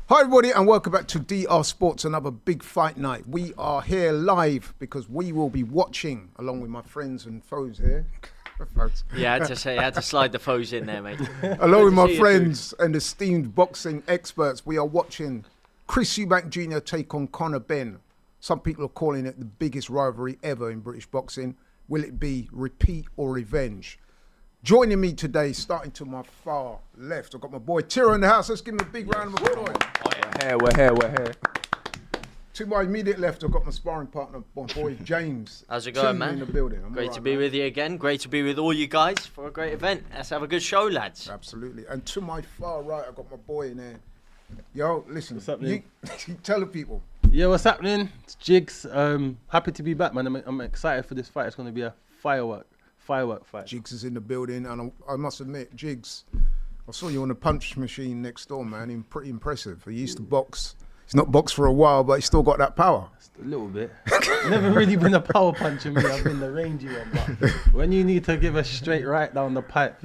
Hi everybody and welcome back to DR Sports, another big fight night. We are here live because we will be watching, along with my friends and foes here. Yeah, I had to slide the foes in there, mate. Along with my friends and esteemed boxing experts, we are watching Chris Eubank JR take on Conor Benn. Some people are calling it the biggest rivalry ever in British boxing. Will it be repeat or revenge? Joining me today, starting to my far left, I've got my boy Tiro in the house. Let's give him a big round of applause. We're here. To my immediate left, I've got my sparring partner, my boy James. How's it going, Tim man? In the building. Great to be with you again. Great to be with all you guys for a great event. Let's have a good show, lads. Absolutely. And to my far right, I've got my boy in there. Yo, listen. What's happening? You tell the people. Yeah, what's happening? It's Jigs. Happy to be back, man. I'm excited for this fight. It's going to be a firework fight. Jigs is in the building, and I must admit, Jigs, I saw you on the punch machine next door, man. Pretty impressive. He used to box. He's not boxed for a while, but he's still got that power. Just a little bit. Never really been a power puncher, me. I've been the rangy one. But when you need to give a straight right down the pipe,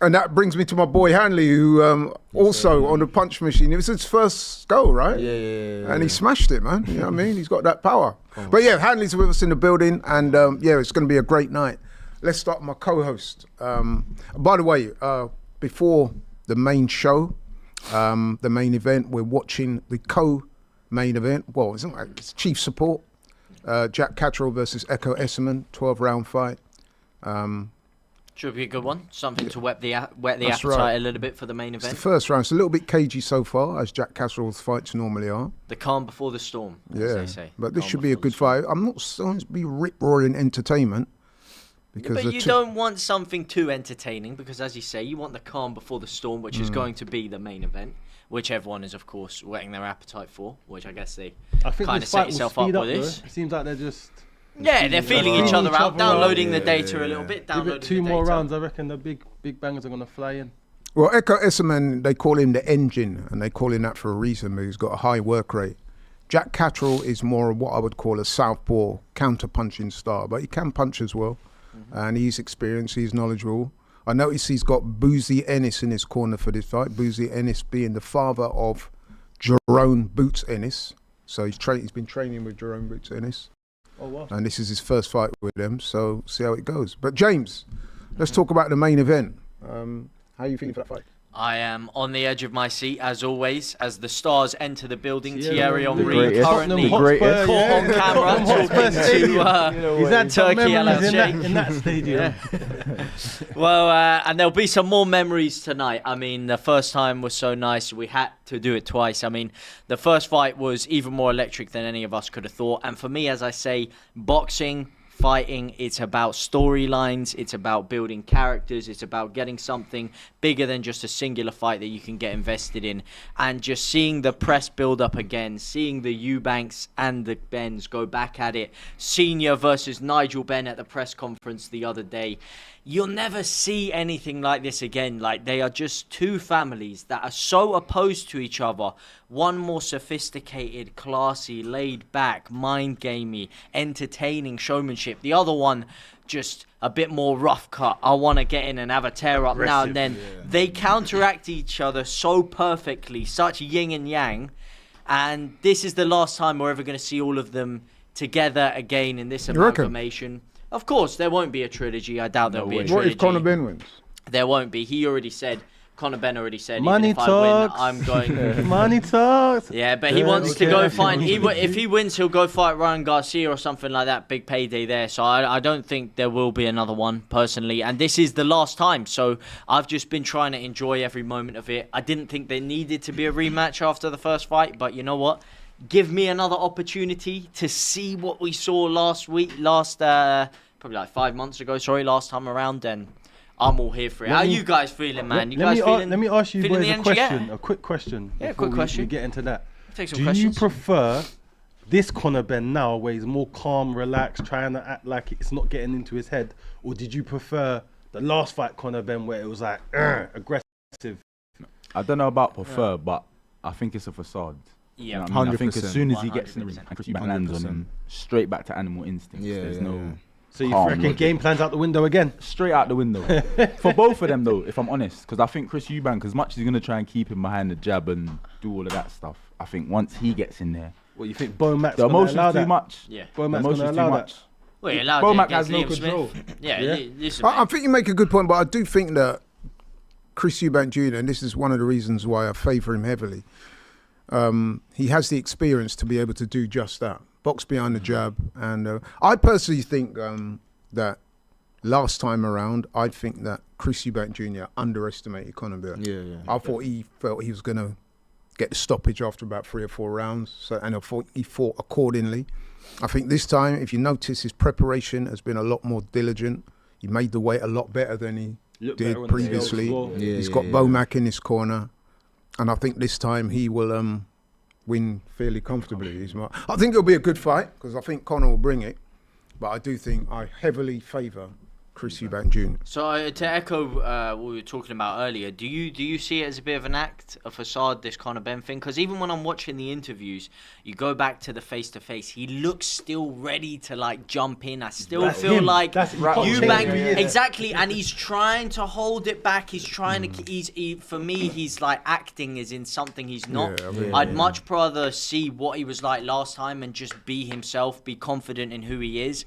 And that brings me to my boy Hanley, who also on the punch machine. It was his first go, right? Yeah. And he smashed it, man. You know what I mean? He's got that power. But yeah, Hanley's with us in the building, and yeah, it's going to be a great night. Let's start with my co-host. By the way, before the main show, the main event, we're watching the co-main event. Well, it's Chief Support. Jack Cetteral versus Echo Esserman, 12-round fight. Should be a good one. Something to whet the appetite right. a little bit for the main event. It's the first round. It's a little bit cagey so far, as Jack Cetteral's fights normally are. The calm before the storm, as they say. But this Calm should be a before the good storm. fight. I'm not going to be rip-roaring entertainment. Because But you don't want something too entertaining because, as you say, you want the calm before the storm, which is going to be the main event, which everyone is, of course, whetting their appetite for, which I guess they kind of set yourself up with this. It seems like they're just... Yeah, they're feeling each other out, downloading the data a little bit, Give downloading it two the more data. rounds, I reckon the big bangers are going to fly in. Well, Echo Esserman, they call him the engine, and they call him that for a reason. He's got a high work rate. Jack Cetteral is more of what I would call a southpaw counter-punching star, but he can punch as well. And he's experienced, he's knowledgeable. I notice he's got Boozy Ennis in his corner for this fight. Boozy Ennis being the father of Jerome Boots Ennis. So he's been training with Jerome Boots Ennis. Oh, wow. And this is his first fight with them, so see how it goes. But James, let's talk about the main event. How are you feeling for that fight? I am on the edge of my seat, as always, as the stars enter the building. Yeah, Thierry the Henry greatest. currently Tottenham caught Hotspur, on camera talking to He's had some Turkey memories LLC. in that stadium. Well, and there'll be some more memories tonight. I mean, the first time was so nice. We had to do it twice. I mean, the first fight was even more electric than any of us could have thought. And for me, as I say, boxing, fighting, it's about storylines, it's about building characters, it's about getting something bigger than just a singular fight that you can get invested in. And just seeing the press build up again, seeing the Eubanks and the Benns go back at it, Senior versus Nigel Benn at the press conference the other day. You'll never see anything like this again. Like, they are just two families that are so opposed to each other. One more sophisticated, classy, laid back, mind gamey, entertaining showmanship. The other one just a bit more rough cut. I want to get in and have a tear up now and then. Yeah. They counteract each other so perfectly, such yin and yang. And this is the last time we're ever going to see all of them together again in this amalgamation. Of course, there won't be a trilogy. I doubt there'll be a trilogy. What if Conor Benn wins? There won't be. He already said, Conor Benn already said, Money even if talks. I win, I'm going... Money talks. Yeah, but he wants to go find... If he wins, he'll go fight Ryan Garcia or something like that. Big payday there. So I don't think there will be another one, personally. And this is the last time. So I've just been trying to enjoy every moment of it. I didn't think there needed to be a rematch after the first fight. But you know what? Give me another opportunity to see what we saw probably like 5 months ago, last time around, and I'm all here for it. How are you guys feeling, man? Let me ask you boys a quick question. Yeah, quick question. We get into that. Take some Do questions. you prefer this Conor Benn now, where he's more calm, relaxed, trying to act like it's not getting into his head, or did you prefer the last fight Conor Benn, where it was like aggressive? I don't know about prefer, but I think it's a facade. Yeah, you know what I mean? I think as soon as he 100%. gets in the ring and Chris Eubank lands on him, straight back to animal instincts. There's no So you calm reckon logic. game plans out the window again? Straight out the window. For both of them, though, if I'm honest. Because I think Chris Eubank, as much as he's going to try and keep him behind the jab and do all of that stuff, I think once he gets in there, What you think? Bomack's the gonna emotion's allow too that? much. Yeah. The Bomack's emotion's gonna too allow much. that. Well, he allowed Bomack it has against no Liam control. Smith. Yeah, Yeah. listen, I think you make a good point, but I do think that Chris Eubank Jr., and this is one of the reasons why I favour him heavily, he has the experience to be able to do just that. Box behind the jab. And I personally think that last time around, I think that Chris Eubank Jr. underestimated Conor Benn. Yeah. I thought he felt he was going to get the stoppage after about 3 or 4 rounds, and I thought he fought accordingly. I think this time, if you notice, his preparation has been a lot more diligent. He made the weight a lot better than he Look did better on the previously. scales as well. Yeah, He's yeah, got yeah. Bomack in his corner, and I think this time he will win fairly comfortably. I think it'll be a good fight because I think Conor will bring it, but I do think I heavily favour Chris Eubank Jr. So to echo what we were talking about earlier, do you see it as a bit of an act, a facade, this Conor Benn thing? Because even when I'm watching the interviews, you go back to the face-to-face, he looks still ready to like jump in. I still That's feel him. like That's- you can't Eubank change who he is. exactly, and he's trying to hold it back. He's trying to. For me, he's like acting as in something he's not. Yeah, I mean, I'd much rather see what he was like last time and just be himself, be confident in who he is.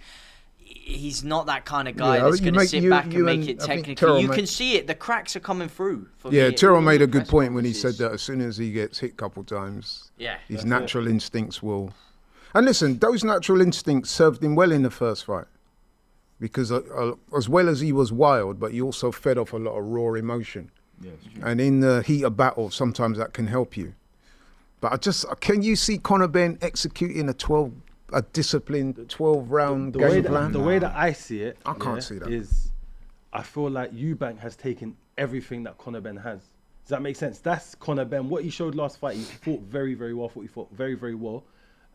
He's not that kind of guy Yeah, that's you going to make- sit you- back and you make and it I think technically. Cetteral You make- can see it. The cracks are coming through. For Yeah, me. Cetteral All made the a good press point when he said conferences. that as soon as he gets hit a couple times, Yeah. his That's natural instincts will. And listen, those natural instincts served him well in the first fight, because as well as he was wild, but he also fed off a lot of raw emotion. Yeah, it's true. And in the heat of battle, sometimes that can help you. But can you see Conor Benn executing a disciplined 12-round The game way plan? that, the way that I see it, I can't see that. Is I feel like Eubank has taken everything that Conor Benn has. Does that make sense? That's Conor Benn. What he showed last fight, he fought very, very well. He fought very, very well.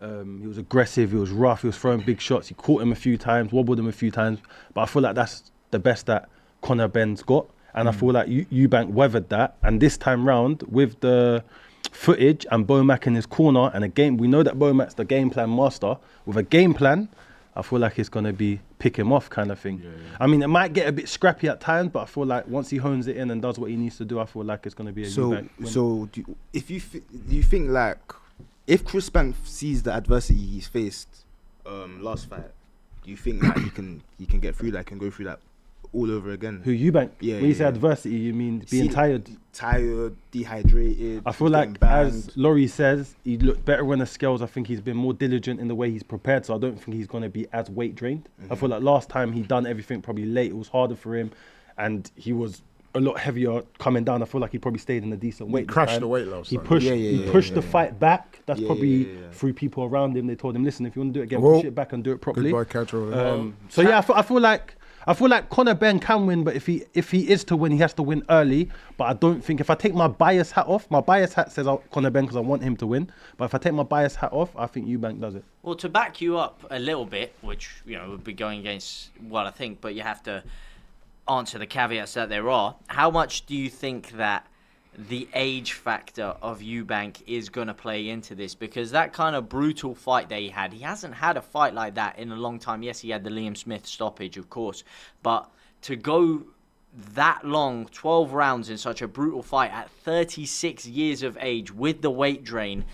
He was aggressive. He was rough. He was throwing big shots. He caught him a few times, wobbled him a few times. But I feel like that's the best that Conor Benn's got. And I feel like Eubank weathered that. And this time round, with the footage and Bomack in his corner and a game, we know that Bomack's the game plan master. With a game plan, I feel like it's going to be pick him off kind of thing. I mean, it might get a bit scrappy at times, but I feel like once he hones it in and does what he needs to do, I feel like it's going to be a Eubank win. So do you think like if Chris Bank sees the adversity he's faced last fight, do you think that he can get through that, can go through that all over again? Who Eubank? Yeah, When you say yeah. adversity, you mean being tired? Tired, dehydrated. I feel getting like, banged. as Laurie says, he looked better on the scales. I think he's been more diligent in the way he's prepared, so I don't think he's going to be as weight drained. I feel like last time he done everything probably late. It was harder for him, and he was a lot heavier coming down. I feel like he probably stayed in a decent weight. this crashed time. the weight last He time. pushed. Yeah, yeah, he yeah, pushed yeah, the yeah. fight back. That's Yeah, probably yeah, yeah. through people around him. They told him, listen, if you want to do it again, Well, push it back and do it properly. Goodbye, Cetteral. So yeah, I feel like Conor Benn can win, but if he is to win, he has to win early. But I don't think, if I take my bias hat off, my bias hat says Conor Benn because I want him to win. But if I take my bias hat off, I think Eubank does it. Well, to back you up a little bit, which would be going against what I think, but you have to answer the caveats that there are. How much do you think that the age factor of Eubank is going to play into this? Because that kind of brutal fight that he hasn't had a fight like that in a long time. Yes, he had the Liam Smith stoppage, of course, but to go that long, 12 rounds in such a brutal fight at 36 years of age with the weight drain,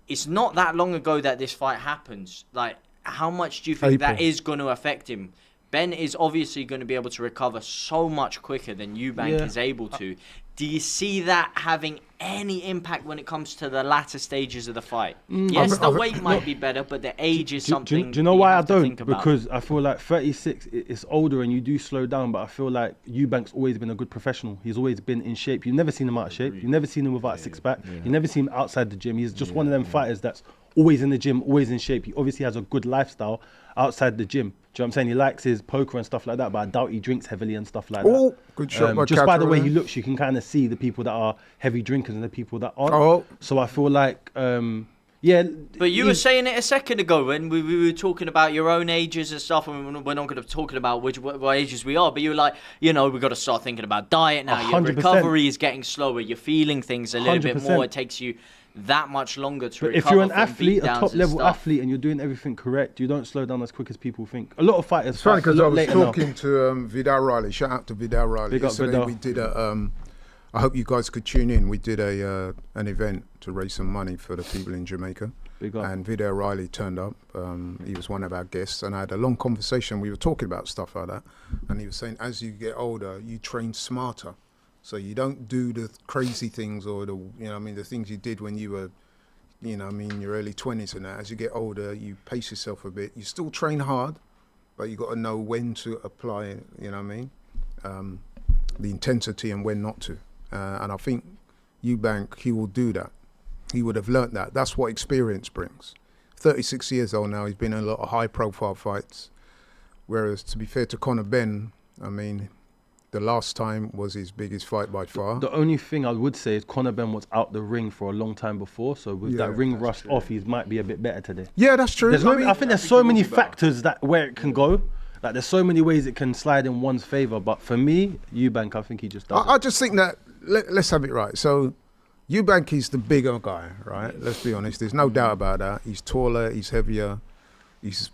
it's not that long ago that this fight happens. Like, how much do you think that April. is going to affect him? Ben is obviously going to be able to recover so much quicker than Eubank Yeah. is able to. Do you see that having any impact when it comes to the latter stages of the fight? Yes, the weight might be better, but the age is something. Do you know why I have to don't? think about. Because I feel like 36 it's older and you do slow down, but I feel like Eubank's always been a good professional. He's always been in shape. You've never seen him out of shape. You've never seen him without a six-pack. You've never seen him outside the gym. He's just one of them fighters that's always in the gym, always in shape. He obviously has a good lifestyle outside the gym. Do you know what I'm saying? He likes his poker and stuff like that, but I doubt he drinks heavily and stuff like Oh, that. good shot by Just by the Cetteral way there. he looks, you can kind of see the people that are heavy drinkers and the people that aren't. Oh. So I feel like, yeah. But you were saying it a second ago when we were talking about your own ages and stuff, and we're not going to be talking about what ages we are, but you were like, we've got to start thinking about diet now. Your 100%. recovery is getting slower. You're feeling things a little bit 100%. more. It takes you that much longer to But recover if you're an from athlete, a beatdowns top and level stuff. athlete, and you're doing everything correct, you don't slow down as quick as people think. A lot of fighters. It's funny fight a because I lot was later now. talking to Vidal Riley. Shout out to Vidal Riley. Big up Yesterday Vidal. we did a. I hope you guys could tune in. We did an event to raise some money for the people in Jamaica. Big up. And Vidal Riley turned up. He was one of our guests, and I had a long conversation. We were talking about stuff like that, and he was saying, as you get older, you train smarter. So you don't do the crazy things or the things you did when you were, your early 20s and that. As you get older, you pace yourself a bit. You still train hard, but you got to know when to apply, the intensity and when not to. And I think Eubank, he will do that. He would have learnt that. That's what experience brings. 36 years old now, he's been in a lot of high-profile fights. Whereas, to be fair to Conor Benn, the last time was his biggest fight by far. The only thing I would say is Conor Benn was out the ring for a long time before, so with that ring rust off, he might be a bit better today. Yeah, that's true. I think there's so many factors where it can go. Like there's so many ways it can slide in one's favour. But for me, Eubank, I think he just does. I just think that let's have it right. So Eubank is the bigger guy, right? Let's be honest. There's no doubt about that. He's taller. He's heavier. He's,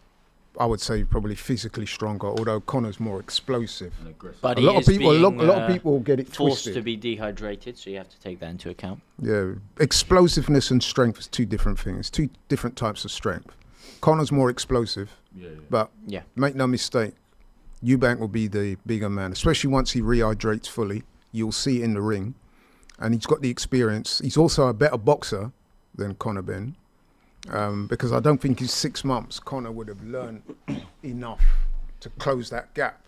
I would say, probably physically stronger. Although Conor's more explosive. But A he lot of is people being, get it forced twisted. to be dehydrated, so you have to take that into account. Yeah, explosiveness and strength is two different things. Two different types of strength. Conor's more explosive, but make no mistake, Eubank will be the bigger man, especially once he rehydrates fully. You'll see it in the ring, and he's got the experience. He's also a better boxer than Conor Benn, because I don't think in 6 months Conor would have learned enough to close that gap.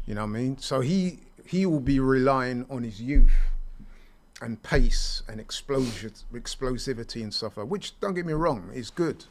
You know what I mean? So he will be relying on his youth and pace and explosivity and stuff like that, which, don't get me wrong, is good.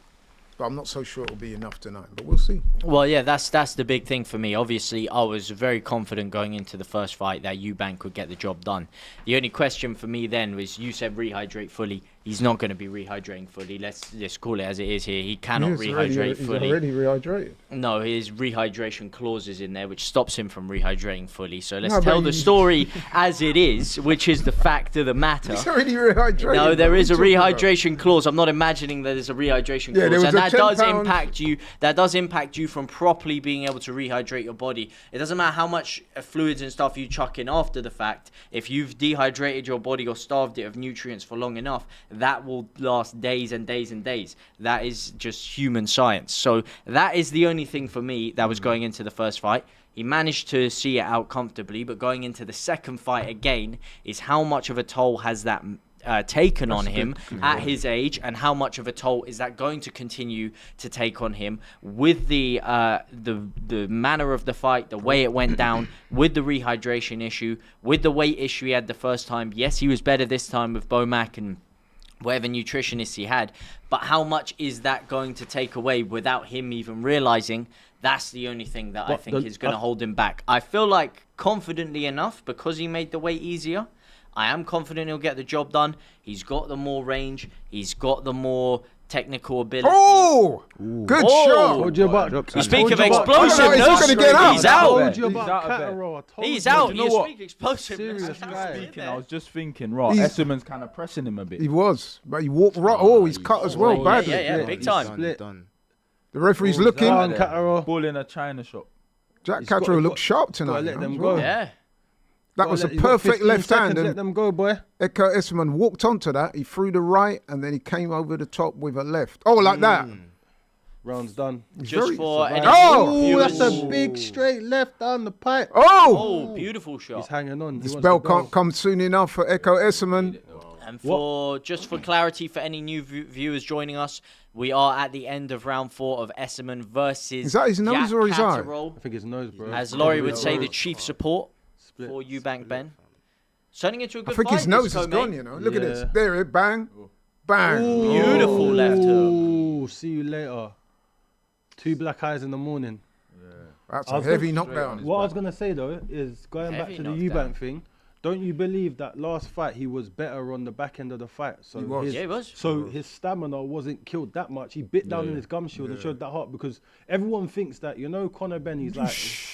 But I'm not so sure it'll be enough tonight, but we'll see. Well, yeah, that's the big thing for me. Obviously, I was very confident going into the first fight that Eubank would get the job done. The only question for me then was, you said rehydrate fully. He's not going to be rehydrating fully. Let's just call it as it is here. He cannot rehydrate fully. He's already rehydrated. No, his rehydration clause is in there, which stops him from rehydrating fully. So let's tell the story as it is, which is the fact of the matter. He's already rehydrated. No, there is a What are you talking about? rehydration clause. I'm not imagining that there's a rehydration Yeah, there clause, was and a that does 10 impact you. That does impact you from properly being able to rehydrate your body. It doesn't matter how much fluids and stuff you chuck in after the fact. If you've dehydrated your body or starved it of nutrients for long enough, that will last days and days and days. That is just human science. So that is the only thing for me that was going into the first fight. He managed to see it out comfortably, but going into the second fight again is how much of a toll has that taken on him at his age, and how much of a toll is that going to continue to take on him with the manner of the fight, the way it went down, with the rehydration issue, with the weight issue he had the first time. Yes, he was better this time with Bomac and whatever nutritionists he had, but how much is that going to take away without him even realizing? That's the only thing that I think is going to hold him back. I feel like confidently enough, because he made the weight easier, I am confident he'll get the job done. He's got the more range. He's got the more technical ability. Oh, good shot. Told you about. You speak of Oh, no, explosiveness. he's gonna get out. He's out. Told you He's about out of it. Cetteral. I told He's you. out. You know You what? speak explosiveness. Serious guy. Speaking, I was just thinking, right, He's- Esserman's kind of pressing him a bit. He was, but he walked right. Oh, he's cut as well, yeah, badly. yeah, big time. Split. Done. The referee's Ball's looking. out Done, there. Cetteral. Ball in a China shop. Jack He's got- Cetteral he's looked got- sharp tonight. gotta let you them know. go. Yeah. That was a You got perfect 15 left hand. seconds, Let And them go, boy. Eko Esserman walked onto that. He threw the right, and then he came over the top with a left. Oh, like that. Round's done. Just very for any Oh! viewers. That's a big straight left down the pipe. Oh, Oh, beautiful He's shot. hanging on. He this wants bell to go. can't come soon enough for Eko Esserman. And just for clarity, for any new viewers joining us, we are at the end of round 4 of Esserman versus Is that his nose Jack or his eye? Cetteral. I think his nose, bro. As Laurie would say, the chief support Split. for Eubank Ben. Turning into a I good think fight. his nose this is co-main. gone, you know. Look at this. Yeah. There it, bang. Bang. Beautiful left hook. Ooh, see you later. 2 black eyes in the morning. That's I a was heavy gonna- knockdown. What I was gonna say though is going back Heavy to the knockdown. Eubank thing. Don't you believe that last fight he was better on the back end of the fight? So He was. his, Yeah, he was. So his stamina wasn't killed that much. He bit down in his gum shield and showed that heart, because everyone thinks that, Conor Benn, he's like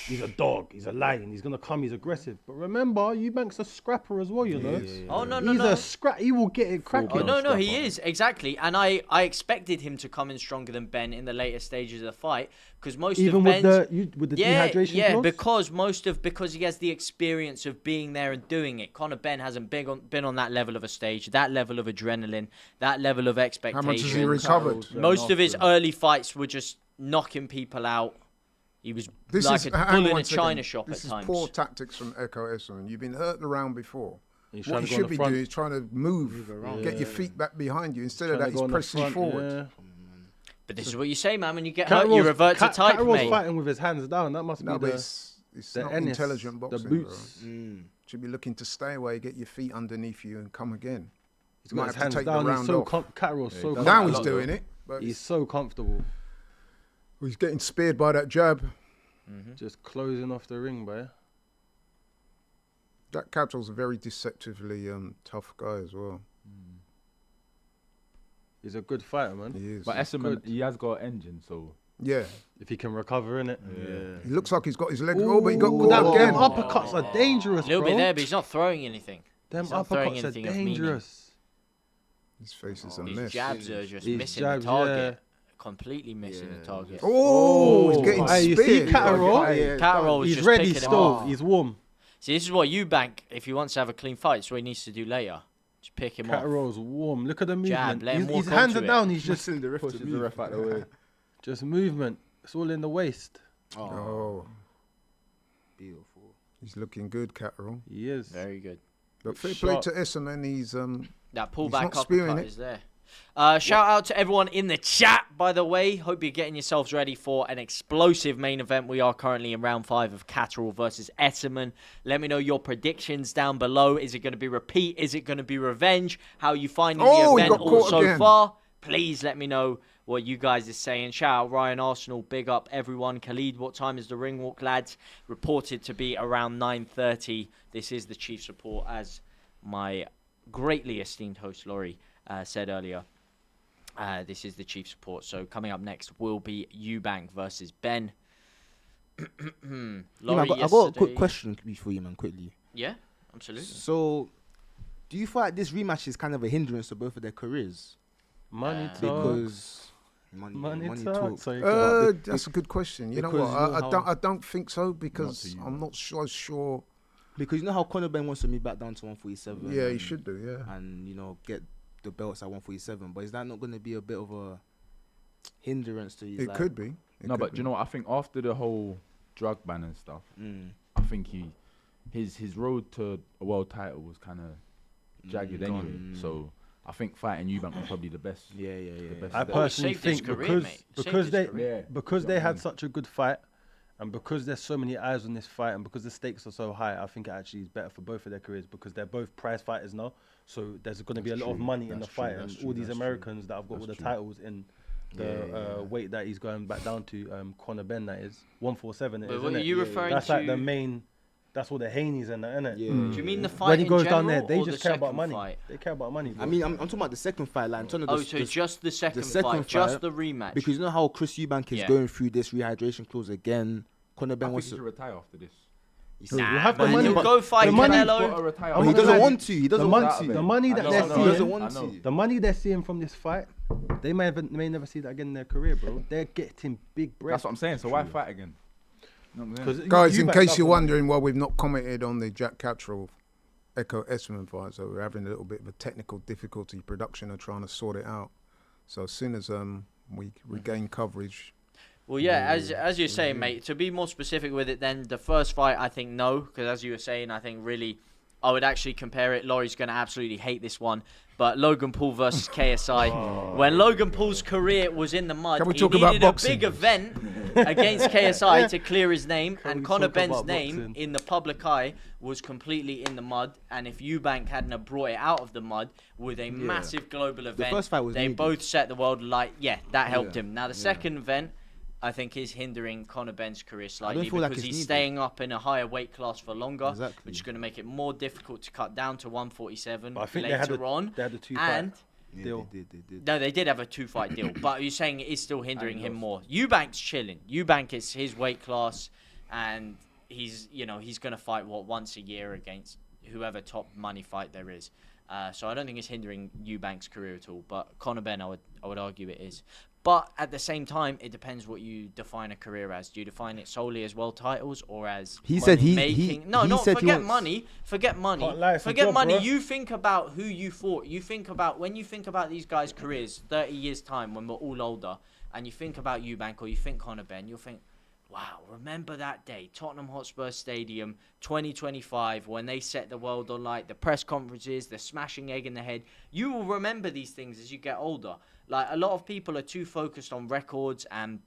he's a dog, he's a lion, he's gonna come, he's aggressive. But remember, Eubank's a scrapper as well, you know. Oh no, He's a scrap. He will get it cracking. Oh no, he is exactly, and I expected him to come in stronger than Ben in the later stages of the fight because most Even of with Ben's the dehydration clause? because he has the experience of being there and doing it. Conor Benn hasn't been on that level of a stage, that level of adrenaline, that level of expectation. How much has he recovered? Most of his early fights were just knocking people out. He was like a bull in a china shop at times. This is poor tactics from Echo Essendon. You've been hurting around before. What you to go should on be the front. doing is trying to move around. Get your feet back behind you. Instead of Trying that, to go he's on the pressing front, forward. yeah. But this is what you say, man. When you get hurt, you revert to type, Catterall's mate. fighting with his hands down. That must No, be but the it's not Ennis, intelligent the boxing. boots. Should be looking to stay away, get your feet underneath you, and come again. He's got his hands down. He's so Catterall's so Now comfortable. he's doing it, but He's so comfortable. he's getting speared by that jab. Just closing off the ring, boy. That Cetteral's a very deceptively tough guy as well. He's a good fighter, man. He is. But Esserman, he has got an engine, so Yeah. If he can recover in it. He looks like he's got his leg. Oh, but he got caught Them again. uppercuts are dangerous, A little bro. bit there, but he's not throwing anything. Them He's not throwing uppercuts are anything of meaning. dangerous. His face is a His mess. jabs are just His missing jabs, the target. Completely missing the target. Oh, he's getting Hey, you see speared. Catterall? Catterall was He's just ready picking him still. off. He's warm. See, this is what Eubank, if he wants to have a clean fight, it's what he needs to do later. Just pick him off. Catterall's warm. Look at the movement. let him His walk hands are onto it. down. He's just Pushes the ref pushes to the move. ref out the way. just movement. It's all in the waist. Oh, Beautiful. he's looking good, Cetteral. He is. Very good. But fair Sharp. play to Essendon. He's That not pullback spewing uppercut it. is there. Shout out to everyone in the chat, by the way. Hope you're getting yourselves ready for an explosive main event. We are currently in round 5 of Cetteral versus Etterman. Let me know your predictions down below. Is it going to be repeat? Is it going to be revenge? How are you finding Oh, the he event got caught so again. far? Please let me know what you guys are saying. Shout out Ryan Arsenal. Big up everyone. Khalid, what time is the ring walk, lads? Reported to be around 9:30. This is the Chiefs report, as my greatly esteemed host Laurie said earlier. This is the Chiefs report. So coming up next will be Eubank versus Ben. Laurie, I got a quick yesterday- question for you, man, quickly. Yeah, absolutely. So, do you feel like this rematch is kind of a hindrance to both of their careers? Money talks. Because Money money talks. talks. So That's a good question. You know because what? you know I don't think so because to you, I'm not sure. Because you know how Conor Benn wants to move back down to 147. Yeah, he and- should do. Yeah. And get the belts at 147. But is that not going to be a bit of a hindrance to you? It could be. It No, could but be. do you know what? I think after the whole drug ban and stuff, I think his road to a world title was kind of jagged anyway. gone. So I think fighting Eubank was probably the best. Yeah. The best I bet. Well, it personally saved his think career, mate. It because saved they his career. Yeah. because Yeah, they I had mean- such a good fight, and because there's so many eyes on this fight, and because the stakes are so high, I think it actually is better for both of their careers because they're both prize fighters now. So there's going to be a lot of money in the fight, and all these Americans that have got all the titles in the weight that he's going back down to, Conor Benn, that is 147. But what are you referring That's to? like the main. That's what the Haneys and that, innit? Yeah. Do you mean the fight When he in goes general, down there, they or just the care about second money. fight? They care about money. Bro. I mean, I'm talking about the second fight, like, in terms of Oh, so just the second fight, just fight, the rematch. because you know how Chris Eubank is Yeah. going through this rehydration clause again. Conor I Ben think wants he to. should retire after this. You have the man, money. he'll go fight the money- Canelo. Gotta retire. I'm But he not doesn't gonna want to. He doesn't want to. The money I that know, they're I know, He seeing, doesn't I want know. to. the money they're seeing from this fight, they may never see that again in their career, bro. They're getting big bread. That's what I'm saying. So why fight again? You know what I'm saying? 'Cause Guys, in Eubank's case up you're on- wondering why we've not commented on the Jack Cetteral Echo Essendon fight, so we're having a little bit of a technical difficulty. Production are trying to sort it out. So as soon as we regain coverage, Well, yeah, as you're saying, mate, to be more specific with it, then the first fight, I think no, because as you were saying, I think really, I would actually compare it. Laurie's going to absolutely hate this one, but Logan Paul versus KSI. When Logan Paul's career was in the mud, Can we he talk about needed a boxing? big event against KSI to clear his name, Can and we Conor talk Benn's about name boxing? in the public eye was completely in the mud, and if Eubank hadn't have brought it out of the mud with a massive global event, first fight was they needed. both set the world alight. Yeah, that helped him. Now the second event, I think, is hindering Conor Benn's career slightly feel like because it's he's needed. staying up in a higher weight class for longer, Exactly. which is going to make it more difficult to cut down to 147 But I think later on. they had a 2 and fight deal. They did. no, they did have a 2-fight deal, but you're saying it is still hindering him more. Eubank's chilling. Eubank is his weight class. and he's going to fight once a year against whoever top money fight there is. So I don't think it's hindering Eubank's career at all. But Conor Benn, I would argue it is. But at the same time, it depends what you define a career as. Do you define it solely as world titles or as He said making? Forget wants... money. Forget money. Can't lie, it's a Forget job, money. bro. You think about who you fought. You think about when you think about these guys' careers, 30 years time when we're all older, and you think about Eubank or you think Conor Benn, you'll think, wow, remember that day, Tottenham Hotspur Stadium, 2025, when they set the world on light, the press conferences, the smashing egg in the head. You will remember these things as you get older. Like, a lot of people are too focused on records and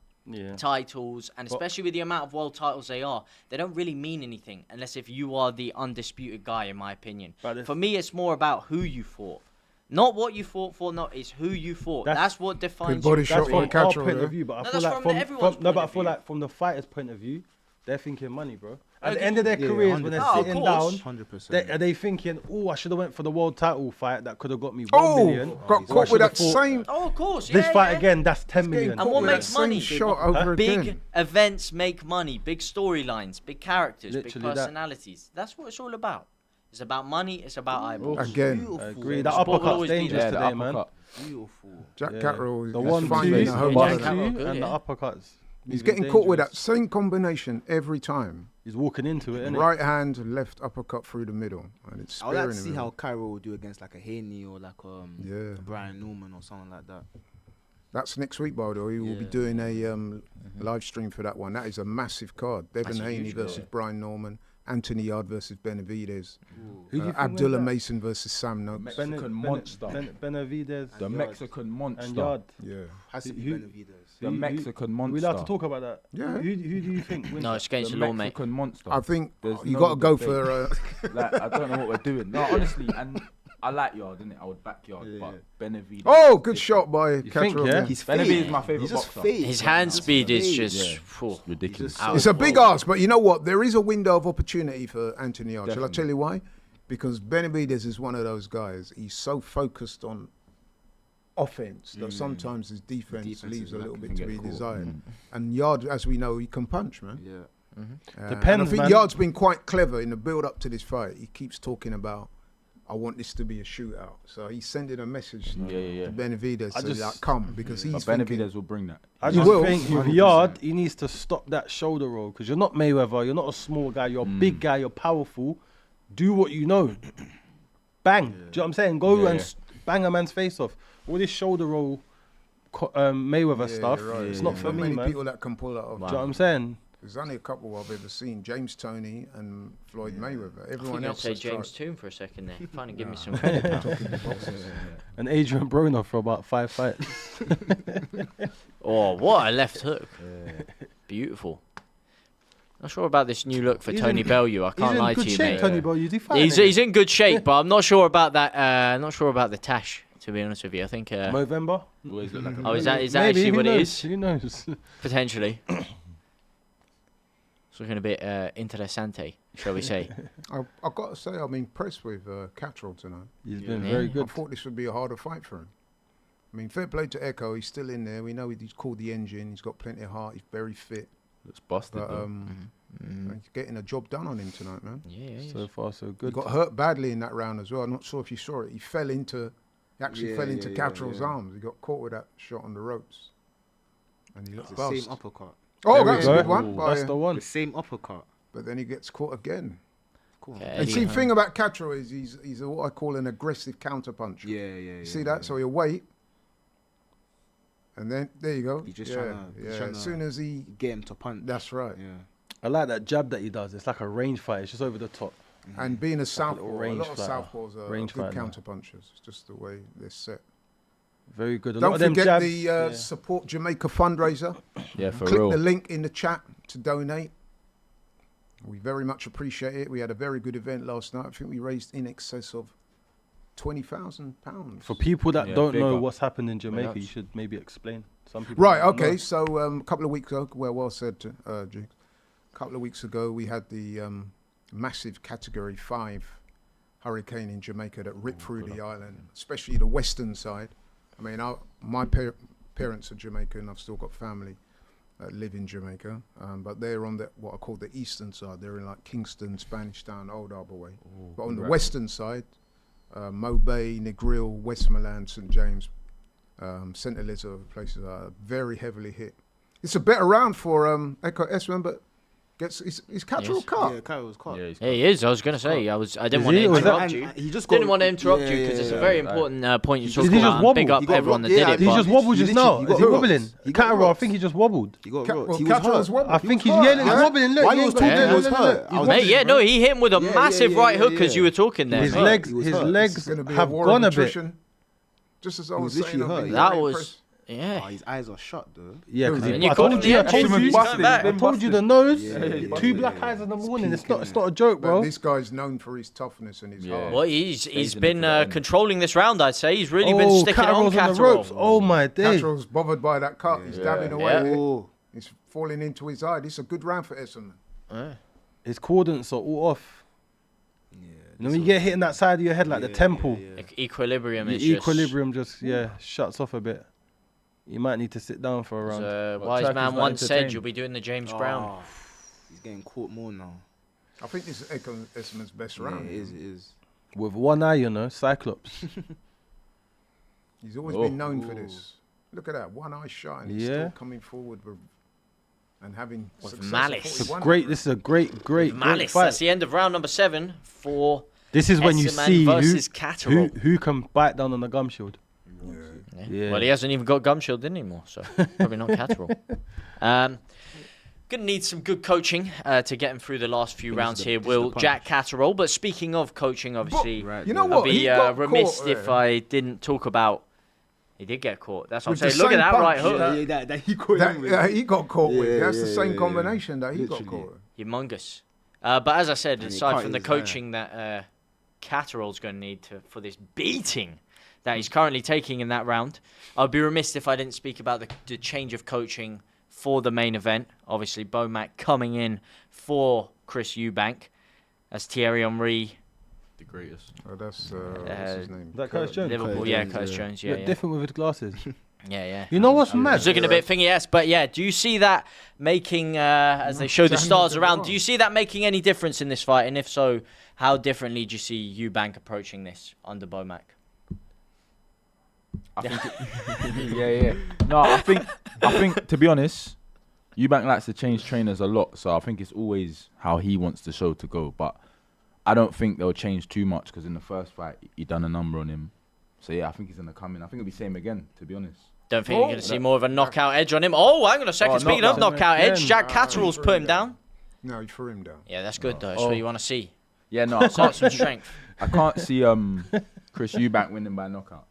titles, and especially with the amount of world titles they don't really mean anything unless if you are the undisputed guy, in my opinion. For me, it's more about who you fought. Not what you fought for, it's who you fought. That's what defines body you. shot That's for from the Cetteral, our point yeah. of view, but I No, feel that's like from everyone's point but I of feel view. like from the fighter's point of view, they're thinking money, bro. At the Okay. end of their Yeah, careers, when they're 100%. sitting course. down, 100%. are they thinking, oh, I should have went for the world title fight that could have got me 1 million. got or I caught with should have that fought same Oh, of course. this yeah, fight yeah. again. That's 10 million. And what with makes that same money? shot over Big again. events make money. Big storylines, big characters, big Literally that. personalities. That's what it's all about. It's about money. It's about eyeballs. Again, I agree. That Sport will uppercut's always be dangerous there. the today, man. uppercut. Beautiful. Jack Yeah. Cetteral The is 1-2, finding Yeah, a home Jack run. Cetteral, good, and the yeah. uppercuts. He's even getting caught with that dangerous. same combination every time. He's walking into it, innit? Right hand, left uppercut through the middle, and it's I would like sparing to see him. how Cairo will do against like a Haney or like Yeah. a Brian Norman or something like that. That's next week, by the way. We'll be Yeah. doing a live stream for that one. That is a massive card. Devin That's a Haney huge versus card. Brian Norman, Anthony Yard versus Benavidez, Who do you think Abdullah wins that? Mason versus Sam Noakes. Mexican monster. Benavidez The Yard. Mexican monster. and Yard. Yeah. Has to be Who- Benavidez. The Mexican monster. We allowed to talk about that. Yeah. Who do you think wins? No, that? it's against The the law, mate. Mexican monster. I think There's you no got to go debate. for. Like, I don't know what we're doing. No, honestly, and I like Yard, innit? I would back Yard, Yeah. but Benavidez. Oh, good shot by think, Cetteral. yeah? He's Benavidez fake. is my favourite He's just boxer. fake. His right hand now. speed is Fake. just Yeah. phew, Ridiculous. out It's of a big control. ask, but you know what? There is a window of opportunity for Anthony Yard. Shall I Definitely. tell you why? Because Benavidez is one of those guys. He's so focused on offense that sometimes his defense Defense leaves is a little lacking. bit to Can be get caught. desired. And Yard, as we know, he can punch, man. Yeah. And Depends, I think man. Yard's been quite clever in the build up to this fight. He keeps talking about, I want this to be a shootout. So he's sending a message Yeah. to Benavidez I to just- like, come, because But he's thinking, Benavidez will bring that. I He just will, think with 100%. Yard, he needs to stop that shoulder roll because you're not Mayweather. You're not a small guy. You're a big guy. You're powerful. Do what you know. Bang. Do you know what I'm saying? Go Yeah, and yeah. bang a man's face off. All this shoulder roll, Mayweather Yeah, stuff. you're right. It's Yeah, not yeah. for Not me, many man. people that can pull that off. Do you know what I'm saying? There's only a couple I've ever seen: James Toney and Floyd Mayweather. I Everyone think I'd else say has James tried. Toon for a second there. Trying to give me some credit, pal. And Adrian Broner for about 5 fights. Oh, what a left hook. Beautiful. Not sure about this new look for He's Tony in- Bellew. I can't lie He's in to good you, shape, mate. Tony Bellew. He's in good shape, but I'm not sure about that. Not sure about the tash, to be honest with you. I think. Movember. Always look like a Oh, is that Maybe, actually who what it knows? is? Who knows? Potentially. It's looking a bit interessante, shall we say? I've got to say, I'm impressed with Cetteral tonight. He's been Yeah. very I good. thought this would be a harder fight for him. I mean, fair play to Echo. He's still in there. We know he's called the engine. He's got plenty of heart. He's very fit. Looks busted But though. he's getting a job done on him tonight, man. Yeah. So far, so He good. got hurt badly in that round as well. I'm not sure if you saw it. He actually Yeah, fell into yeah, Catterall's yeah. arms. He got caught with that shot on the ropes. And he It's looked the buzzed. same uppercut. Oh, There we that's a go. good one. by, That's the one. The same uppercut. But then he gets caught again. Cool. Okay. And Eddie see, the Hearn. thing about Cetteral is he's what I call an aggressive counterpuncher. Yeah. You see that? So he'll wait. And then, there you go. He's just yeah, trying to- he's yeah. trying As to- soon as he... Get him to punch. That's right. Yeah. I like that jab that he does. It's like a range fight. It's just over the top. And being a little southpaw, a range lot of fighter. southpaws are Range good fighter. counterpunchers. It's just the way they're set. Very good. A lot Don't of them forget jabs, the yeah. Support Jamaica fundraiser. Yeah, for Click real. the link in the chat to donate. We very much appreciate it. We had a very good event last night. I think we raised in excess of £20,000. For people that Yeah, don't big know up. what's happened in Jamaica, ups. you should maybe explain. Some people Right, don't okay. know. So a couple of weeks ago, well said, Jigs. A couple of weeks ago, we had the massive Category 5 hurricane in Jamaica that ripped through the island, especially the western side. I mean, my parents are Jamaican. I've still got family. that live in Jamaica, but they're on what I call the eastern side. They're in like Kingston, Spanish Town, Old Harbour Way. But on the western side, Mo Bay, Negril, Westmoreland, St James, St Elizabeth, places are very heavily hit. It's a better round for Echo Esmond, but is Cetteral cut? Yeah, Carroll's cut. Yeah, Yeah, he is. I was going to say. I didn't want to he? Was that- interrupt you. He just Didn't want to interrupt you because it's a very important point you Did talked he just about. wobble? Big up He got everyone that rocked. did Yeah, it. He but- just wobbled just now. He Is got he rocked. wobbling? He got Cetteral, I rocked. think he just wobbled. He got Well, rocked. He was Cetteral's hurt. wobbled. I think He he's was yelling, hurt. he's wobbling. Look, While he he ain't was got- talking, no, he was no, no, hurt. no. I was Mate, yeah, no, he hit him with a Yeah, massive yeah, right yeah, hook because yeah. you were talking there. His hurt. legs, He was his hurt. legs It's going to be have a war gone of a bit. attrition. Just as I He was was saying, literally I've hurt, been yeah. That very was, impressed. yeah. Oh, his eyes are shut though. Yeah, because And you I caught told him you, the edges, he's coming back. I told you the nose. Yeah. Two black eyes in the morning. It's not a joke, But bro. this guy's known for his toughness and his Yeah. heart. Well, he's Chasing it been to the end. controlling this round, I'd say. He's really been Oh, sticking on Cetteral's on the Cetteral. ropes. Oh my day. Cetteral's bothered by that cut. He's dabbing away. Yeah. at it. Oh, It's falling into his eye. This is a good round for Essendon. His coordinates are all off. You know when you get hit in that side of your head, like the temple, Equilibrium is your equilibrium just shuts off a bit. You might need to sit down for a round. Just, Well, wise Turkey's man not once said entertained. you'll be doing the James Brown. he's getting caught more now. I think this is Essendon's best Yeah, round. it is. It is. With one eye, you know, Cyclops. He's always Oh. been known for this. Look at that, one eye shot, and he's Yeah. still coming forward and having success at malice. 41. This is a great Malice. fight. That's the end of round number 7 for This is when you Esserman see versus Cetteral. who can bite down on the gum shield. Yeah. Well, he hasn't even got gum shield anymore, so probably not Cetteral. Gonna need some good coaching to get him through the last few rounds here. Will Jack Cetteral? But speaking of coaching, obviously, You know I'd what? be He got remiss caught if there. I didn't talk about. He did get caught. That's what With I'm the saying. Look at same that right punch. hook. that he caught him with. That he got caught with. Yeah, That's the yeah, same yeah, combination that he got Literally. caught with. Humongous. But as I said, And he aside cut from the his eye. coaching that Cetteral's going to need for this beating that he's currently taking in that round, I'd be remiss if I didn't speak about the change of coaching for the main event. Obviously, Beaumac coming in for Chris Eubank as Thierry Henry, The greatest. Oh, that's what's his name? That Curtis Jones? Liverpool, Curtis yeah, Jones, Curtis yeah. Jones, Look yeah. different with his glasses. Yeah. You know what's mad? It's looking a bit thingy, but yeah, do you see that making, as they show the Daniel stars did around, well. do you see that making any difference in this fight? And if so, how differently do you see Eubank approaching this under Beaumac? I think yeah. No, I think to be honest, Eubank likes to change trainers a lot, so I think it's always how he wants the show to go. But I don't think they'll change too much because in the first fight he done a number on him. So yeah, I think he's gonna come in. I think it'll be same again, to be honest. Don't think you're going to see more of a knockout edge on him. Oh, hang on a second. Oh, Speaking of knockdown. knockout edge, Again. Jack Cetteral's put him down. No, he threw him down. Yeah, that's good though. That's what you want to see. Yeah, no, I So can't. some strength. I can't see Chris Eubank winning by knockout.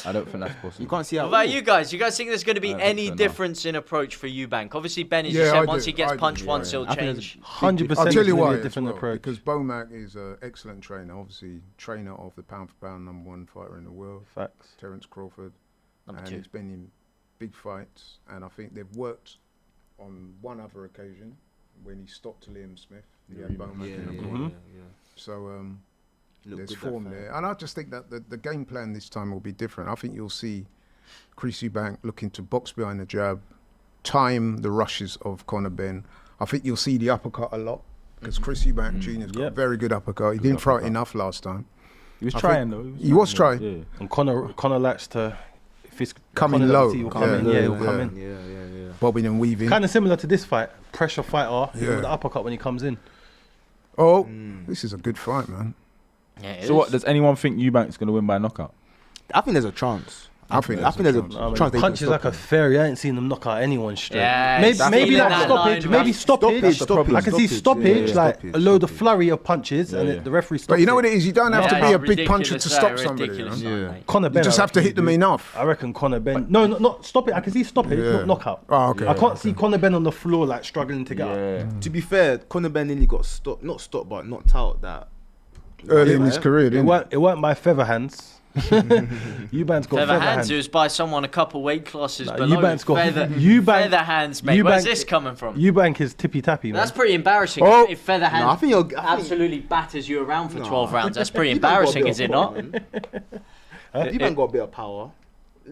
I don't think that's possible. You can't see What how. about you guys? You guys think there's going to be I don't think any so, no. difference in approach for Eubank? Obviously, Ben, as you Yeah, said, I once do. he gets I do, punched yeah, once, yeah. he'll I think change. 100% I'll tell you why a as different well, approach. because Beaumac is an excellent trainer. Obviously, trainer of the pound-for-pound #1 fighter in the world, Facts. Terence Crawford, Number and 2. he's been in big fights. And I think they've worked on one other occasion when he stopped Liam Smith. He had Beaumac in the corner. So there's form there, and I just think that the game plan this time will be different. I think you'll see Chris Eubank looking to box behind the jab, time the rushes of Conor Benn. I think you'll see the uppercut a lot because Chris Eubank Jr.'s got a very good uppercut. He didn't throw it enough last time. He was I trying think though. he was trying. Yeah. And Conor likes to. If it's Coming Conor low. likes to, he'll come in. Yeah, Yeah, he'll yeah. come in. Yeah. Bobbing and weaving. Kind of similar to this fight. Pressure fighter. Yeah. With the uppercut when he comes in. Oh, this is a good fight, man. Yeah, it So is. what? Does anyone think Eubank's gonna win by knockout? I think there's a chance. I think there's a chance. chance. they can Punches stop like a him. fairy. I ain't seen him knock out anyone straight. Yeah, maybe it's maybe feeling like that stoppage. line, Maybe right? stoppage. Stoppage. I can see stoppage, Yeah, like stoppage, a load of stoppage. flurry of punches, and Yeah. the referee stops. But you know what it is? You don't have Yeah, to be a it's big puncher to ridiculous, stop somebody. ridiculous, You know? Yeah. mate. Conor You Benn, just I have to reckon hit them he do. enough. I reckon Conor Benn. No, not stop it. I can see stoppage, Yeah. not knockout. Oh, okay. I can't see Conor Benn on the floor like struggling to get up. Yeah. To be fair, Conor Benn nearly got stopped. Not stopped, but knocked out. That Early in his career, It didn't weren't by feather hands. Eubank's got Feather hands, it was by someone a couple weight classes Nah, below. Eubank's got- feather, Eubank- feather hands, mate. Where's Eubank- this coming from? Eubank is tippy tappy, man. That's pretty embarrassing. Oh. If feather hands No, I think I think- absolutely batters you around for No. 12 rounds, that's pretty Eubank got a embarrassing, bit is of it power, not? man. Eubank got a bit of power.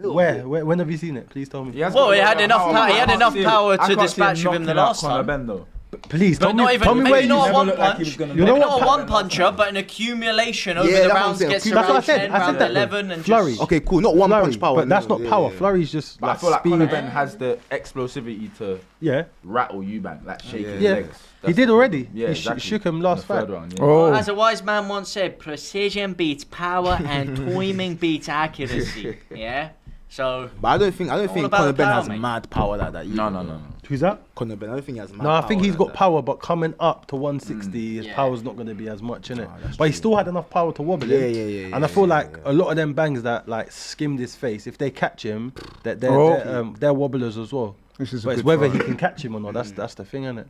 bit. Where? When have you seen it? Please tell me. Well, he had enough power. He had enough power to dispatch of him the last time. Ben, though. Please But tell not me. even, Tell me where maybe you. not a never one looked like he punch. was gonna Maybe knock not a him one out. puncher, but an accumulation over Yeah, the that's what I'm rounds. saying. Gets to That's what I round said. 10, I said round that. 11, and Flurry. just Okay, cool. Not one Flurry, punch power. but that's no, not yeah, power. yeah. Flurry's just But I like feel like speed. Conor Benn has the explosivity to Yeah, rattle Eubank, like shaking his yeah. legs. He did already. Yeah, He exactly. shook him In last the third fight. round, yeah. Oh, as a wise man once said, precision beats power and timing beats accuracy. Yeah. So But I don't think All Conor about Ben power, has mate. mad power like that. No. Who's that? Conor Ben. I don't think he has mad No, I power think he's like got that. power, but coming up to 160, his Yeah. power's not going to be as much in it. that's But he true. still had enough power to wobble Yeah, him. yeah. And I feel like a lot of them bangs that like skimmed his face, if they catch him, they're they're wobblers as well. this is a But it's good whether fight. he can catch him or not. That's the thing, isn't it?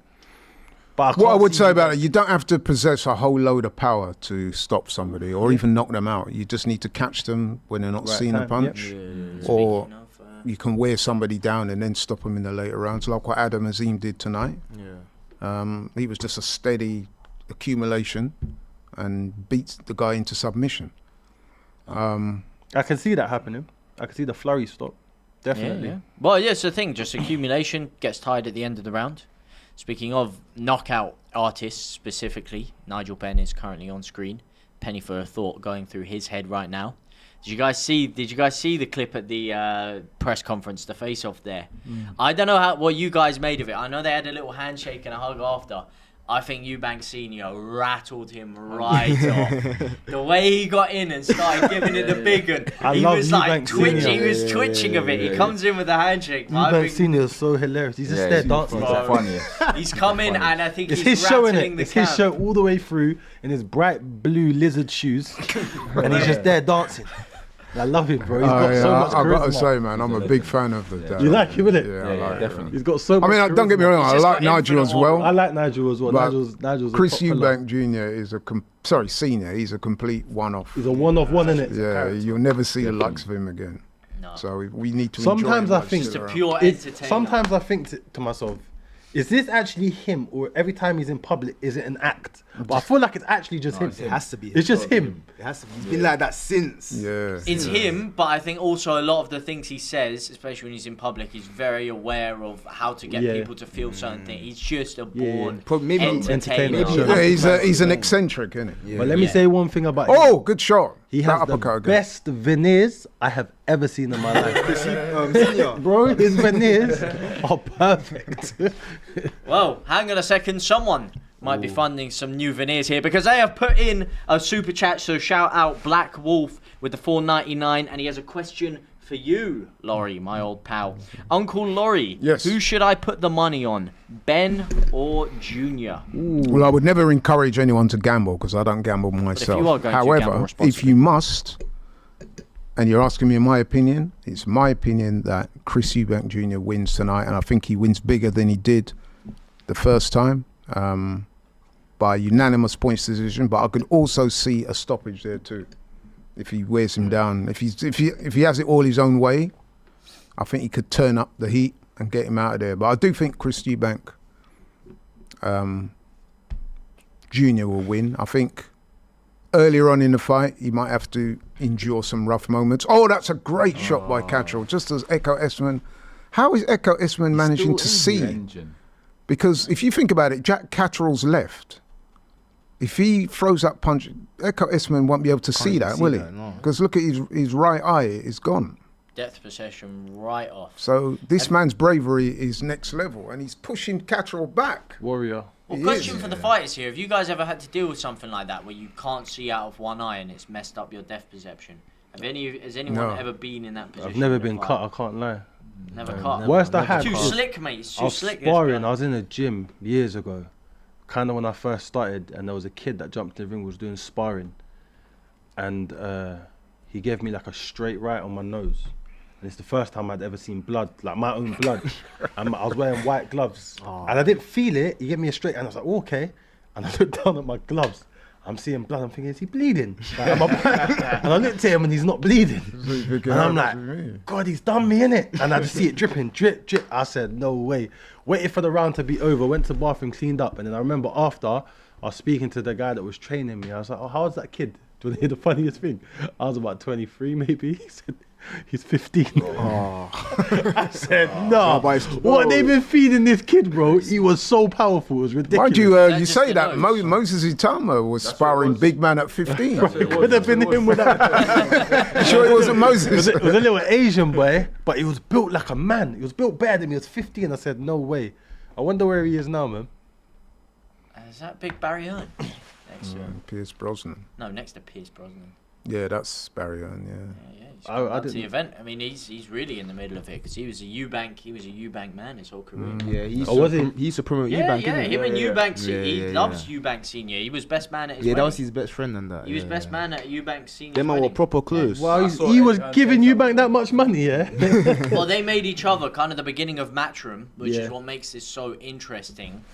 But What I would say about it, you don't have to possess a whole load of power to stop somebody or even knock them out. You just need to catch them when they're not Right seeing a time, yep. punch. Or speaking of, you can wear somebody down and then stop them in the later rounds, like what Adam Azim did tonight. He was just a steady accumulation and beats the guy into submission. I can see that happening. I can see the flurry stop. Definitely. Yeah. Well, yeah, it's the thing. Just accumulation gets tied at the end of the round. Speaking of knockout artists specifically, Nigel Benn is currently on screen. Penny for a thought going through his head right now. Did you guys see the clip at the press conference, the face-off there? I don't know what you guys made of it. I know they had a little handshake and a hug after. I think Eubank Senior rattled him right off. The way he got in and started giving it the big one. I He love was like Eubank twitching. Senior. He was twitching a bit. He comes in with a handshake. I Eubank think Senior is so hilarious. He's just Yeah, there he's dancing. the Bro. funniest. he's come in and I think It's he's his show, rattling innit? the It's his camp. show all the way through in his bright blue lizard shoes, and he's just there dancing. I love him, bro. He's got so much I've got to charisma. say, man, I'm a big fan of the dad. You like him, innit? Yeah, I like definitely. He's got so much. I mean, don't get me charisma. wrong, I just like got Nigel as infinite well. I like Nigel as well. But Nigel's a Chris top fella. Eubank Jr. is senior. He's a complete one-off. He's a one-off one, innit? Yeah, you'll never see the likes of him again. No. So we need to. Sometimes enjoy I him think- while he's Just a still around. pure It's- entertainer. sometimes I think to myself, is this actually him, or every time he's in public, is it an act? But I feel like it's actually just him. It has to be. It's just him. It has to be. He's been like that since. Yeah. It's him, but I think also a lot of the things he says, especially when he's in public, he's very aware of how to get Yeah. people to feel certain things. He's just a Yeah. born Probably maybe entertainer. entertainer. Yeah, he's an eccentric, isn't he? Yeah. But let me Yeah. say one thing about him. Oh, good shot. He That has the uppercut again. best veneers I have ever seen in my life. Senior. Bro, his veneers are perfect. Well, hang on a second. Someone might be funding some new veneers here because they have put in a super chat. So shout out Black Wolf with the $4.99, and he has a question for you, Laurie, my old pal. Uncle Laurie, Yes. who should I put the money on, Ben or Junior? Well, I would never encourage anyone to gamble because I don't gamble myself. you are going to However, gamble if responsibly. you must, and you're asking me my opinion, it's my opinion that Chris Eubank Jr. wins tonight, and I think he wins bigger than he did the first time by unanimous points decision. But I could also see a stoppage there too if he wears him down. If he has it all his own way, I think he could turn up the heat and get him out of there. But I do think Chris Eubank Junior will win. I think earlier on in the fight, he might have to endure some rough moments. Oh, that's a great shot by Cetteral, just as Echo Esman. How is Echo Esman managing to see? Engine. Because if you think about it, Jack Catterall's left. If he throws that punch, Echo Esman won't be able to see that, see will he? that, no. Because look at his right eye, it's gone. Depth perception right off. So this man's bravery is next level, and he's pushing Cetteral back. Warrior. Well, He question is. for the fighters here: have you guys ever had to deal with something like that where you can't see out of one eye and it's messed up your depth perception? Has anyone No. ever been in that position? I've never in a been fight? cut, I can't lie. Never cut. Worst I had Too was slick, mate. It's I too was slick. this sparring. guy. I was in a gym years ago, kind of when I first started, and there was a kid that jumped in the ring, was doing sparring, and he gave me like a straight right on my nose, and it's the first time I'd ever seen blood, like my own blood, and I was wearing white gloves, and I didn't feel it. He gave me a straight, and I was like, oh, okay, and I looked down at my gloves. I'm seeing blood. I'm thinking, is he bleeding? Like, am I- and I looked at him, and he's not bleeding. And I'm like, God, he's done me, innit? And I just see it dripping, drip, drip. I said, no way. Waited for the round to be over, went to the bathroom, cleaned up. And then I remember after, I was speaking to the guy that was training me. I was like, oh, how's that kid? Do you want to hear the funniest thing? I was about 23 maybe. He said, He's 15. Oh. I said, no. but it's- What they've been feeding this kid, bro? He was so powerful. It was ridiculous. Mind you, That you just say that denotes. Moses Itama was sparring big man at 15. Could have been him with that. You sure it wasn't It Moses? was a little Asian boy, but he was built like a man. He was built better than me. He was 15. I said, no way. I wonder where he is now, man. Is that Big Barry Hearn? Next to him. Pierce Brosnan. No, next to Pierce Brosnan. Yeah, that's Barry Hearn, yeah. Yeah, he's I up to didn't- the event. I mean, he's really in the middle of it because he was a Eubank man his whole career. Yeah, he used, Oh, to, was he? he used to promote Yeah, Eubank, yeah, innit? him and Eubank, Yeah, he yeah, loves yeah. Eubank Senior. He was best man at his Yeah, that wedding. was his best friend and that. He was yeah, best yeah. man at Eubank Senior's Them man were wedding. proper close. Wow, saw he Eddie was Hearn giving say you back that much money, yeah? Well, they made each other kind of the beginning of Matchroom, which Yeah. is what makes this so interesting.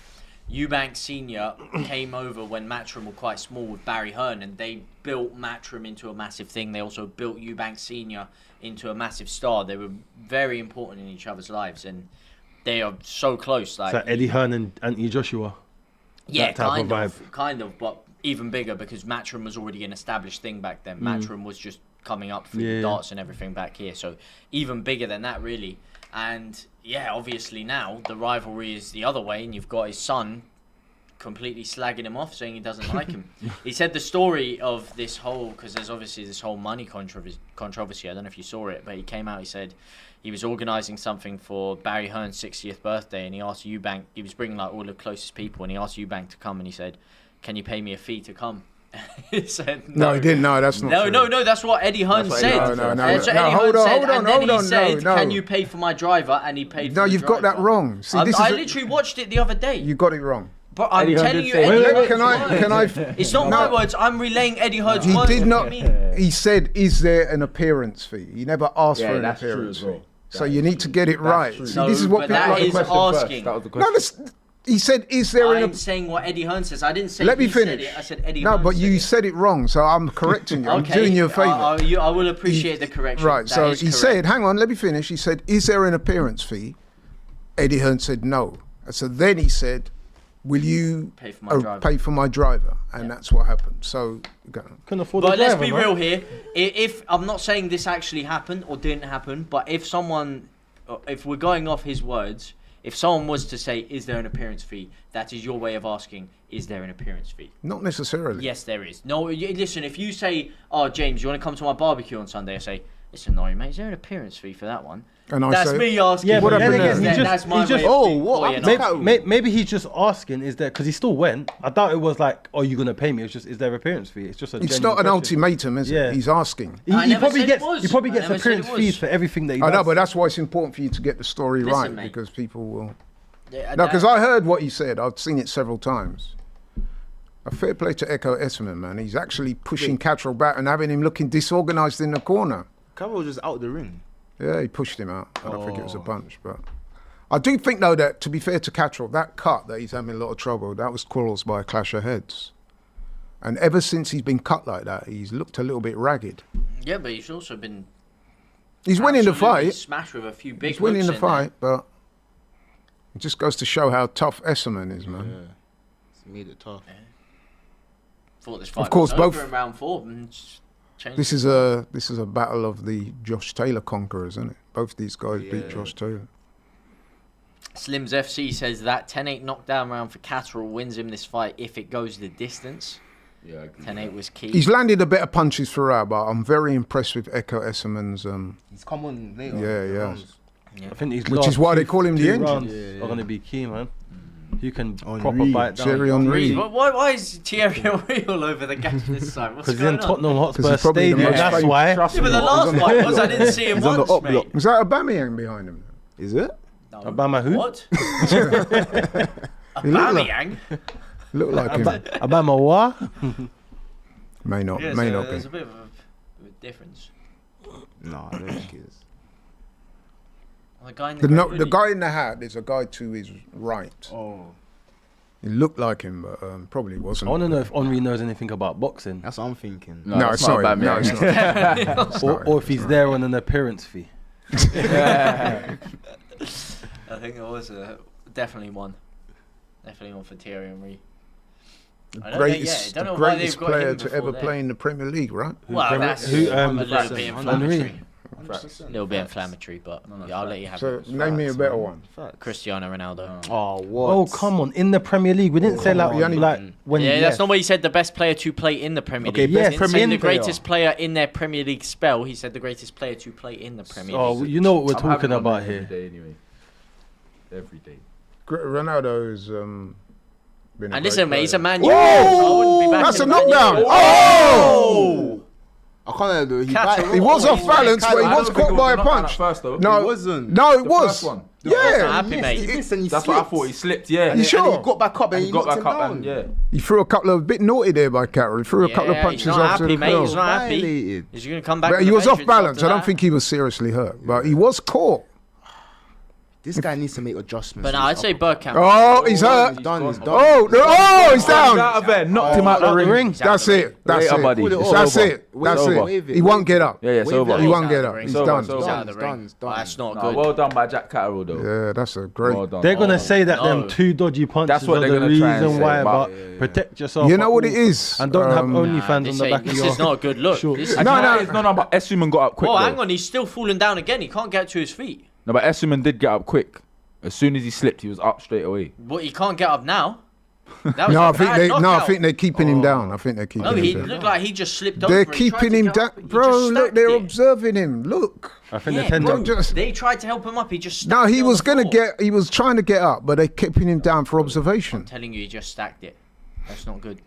Eubank Senior came over when Matchroom were quite small with Barry Hearn, and they built Matchroom into a massive thing. They also built Eubank Senior into a massive star. They were very important in each other's lives, and they are so close. Like, It's like Eddie Hearn and Anthony Joshua. yeah, that type of kind of, but even bigger because Matchroom was already an established thing back then. Matchroom was just coming up through the Yeah. darts and everything back here, so even bigger than that, really. And yeah, obviously now the rivalry is the other way, and you've got his son completely slagging him off, saying he doesn't like him. He said the story of this whole, because there's obviously this whole money controversy. I don't know if you saw it, but he came out. He said he was organising something for Barry Hearn's 60th birthday, and he asked Eubank. He was bringing like all the closest people, and he asked Eubank to come, and he said, "Can you pay me a fee to come?" He said, No, he didn't. No, that's not No, true. no, that's what Eddie Hearn That's what said. Eddie Hearn said. No, That's what no, Eddie hold Hearn on, said, hold on, and then hold he on, said, no. "Can you pay for my driver?" And he paid for No, the you've got that driver. wrong. See, this I is literally watched it the other day. you got it wrong. But I'm Eddie Hearn telling did you, say- Eddie Wait, Hearn's can I? words. It's not my words. I'm relaying Eddie Hearn's He words. did What not. do you mean? He said, "Is there an appearance fee?" He never asked for an that's true appearance as well. fee. So you need to get it right. true. See, No, this is what but people that like. is asking. That was the No, question. he said, "Is there an?" I'm saying what Eddie Hearn says. I didn't say Let me he said finish. it. I said Eddie No, Hearn but said you it. said it wrong, so I'm correcting you. I'm Okay, doing you a favour. I will appreciate the correction. Right, That so is he correct. said, hang on, let me finish. He said, "Is there an appearance fee?" Eddie Hearn said no. So then he said, "Will you Pay for my driver." pay for my driver?" And that's what happened. So, go on. Couldn't afford But the let's driver, be man. real here. If I'm not saying this actually happened or didn't happen, but if we're going off his words, if someone was to say, "Is there an appearance fee?" That is your way of asking, "Is there an appearance fee?" Not necessarily. Yes, there is. No, listen. If you say, "Oh, James, you want to come to my barbecue on Sunday?" I say, "Listen, no, mate. Is there an appearance fee for that one?" And I That's say, me asking. Yeah, but you. then again, That's my he just- way of oh, being what? coy and Maybe- asking. Maybe he's just asking, is there, because he still went. I doubt it was like, "Oh, you're going to pay me." It's just, is there appearance fee? It's just a it's genuine not an question. ultimatum, is Yeah. it? He's asking. He, I he never probably said gets it was. he probably I gets never said appearance it was. fees for everything that he I does. know, but that's why it's important for you to get the story Listen, right, mate. because people will. Yeah, No, because I heard what he said. I've seen it several times. A fair play to Echo Esserman, man. He's actually pushing Cetteral back and having him looking disorganised in the corner. Carroll just out the ring. Yeah, he pushed him out. I don't think it was a Oh. punch, but I do think though that, to be fair to Cetteral, that cut that he's having a lot of trouble, that was caused by a clash of heads. And ever since he's been cut like that, he's looked a little bit ragged. Yeah, but he's also been He's winning the absolutely fight. smashed with a few big. He's winning hooks the in there. fight, but it just goes to show how tough Esserman is, man. Yeah. It's made it tough. Thought this fight course, was both- over in round 4 and just changed This it. is a battle of the Josh Taylor conquerors, isn't it? Both these guys beat Yeah. Josh Taylor. Slims FC says that 10-8 knockdown round for Cetteral wins him this fight if it goes the distance. Yeah, I agree. 10-8 was key. He's landed a bit of punches throughout, but I'm very impressed with Echo Esserman's. He's come on later. Yeah, the yeah. rounds. I think these Which last is why they two- call him the two engine. rounds Yeah, yeah. are going to be key, man. You can Henry, proper bite down. Thierry Henry. Why is Thierry Henry all over the gas this time? What's Because he's going in on? Tottenham 'Cause Hotspur he's probably the Stadium. most That's famous- why. Trust Yeah, but me, the last on fight the was I didn't see him He's on the once, up mate. block. Was that Aubameyang behind him? Is it? No. Obama who? What? He looked like- Aubameyang? Looked like him. Obama what? May not. Yeah, May so not there's be. a bit of a difference. No, I don't think it is. The guy in The, grey no, the hoodie. guy in the hat is a guy to his right. Oh, He looked like him, but probably I wasn't. want to know if Henri knows anything about boxing, that's what I'm thinking. No, that's it's not. bad, No, man. it's not. It's not. or if he's there on an appearance fee. I think it was definitely one. Definitely one for Thierry Henry. I don't know yet. Greatest, Don't the know why greatest they've got player him to before ever there. play in the Premier League, right? Well, Premier- that's who, a little bit Henry? inflammatory. Facts. A little bit inflammatory, but I'll let you have So it. name me a better one. Cristiano Ronaldo. Oh, what? Oh, come on. In the Premier League. We didn't say like, on. like when Yeah, he that's left. not what he said. The best player to play in the Premier Okay, League. best He didn't say Premier the greatest player in their Premier League spell. He said the greatest player to play in the Premier Oh, League. you know what we're I'm talking having about one here. every day anyway. Every day. Ronaldo's been a And great listen, mate, he's a player. Man U player, so I wouldn't be That's a backing Man U. knockdown. Oh! I can't do it. Catch He was off balance, but he I was don't think caught it by a a knockdown punch. at first, though. No, It wasn't. No, it The was. first one. Not Yeah, happy, mate. That's what I thought. He slipped, yeah. You sure? And he got back up and And he got knocked back him up down. and yeah. he threw a couple of bit naughty there by Carroll. He threw a couple of Yeah, punches he's not after happy, the mate. goal. He's not happy. Violated. He's going to come back. But on he the was bench off and balance. after I don't that. think he was seriously hurt, but he was caught. This guy needs to make adjustments. But no, I'd say Bergkamp. Oh, he's hurt. He's done. He's done. Oh, he's He's out down. of there. Knocked him out the ring. That's it. That's Later, it. buddy. It's That's over. it. That's over. it. He won't get up. Yeah, it's over. He won't get up. He's It's done. over. He's out of It's the done, ring. it's done. That's not Nah, good. well done by Jack Cetteral, though. Yeah, that's a great. Well done. They're gonna say that no. them two dodgy punches That's what are they're the gonna try and reason say, why. but- But protect yourself. You know at what all it is? and don't have Um, OnlyFans on this the ain't- back of this your. is not a good look. Sure. This is No, but Essuman got up quick. Oh, though. hang on. He's still falling down again. He can't get to his feet. No, but Essuman did get up quick. As soon as he slipped, he was up straight away. But he can't get up now. That was No, a I think bad they. No, I knockout. think they're keeping him down. I think they're keeping No, he him down. looked like he just slipped over. They're He tried keeping to him get down, up, he bro. just Look, stacked they're it. observing him. Look. I think Yeah, the tendon. bro, just- They tried to help him up. He just No, stacked he it on was the gonna floor. get. He was trying to get up, but they're keeping him down for observation. I'm telling you, he just stacked it. That's not good.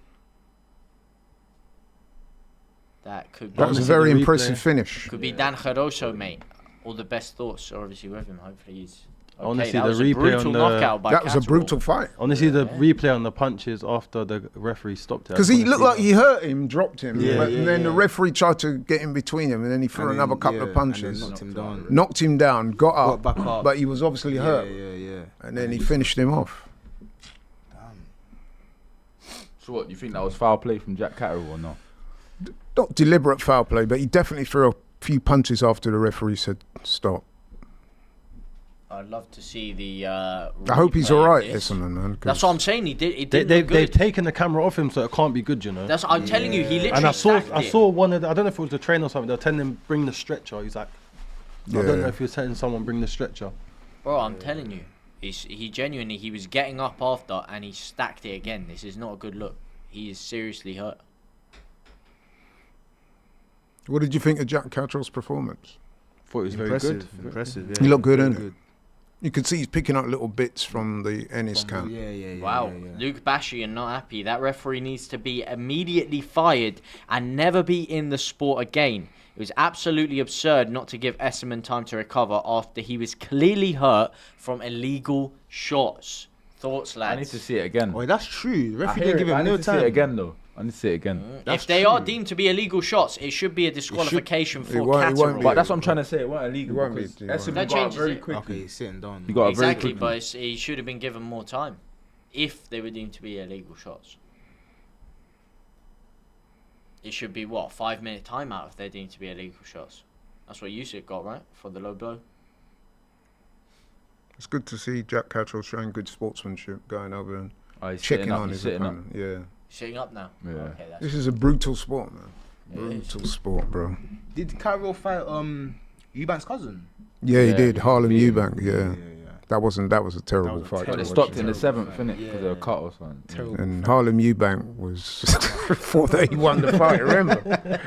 That could That was a Honestly, very the replay- impressive finish. could be Dan Jaroso, mate. All the best thoughts are obviously with him. Hopefully he's okay. Honestly, that the was a replay brutal on the- knockout by That was a Cetteral. brutal fight. Honestly, the replay on the punches after the referee stopped it. I Because just he wanna looked see like that. he hurt him, dropped him, Yeah, but yeah, and then the yeah. referee tried to get in between him, and then he threw And another then, couple yeah, of punches, and then knocked him down. knocked him down, got Got up, back up. but he was obviously hurt, Yeah. and then he finished him off. So what, you think that was foul play from Jack Cetteral or not? Not deliberate foul play, but he definitely threw a few punches after the referee said stop. I'd love to see the. I hope he's replay all of right, this. Essendon, man. 'cause That's what I'm saying. He did. It They, didn't they've, look they've good. taken the camera off him, so it can't be good, you know. That's. I'm telling you, he literally And I stacked it. saw one of the, I don't know if it was the trainer or something. They were telling him bring the stretcher. He's like, I don't Yeah. know if he was telling someone bring the stretcher. Bro, I'm telling you, he genuinely he was getting up after and he stacked it again. This is not a good look. He is seriously hurt. What did you think of Jack Catterall's performance? Thought it was very Impressive. good. Impressive. Yeah. He looked good, Very didn't he? You could see he's picking up little bits from the Ennis camp. Yeah. Wow, yeah. Luke Bashian not happy. That referee needs to be immediately fired and never be in the sport again. It was absolutely absurd not to give Esserman time to recover after he was clearly hurt from illegal shots. Thoughts, lads? I need to see it again. Oh, that's true. I Referee hear didn't give it, but I him need no to see it time. again, though. I need to see it again. That's If they are true. deemed to be illegal shots, it should be a disqualification for It won't Cetteral. be. But that's what I'm trying to say. It wasn't illegal. It won't be, because it won't Essuman be. That got up changes very it. quickly. Okay, he's sitting down. He got up very Exactly, quickly. but he should have been given more time if they were deemed to be illegal shots. It should be, 5-minute timeout if they're deemed to be illegal shots. That's what Yusuf got, right? For the low blow. It's good to see Jack Catterall showing good sportsmanship, going over and Oh, he's checking sitting up, on he's his sitting up. opponent. Yeah, Sitting up now. Yeah. Okay, that's this is a brutal sport, man. It is. Brutal sport, bro. Did Carroll fight Eubank's cousin? Yeah, he Yeah, did. he Harlem beat him. Eubank. Yeah. That was a terrible was a fight. But to it watch. stopped in the 7th, innit? Because they were cut or something. And Harlem Eubank was before they won the fight. Remember,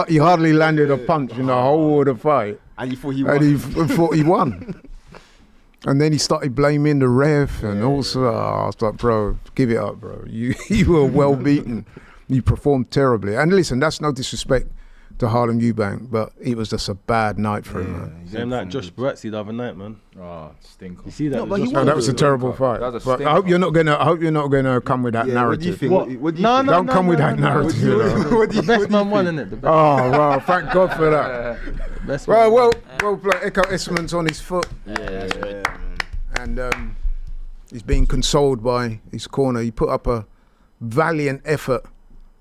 he hardly landed a punch in the whole of the fight, And you thought he and won? he thought he won. And then he started blaming the ref, and also I was like, bro, give it up, bro. You were well beaten. You performed terribly. And listen, that's no disrespect to Harlem Eubank, but it was just a bad night for him, man. Same like Josh Baretzi the other night, man. Oh, stinker. You see that? No, but Josh he No, won. that was a terrible fight. That was a But I hope stinker. you're not gonna come with that Yeah, narrative. what do you think? What? What do you No, think? no, Don't come with that narrative. What do you- you know. what do you- The best what do you man won, think? innit? The best, Oh wow! Thank God for that. best Well, man. well played. Echo Esserman's on his foot, Yeah, that's good. and he's being consoled by his corner. He put up a valiant effort,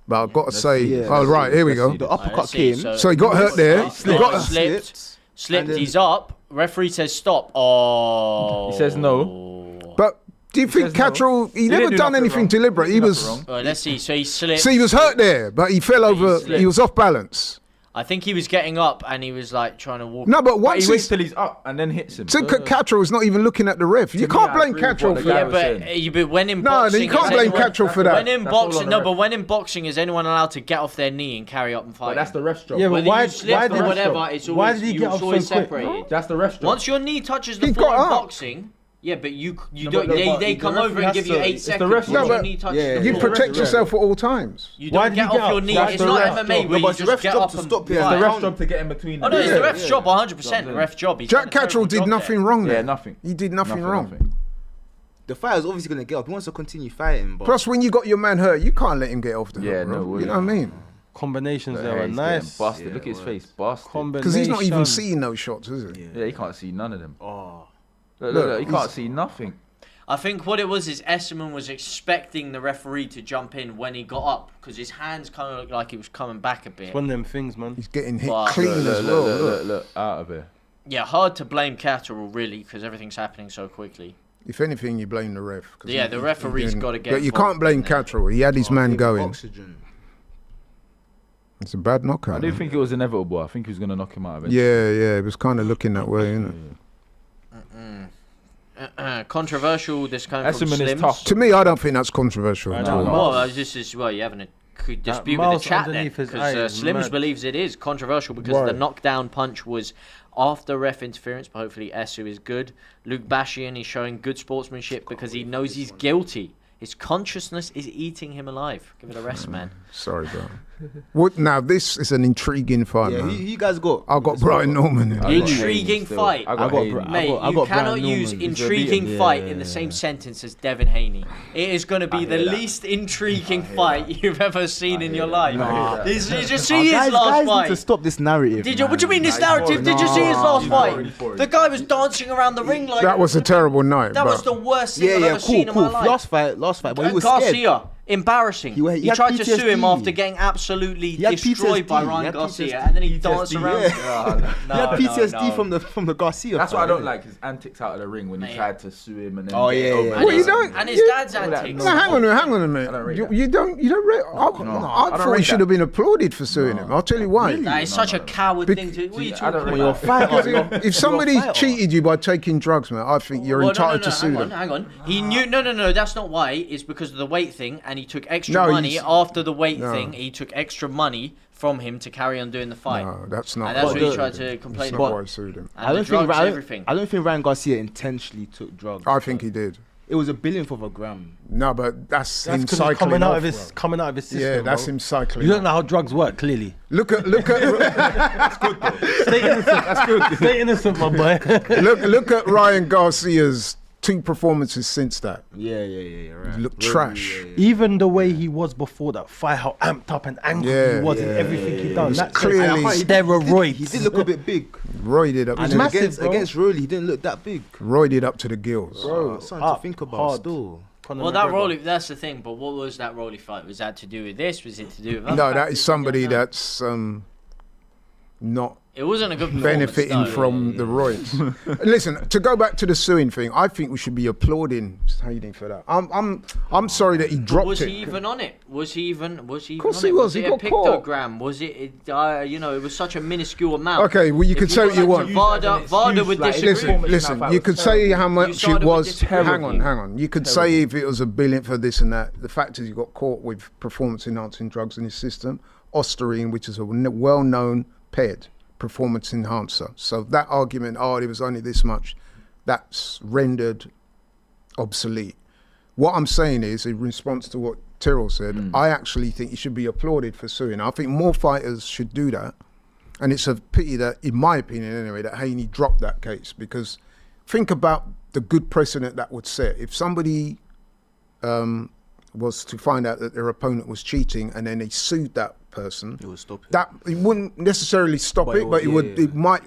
but I've got to say, see. oh right, here we go. The Alright, uppercut let's see. came. So he got hurt there. He Slipped. got Slipped. and then- He's up. Referee says stop. Oh. He says no. But do you think says no. Catterall? He He never didn't do done nothing anything wrong. deliberate. He He did was. nothing wrong. Well, let's see. So he slipped. See, he was hurt there, but he fell over. slipped. He was off balance. I think he was getting up and he was like trying to walk. No, but But once he waits he's... till he's up and then hits him. Cetteral is not even looking at the ref. You me, can't I blame agree with Cetteral what for the guy that. was Yeah, but when in No, boxing, you can't is blame anyone- Cetteral for that. When in That's all boxing, on the no, ref. but when in boxing, is anyone allowed to get off their knee and carry up and fight? But that's the ref's job. Yeah, but Whether why? you slip Why or did whatever, it's why always, did he you're get up always so quick? separated. That's the ref's job. Once your knee touches the He floor got in up. boxing, yeah, but you No, don't. but They the come referee over and has give you to- 8 it's the seconds. ref's Once job. your No, knee but- touches yeah, the You floor. protect yourself at all times. You Why don't did get he get off your up? knee. That's It's the not ref's MMA job. where No, you but it's the just ref's get job up to and stop it. It's fight. the ref's job to get in between. Oh no, it's the Yeah, ref's yeah. job, 100%. The ref's job. He's done Jack a terrible Cetteral did job nothing there. wrong there. Yeah, nothing. He did nothing wrong. Nothing. The fighter's obviously gonna get up. He wants to continue fighting, but Plus, when you got your man hurt, you can't let him get off the Yeah, hook, bro. no way. You know what I mean? Combinations there Yeah, were he's nice. getting busted. Yeah, Look at his it face, was. busted. Because he's not even Combination. seeing those shots, is he? Yeah, he can't see none of them. oh, Look, he can't see nothing. I think what it was is Esserman was expecting the referee to jump in when he got up because his hands kind of looked like he was coming back a bit. It's one of them things, man. He's getting hit Wow. clean as well. Look, out of here. Yeah, hard to blame Cetteral really because everything's happening so quickly. If anything, you blame the ref. 'cause Yeah, the referee's didn't- gotta get But you involved can't blame in there. Cetteral. He had his man gave him going. Oxygen. It's a bad knockout. I do man. think it was inevitable. I think he was going to knock him out of it. Yeah, it was kind of looking that way, isn't it? Controversial. This kind from Esserman is Slims. tough. To me, I don't think that's controversial. I at don't all. know. Well, this is you're having a dispute with mouse the chat then underneath his because eye is Slims mad. believes it is controversial because Right. the knockdown punch was after ref interference, but hopefully Essu is good. Luke Bashian is showing good sportsmanship because he knows he's guilty. His consciousness is eating him alive. Give it a rest, man. Sorry, bro. Now, this is an intriguing fight, Yeah, man. who you guys got? I got Brian Norman. in. I got Intriguing Hayden still. fight. I I got got Hayden. Bra- Mate, I you got cannot Brian use Norman. intriguing Yeah, fight yeah, in the yeah. same sentence as Devin Haney. It is going to be the hear that. least intriguing fight you've ever seen in your that. life. Nah. Did you see his guys, last guys need fight? to stop this narrative. Did you? What do you man. mean this Nah, he's narrative? boring. Did you see his last he's fight? boring, boring. The guy was dancing around the ring like That was a terrible night. that but was the worst thing Yeah, I've yeah, ever cool, seen in cool. my life. Last fight, but he was Garcia, scared. embarrassing. He He had tried to sue him PTSD. after getting absolutely He had destroyed by PTSD. He Ryan had Garcia, PTSD. and then he danced around. Yeah. No, He had PTSD no. from the Garcia. That's fight, what I don't innit? like, his antics out of the ring when Mate. he tried to sue him and then Oh, get yeah, over yeah. it. And Well, you his, don't- and his you- dad's all that antics. No, hang on a minute. I don't rate You, that. you don't rate. I I thought don't he rate should that. have been applauded for suing him. I'll tell you why. That is such a coward thing to. What are you I don't talking rate about? that. Fighter. If somebody You're a fighter. cheated you by taking drugs, man, I think you're Well, entitled to sue hang them. Hang on. He knew. No. That's not why. It's because of the weight thing, and he took extra No, money he's- after the weight No. thing. He took extra money from him to carry on doing the fight, No, that's not. and that's why what he I tried sued him. to complain That's not about. why I sued him. And the drugs, everything. I don't think Ryan Garcia intentionally took drugs. I think he did. It was a billionth of a gram. No, but that's him That's because cycling it's coming out off, of his bro. coming out of his system. Yeah, that's bro. him cycling. You don't off. know how drugs work, clearly. Look at Stay innocent. That's good. Stay innocent, my boy. look at Ryan Garcia's 2 performances since that. Yeah, right. Look Really, trash. yeah. Even the way he was before that fight, how amped up and angry Yeah, he was in yeah, everything he yeah. done. It's That's clearly- steroids. He did look a bit big. Roided up, And to, massive, against bro. Rolly, he didn't look that big. roided up to the gills. Bro, something up, to think about hard. still. Conor Well, that McGregor. Rolly, that's the thing. But what was that Rolly fight? Was that to do with this? Was it to do with other No, that factors? is somebody We don't know. that's not It wasn't a good performance, benefiting though. from the roids. Listen, to go back to the suing thing, I think we should be applauding Hayden for that. I'm sorry that he dropped Was it. he even on it? Was he even? Was he? Of course he was. He it a got caught. pictogram? Was it? It was such a minuscule amount. Okay, well, you If could say go what you back to want. Varda would Like, disagree. Listen, That you was could say how much started it with was. this Hang terribly. on. You could say if it was a billion for this and that. The fact is, he got caught with performance-enhancing drugs in his system, Osterine, which is a well-known PED, performance enhancer. So that argument, there was only this much, that's rendered obsolete. What I'm saying is, in response to what Tyrrell said, I actually think he should be applauded for suing. I think more fighters should do that. And it's a pity that, in my opinion anyway, that Haney dropped that case, because think about the good precedent that would set. If somebody was to find out that their opponent was cheating and then they sued that person, It would stop it. that it wouldn't necessarily stop But it, it but would- it might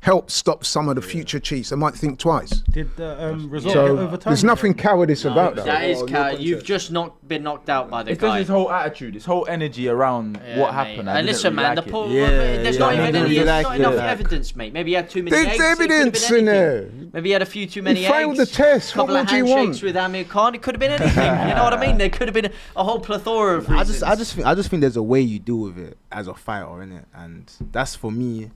help stop some of the future cheats, they might think twice. Did the result So get overturned? there's nothing cowardice about that. That is no you've contest. just not been knocked out by the It's guy. just his whole attitude, his whole energy around Yeah, what mate. happened. I And didn't listen, really man, like the it. poor, Yeah, there's yeah, not I even don't any, really there's like not it. enough Like- evidence, mate. Maybe he had too many There's eggs. It could've been evidence in anything. there. Maybe he had a few too many failed eggs. the test. What Couple of more do you handshakes want? with Amir Khan. It could have been anything. You know what I mean? There could have been a whole plethora of reasons. I just think there's a way you deal with it as a fighter, innit? And that's for me.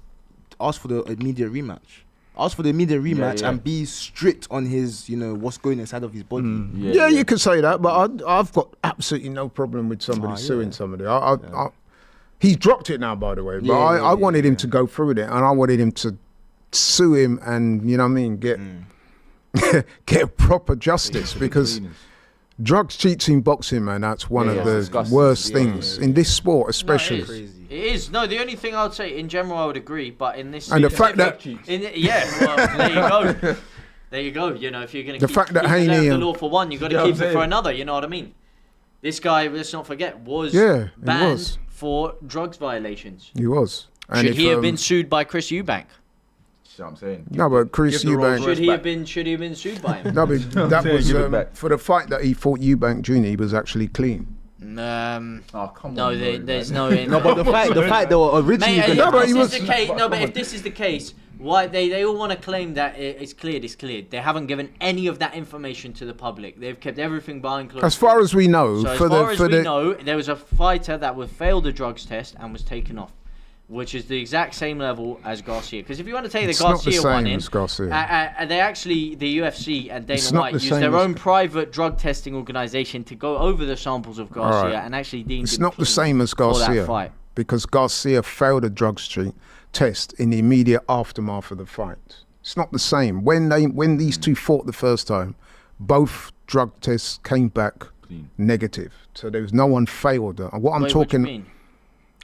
Ask for the immediate rematch. Ask for the immediate rematch yeah. and be strict on his, what's going inside of his body. Yeah, you could say that, but I've got absolutely no problem with somebody Oh, suing yeah. somebody. He's dropped it now, by the way, but Yeah, I wanted him yeah. to go through with it, and I wanted him to sue him and, you know what I mean, get proper justice, because drugs, cheats in boxing, man, that's one Yeah, of yeah, the it's disgusting. worst Yeah, things in this sport, No, especially. it is. It is. No, the only thing I would say in general, I would agree, but in this, And the fact that well, there you go. There you go. You know, if you're going to The fact that Haney the and- law for one, you've got to Yeah, keep I'm it for saying. another. You know what I mean? This guy, let's not forget, was Yeah, he banned was. for drugs violations. He was. And Should he if, have been sued by Chris Eubank? See what I'm saying? No, but Chris give the Rolls Eubank. Royce back. Should he have been sued by him? No, but that saying, was give it back. for the fight that he fought Eubank Jr. He was actually clean. Oh, come No, on. there's bro, no. No, but the fact they were originally Mate, No, but if he this was- is the case, no, but if this is the case, why they all want to claim that it's cleared, it's cleared. They haven't given any of that information to the public. They've kept everything behind closed As far as we know, So as for far as the we know, there was a fighter that failed a drugs test and was taken off, which is the exact same level as Garcia. Because if you want to take It's the not the Garcia one same in, as Garcia. they actually, the UFC and Dana It's not White the used same their as- own private drug testing organization to go over the samples of Garcia Alright. and actually deemed It's him not the clean same as for that Garcia, fight. because Garcia failed a drugs test in the immediate aftermath of the fight. It's not the same. When these two fought the first time, both drug tests came back Clean. negative. So there was no one failed. What I'm Wait, what do you talking. mean?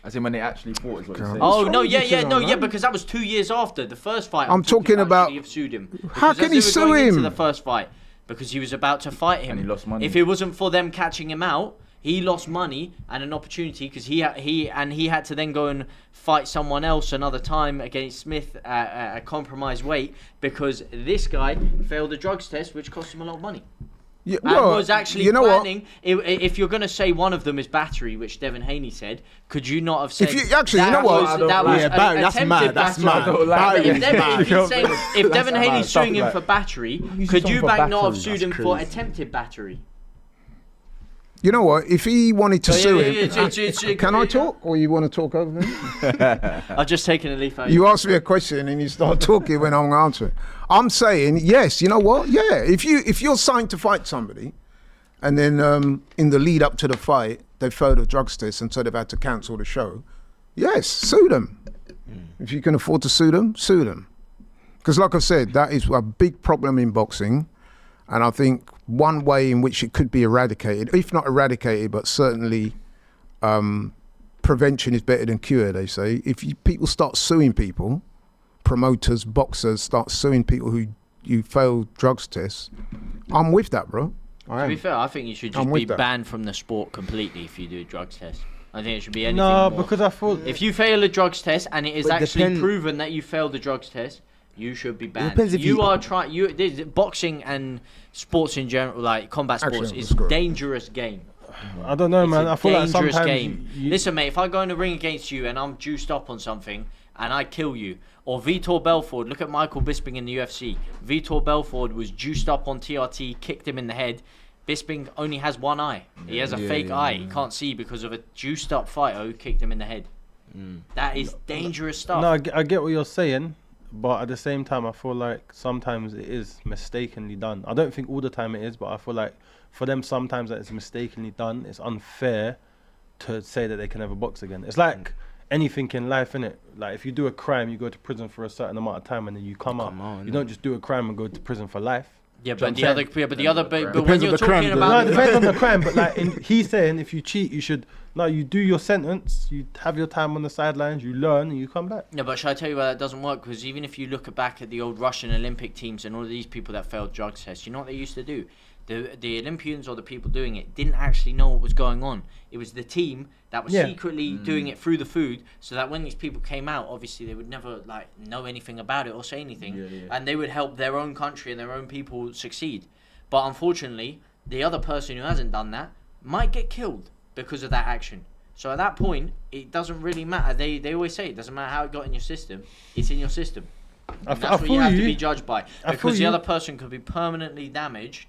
As in when they actually fought is what you're saying. Oh wrong no, with yeah, you, yeah, no, man? yeah, because that was 2 years after the first fight. I'm talking about- should he have sued him. How Because can as he they were sue going into him? the first fight because he was about to fight him. And he lost money. If it wasn't for them catching him out, he lost money and an opportunity because he had to then go and fight someone else another time against Smith at a compromised weight because this guy failed a drugs test, which cost him a lot of money. Yeah, And well, was actually you know what? planning. If you're going to say one of them is battery, which Devin Haney said, could you not have said? If you- actually, you know what? I don't That like- was Yeah, Barry, that's attempted mad. That's battery. mad. I don't like Barry it. If is Devin, mad. if he's saying, if Devin mad. Haney's suing him Stuff for like- battery, Use could something you for back not have battery, sued that's him for crazy. attempted battery? You know what? If he wanted to So, sue yeah, him, yeah, it's- can I talk, or you want to talk over me? I've just taken a leaf out. You ask me a question and you start talking when I'm answering. I'm saying yes. You know what? Yeah. If you're signed to fight somebody, and then in the lead up to the fight they failed a drugs test and so they've had to cancel the show, yes, sue them. If you can afford to sue them, sue them. Because like I said, that is a big problem in boxing, and I think one way in which it could be eradicated, if not eradicated, but certainly prevention is better than cure, they say. If people start suing people, promoters, boxers start suing people who failed drugs tests, I'm with that, bro. I To be am. fair, I think you should I'm just with be that. banned from the sport completely if you do a drugs test. I think it should be anything No, more. because I thought If you fail a drugs test and it is But actually depend- proven that you failed the drugs test, you should be banned. depends if you- are trying. Boxing and sports in general, like combat Actually, sports, that was is good. dangerous game. I don't know, It's man. a I feel like dangerous sometimes game. Listen, mate, if I go in the ring against you and I'm juiced up on something and I kill you, or Vitor Belfort, look at Michael Bisping in the UFC. Vitor Belfort was juiced up on TRT, kicked him in the head. Bisping only has one eye. He has a fake eye. He can't see because of a juiced up fighter who kicked him in the head. That is dangerous stuff. No, I get what you're saying, but at the same time, I feel like sometimes it is mistakenly done. I don't think all the time it is, but I feel like for them, sometimes that it's mistakenly done. It's unfair to say that they can never box again. It's like anything in life, innit? Like if you do a crime, you go to prison for a certain amount of time, and then you come out. You don't just do a crime and go to prison for life. Yeah, Do you but know the what I'm other, but when Depends you're on the crime, talking though. No, about it depends on the crime, but like he's saying if you cheat, you should No, you do your sentence. You have your time on the sidelines. You learn, and you come back. Yeah, but shall I tell you why that doesn't work? Because even if you look back at the old Russian Olympic teams and all of these people that failed drug tests, you know what they used to do? The Olympians or the people doing it didn't actually know what was going on. It was the team that was secretly doing it through the food, so that when these people came out, obviously they would never like know anything about it or say anything, and they would help their own country and their own people succeed. But unfortunately, the other person who hasn't done that might get killed because of that action. So at that point, it doesn't really matter. They always say it doesn't matter how it got in your system, it's in your system. And that's what you have to be judged by. Because the other person could be permanently damaged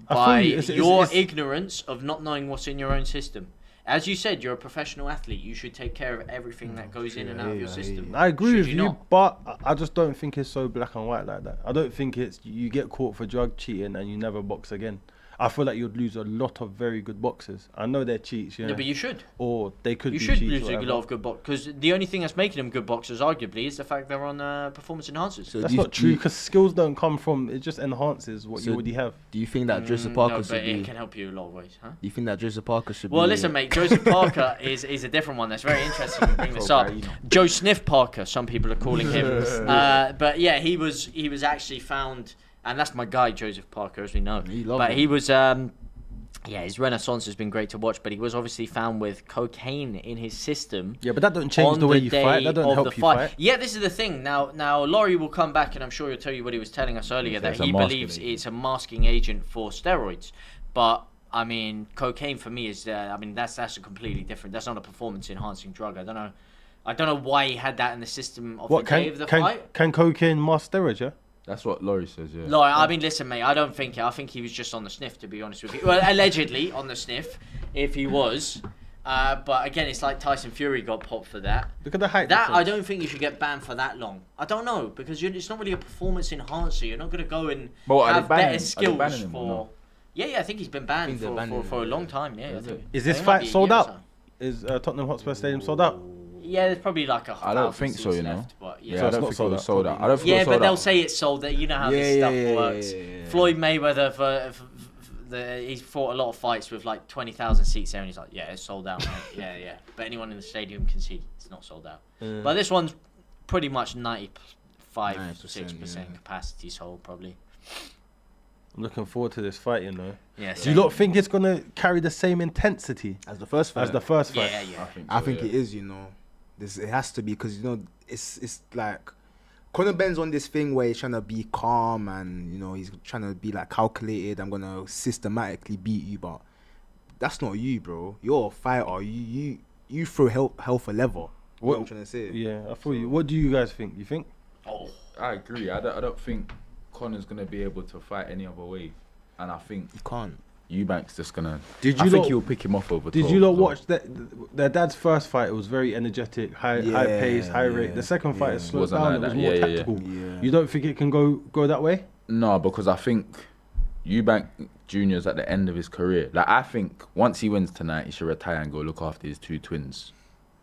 by your ignorance of not knowing what's in your own system. As you said, you're a professional athlete. You should take care of everything that goes in and out of your system. I agree with you, not? but I just don't think it's so black and white like that. I don't think it's you get caught for drug cheating and you never box again. I feel like you'd lose a lot of very good boxers. I know they're cheats, Yeah, but you should. Or they could You be should cheats lose a lot of good boxers. Because the only thing that's making them good boxers, arguably, is the fact they're on performance enhancers. So That's not true, because skills don't come from... It just enhances what you already have. Do you think that Joseph Parker No, should but be... it can help you a lot of ways, huh? Do you think that Joseph Parker should be... Well, listen, mate. Joseph Parker is a different one. That's very interesting to bring this up. Joe Sniff Parker, some people are calling him. But yeah, he was actually found, and that's my guy, Joseph Parker, as we know. He was... yeah, his renaissance has been great to watch, but he was obviously found with cocaine in his system. Yeah, but that don't change the way you fight. That don't help you fight. Yeah, this is the thing. Now, Laurie will come back, and I'm sure he'll tell you what he was telling us earlier, that he believes it's a masking agent for steroids. But I mean, cocaine for me is, that's a completely different. That's not a performance-enhancing drug. I don't know why he had that in the system of the day of the fight. Can cocaine mask steroids? Yeah. That's what Laurie says, yeah. No, I mean, listen, mate, I don't think it. I think he was just on the sniff, to be honest with you. Well, allegedly on the sniff, if he was. But again, it's like Tyson Fury got popped for that. Look at the height That, difference. I don't think you should get banned for that long. I don't know, because it's not really a performance enhancer. You're not going to go and have better skills for... Yeah, I think he's been banned for a long time, yeah. Is this fight sold out? Is Tottenham Hotspur Stadium sold out? Yeah, there's probably like I don't think so, you know. left, but Yeah, So I it's don't not think sold it was out. sold out. I don't think it yeah, was but sold they'll out. say it's sold. You know how this stuff works. Yeah. Floyd Mayweather, he's fought a lot of fights with like 20,000 seats there, and he's like, yeah, it's sold out, mate. yeah. But anyone in the stadium can see it's not sold out. But this one's pretty much 95%, 6% capacity sold, probably. I'm looking forward to this fight, you know. Yeah. Do you not think it's going to carry the same intensity As the first fight? as the first fight? Yeah. I think it is, you know. It has to be, because, you know, it's like... Conor Benn's on this thing where he's trying to be calm and, you know, he's trying to be, like, calculated. I'm going to systematically beat you, but that's not you, bro. You're a fighter. You throw hell for leather. What I'm trying to say. Yeah, I feel you. What do you guys think? You think? Oh. I agree. I don't think Conor's going to be able to fight any other way. And I think You can't. Eubank's just going to... Did I you think lot- he'll pick him off over Did 12 you lot as well. watch their dad's first fight? It was very energetic, high pace, high rate. The second fight is slowed Wasn't down. like It was that. more Yeah. tactical. Yeah. You don't think it can go that way? No, because I think Eubank Jr.'s at the end of his career. Like, I think once he wins tonight, he should retire and go look after his two twins.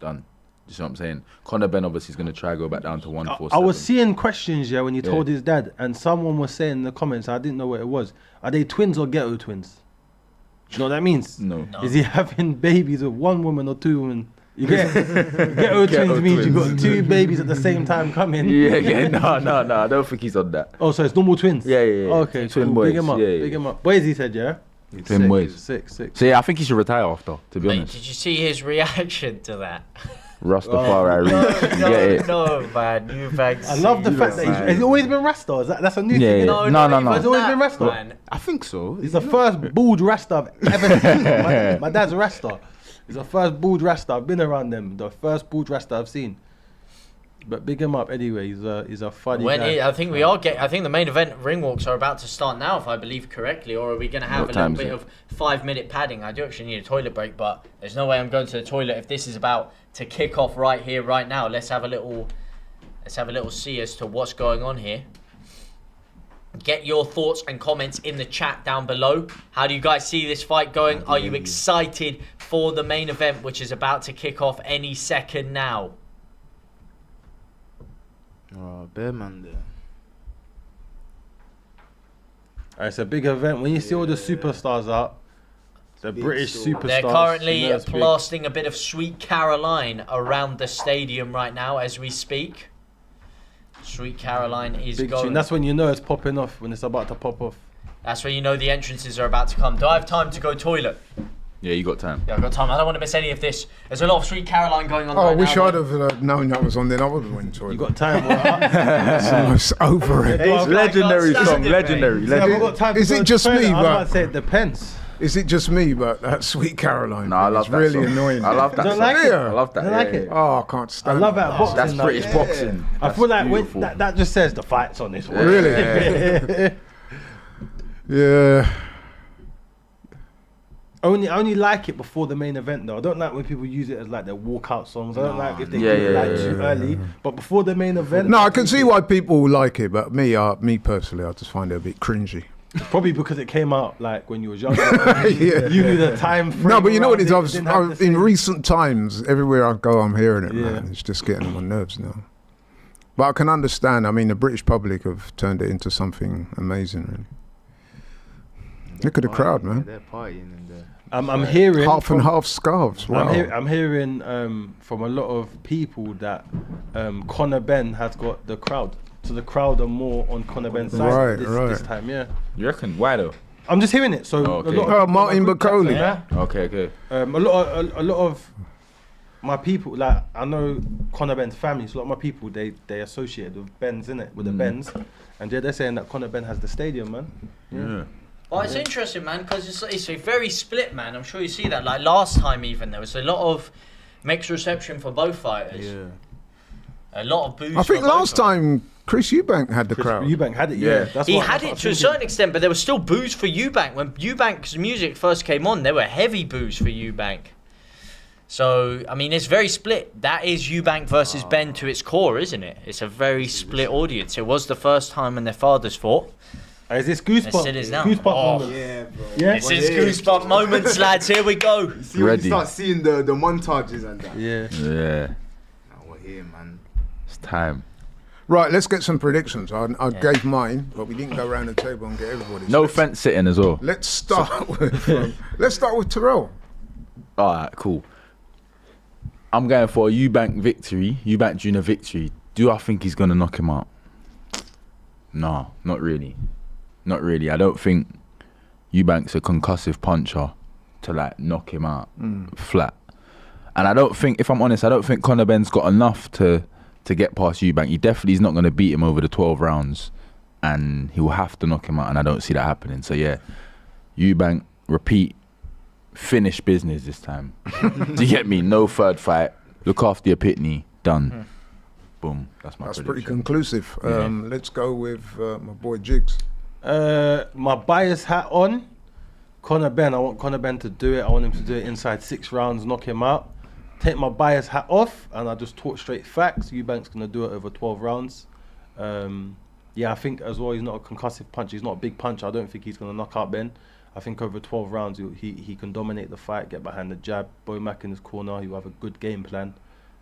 Done. You know what I'm saying? Conor Benn obviously is going to try go back down to 147. I was seeing questions, when he told his dad, and someone was saying in the comments, I didn't know what it was. Are they twins or ghetto twins? Do you know what that means? No. Is he having babies with one woman or two women? You get ghetto twins means you got two babies at the same time coming. Yeah. No. I don't think he's on that. Oh, so it's normal twins? Yeah. Okay, Twin cool. boys. Big him up. Yeah. Big him up. Boys, he said, yeah? Twin boys. Six. So yeah, I think he should retire after, to be Mate, honest. did you see his reaction to that? Rastafari. You get it? No, man. Eubank. I love the fact that has he always been Rasta? That's a new Yeah, thing. yeah. innit? No. He's always been Rasta. Man. I think so. He's the first bald Rasta I've ever seen. My dad's a Rasta. He's the first bald Rasta. I've been around them. The first bald Rasta I've seen. But big him up anyway. He's a funny guy. I think I think the main event ring walks are about to start now, if I believe correctly. Or are we going to have What a little time is bit it? of 5-minute padding? I do actually need a toilet break, but there's no way I'm going to the toilet if this is about to kick off right here, right now. Let's have a little see as to what's going on here. Get your thoughts and comments in the chat down below. How do you guys see this fight going? Are you excited for the main event, which is about to kick off any second now? Oh, bear man there. It's a big event. When you see all the superstars out, The Big British store. superstars. They're currently you know it's big. blasting a bit of Sweet Caroline around the stadium right now as we speak. Sweet Caroline is Big going. tune. That's when you know it's popping off, when it's about to pop off. That's when you know the entrances are about to come. Do I have time to go toilet? Yeah, you got time. Yeah, I've got time. I don't want to miss any of this. There's a lot of Sweet Caroline going on Oh, I right wish now. I'd have known that was on then. I would have went to You it. got time? Well, It's over it. Legendary can't song, stand it, legendary. mate. I've got time to Is go it to just toilet. me, I was but- about to say it depends. Is it just me, but that Sweet Caroline? No, I thing love is that really song. annoying. I love that Don't song. like it? Yeah. I love that. I like it. Oh, I can't I stand love it. that boxing. That's like, British boxing. I That's feel like beautiful. that just says the fight's on this one. Really? Yeah. I only like it before the main event though. I don't like when people use it as like their walkout songs. I don't like if they Yeah, do it yeah, like yeah, too early. But before the main event, No, I can see why people like it, but me personally, I just find it a bit cringy. probably because it came out like when you was younger. Yeah. You knew the time frame. No, but you know what it around is? Didn't have the In same- recent times, everywhere I go, I'm hearing it, Yeah. man. It's just getting on my nerves now. But I can understand. I mean, the British public have turned it into something amazing, really. Look at the crowd, man. They're partying and they're... I'm hearing Half and from- half scarves. Wow. I'm hearing from a lot of people that Conor Benn has got the crowd. So the crowd are more on Conor Benn's side Right, this right. time, yeah. You reckon? Why though? I'm just hearing it. So Oh, okay. a lot of Oh, people, Martin my good chats Bacoli. and that, Okay. a lot of my people, like I know Conor Benn's family, so a lot of my people they associated with Benz, innit? With the Benz. And yeah, they're saying that Conor Benn has the stadium, man. Yeah. Well, it's interesting, man, because it's a very split, man. I'm sure you see that. Like last time, even there was a lot of mixed reception for both fighters. Yeah. A lot of boos. I think for both last of them. time Chris Eubank had the crowd. Eubank had it, Yeah. yeah. That's He what- had that's what it I to a was certain thinking. extent, but there was still boos for Eubank. When Eubank's music first came on, there were heavy boos for Eubank. So, I mean, it's very split. That is Eubank versus Ben to its core, isn't it? It's a very split audience. It was the first time when their fathers fought. Is this goosebump? It is now. Goosebump Oh. moment. Yeah, bro. Yeah. This is goosebump moments, lads. Here we go. See when Ready. you start seeing the montages and that. Yeah. Yeah. Now we're here, man. It's time. Right, let's get some predictions. I gave mine, but we didn't go around the table and get everybody's. No fence sitting as well. Let's start with Terrell. All right, cool. I'm going for a Eubank victory, Eubank Jr. victory. Do I think he's going to knock him out? No, not really. Not really. I don't think Eubank's a concussive puncher to like knock him out flat. And I don't think, if I'm honest, I don't think Conor Benn's got enough to get past Eubank. He definitely is not going to beat him over the 12 rounds, and he will have to knock him out, and I don't see that happening. So yeah, Eubank, repeat, finish business this time. Do you get me? No third fight. Look after your pitney. Done. Boom. That's my That's pretty prediction. conclusive. Yeah. Let's go with my boy Jigs. My bias hat on. Conor Benn. I want Conor Benn to do it. I want him to do it inside 6 rounds, knock him out. Take my bias hat off, and I just talk straight facts. Eubank's gonna do it over 12 rounds. Yeah, I think as well he's not a concussive puncher. He's not a big puncher. I don't think he's gonna knock out Ben. I think over 12 rounds he can dominate the fight, get behind the jab. Bo Mack in his corner. He will have a good game plan,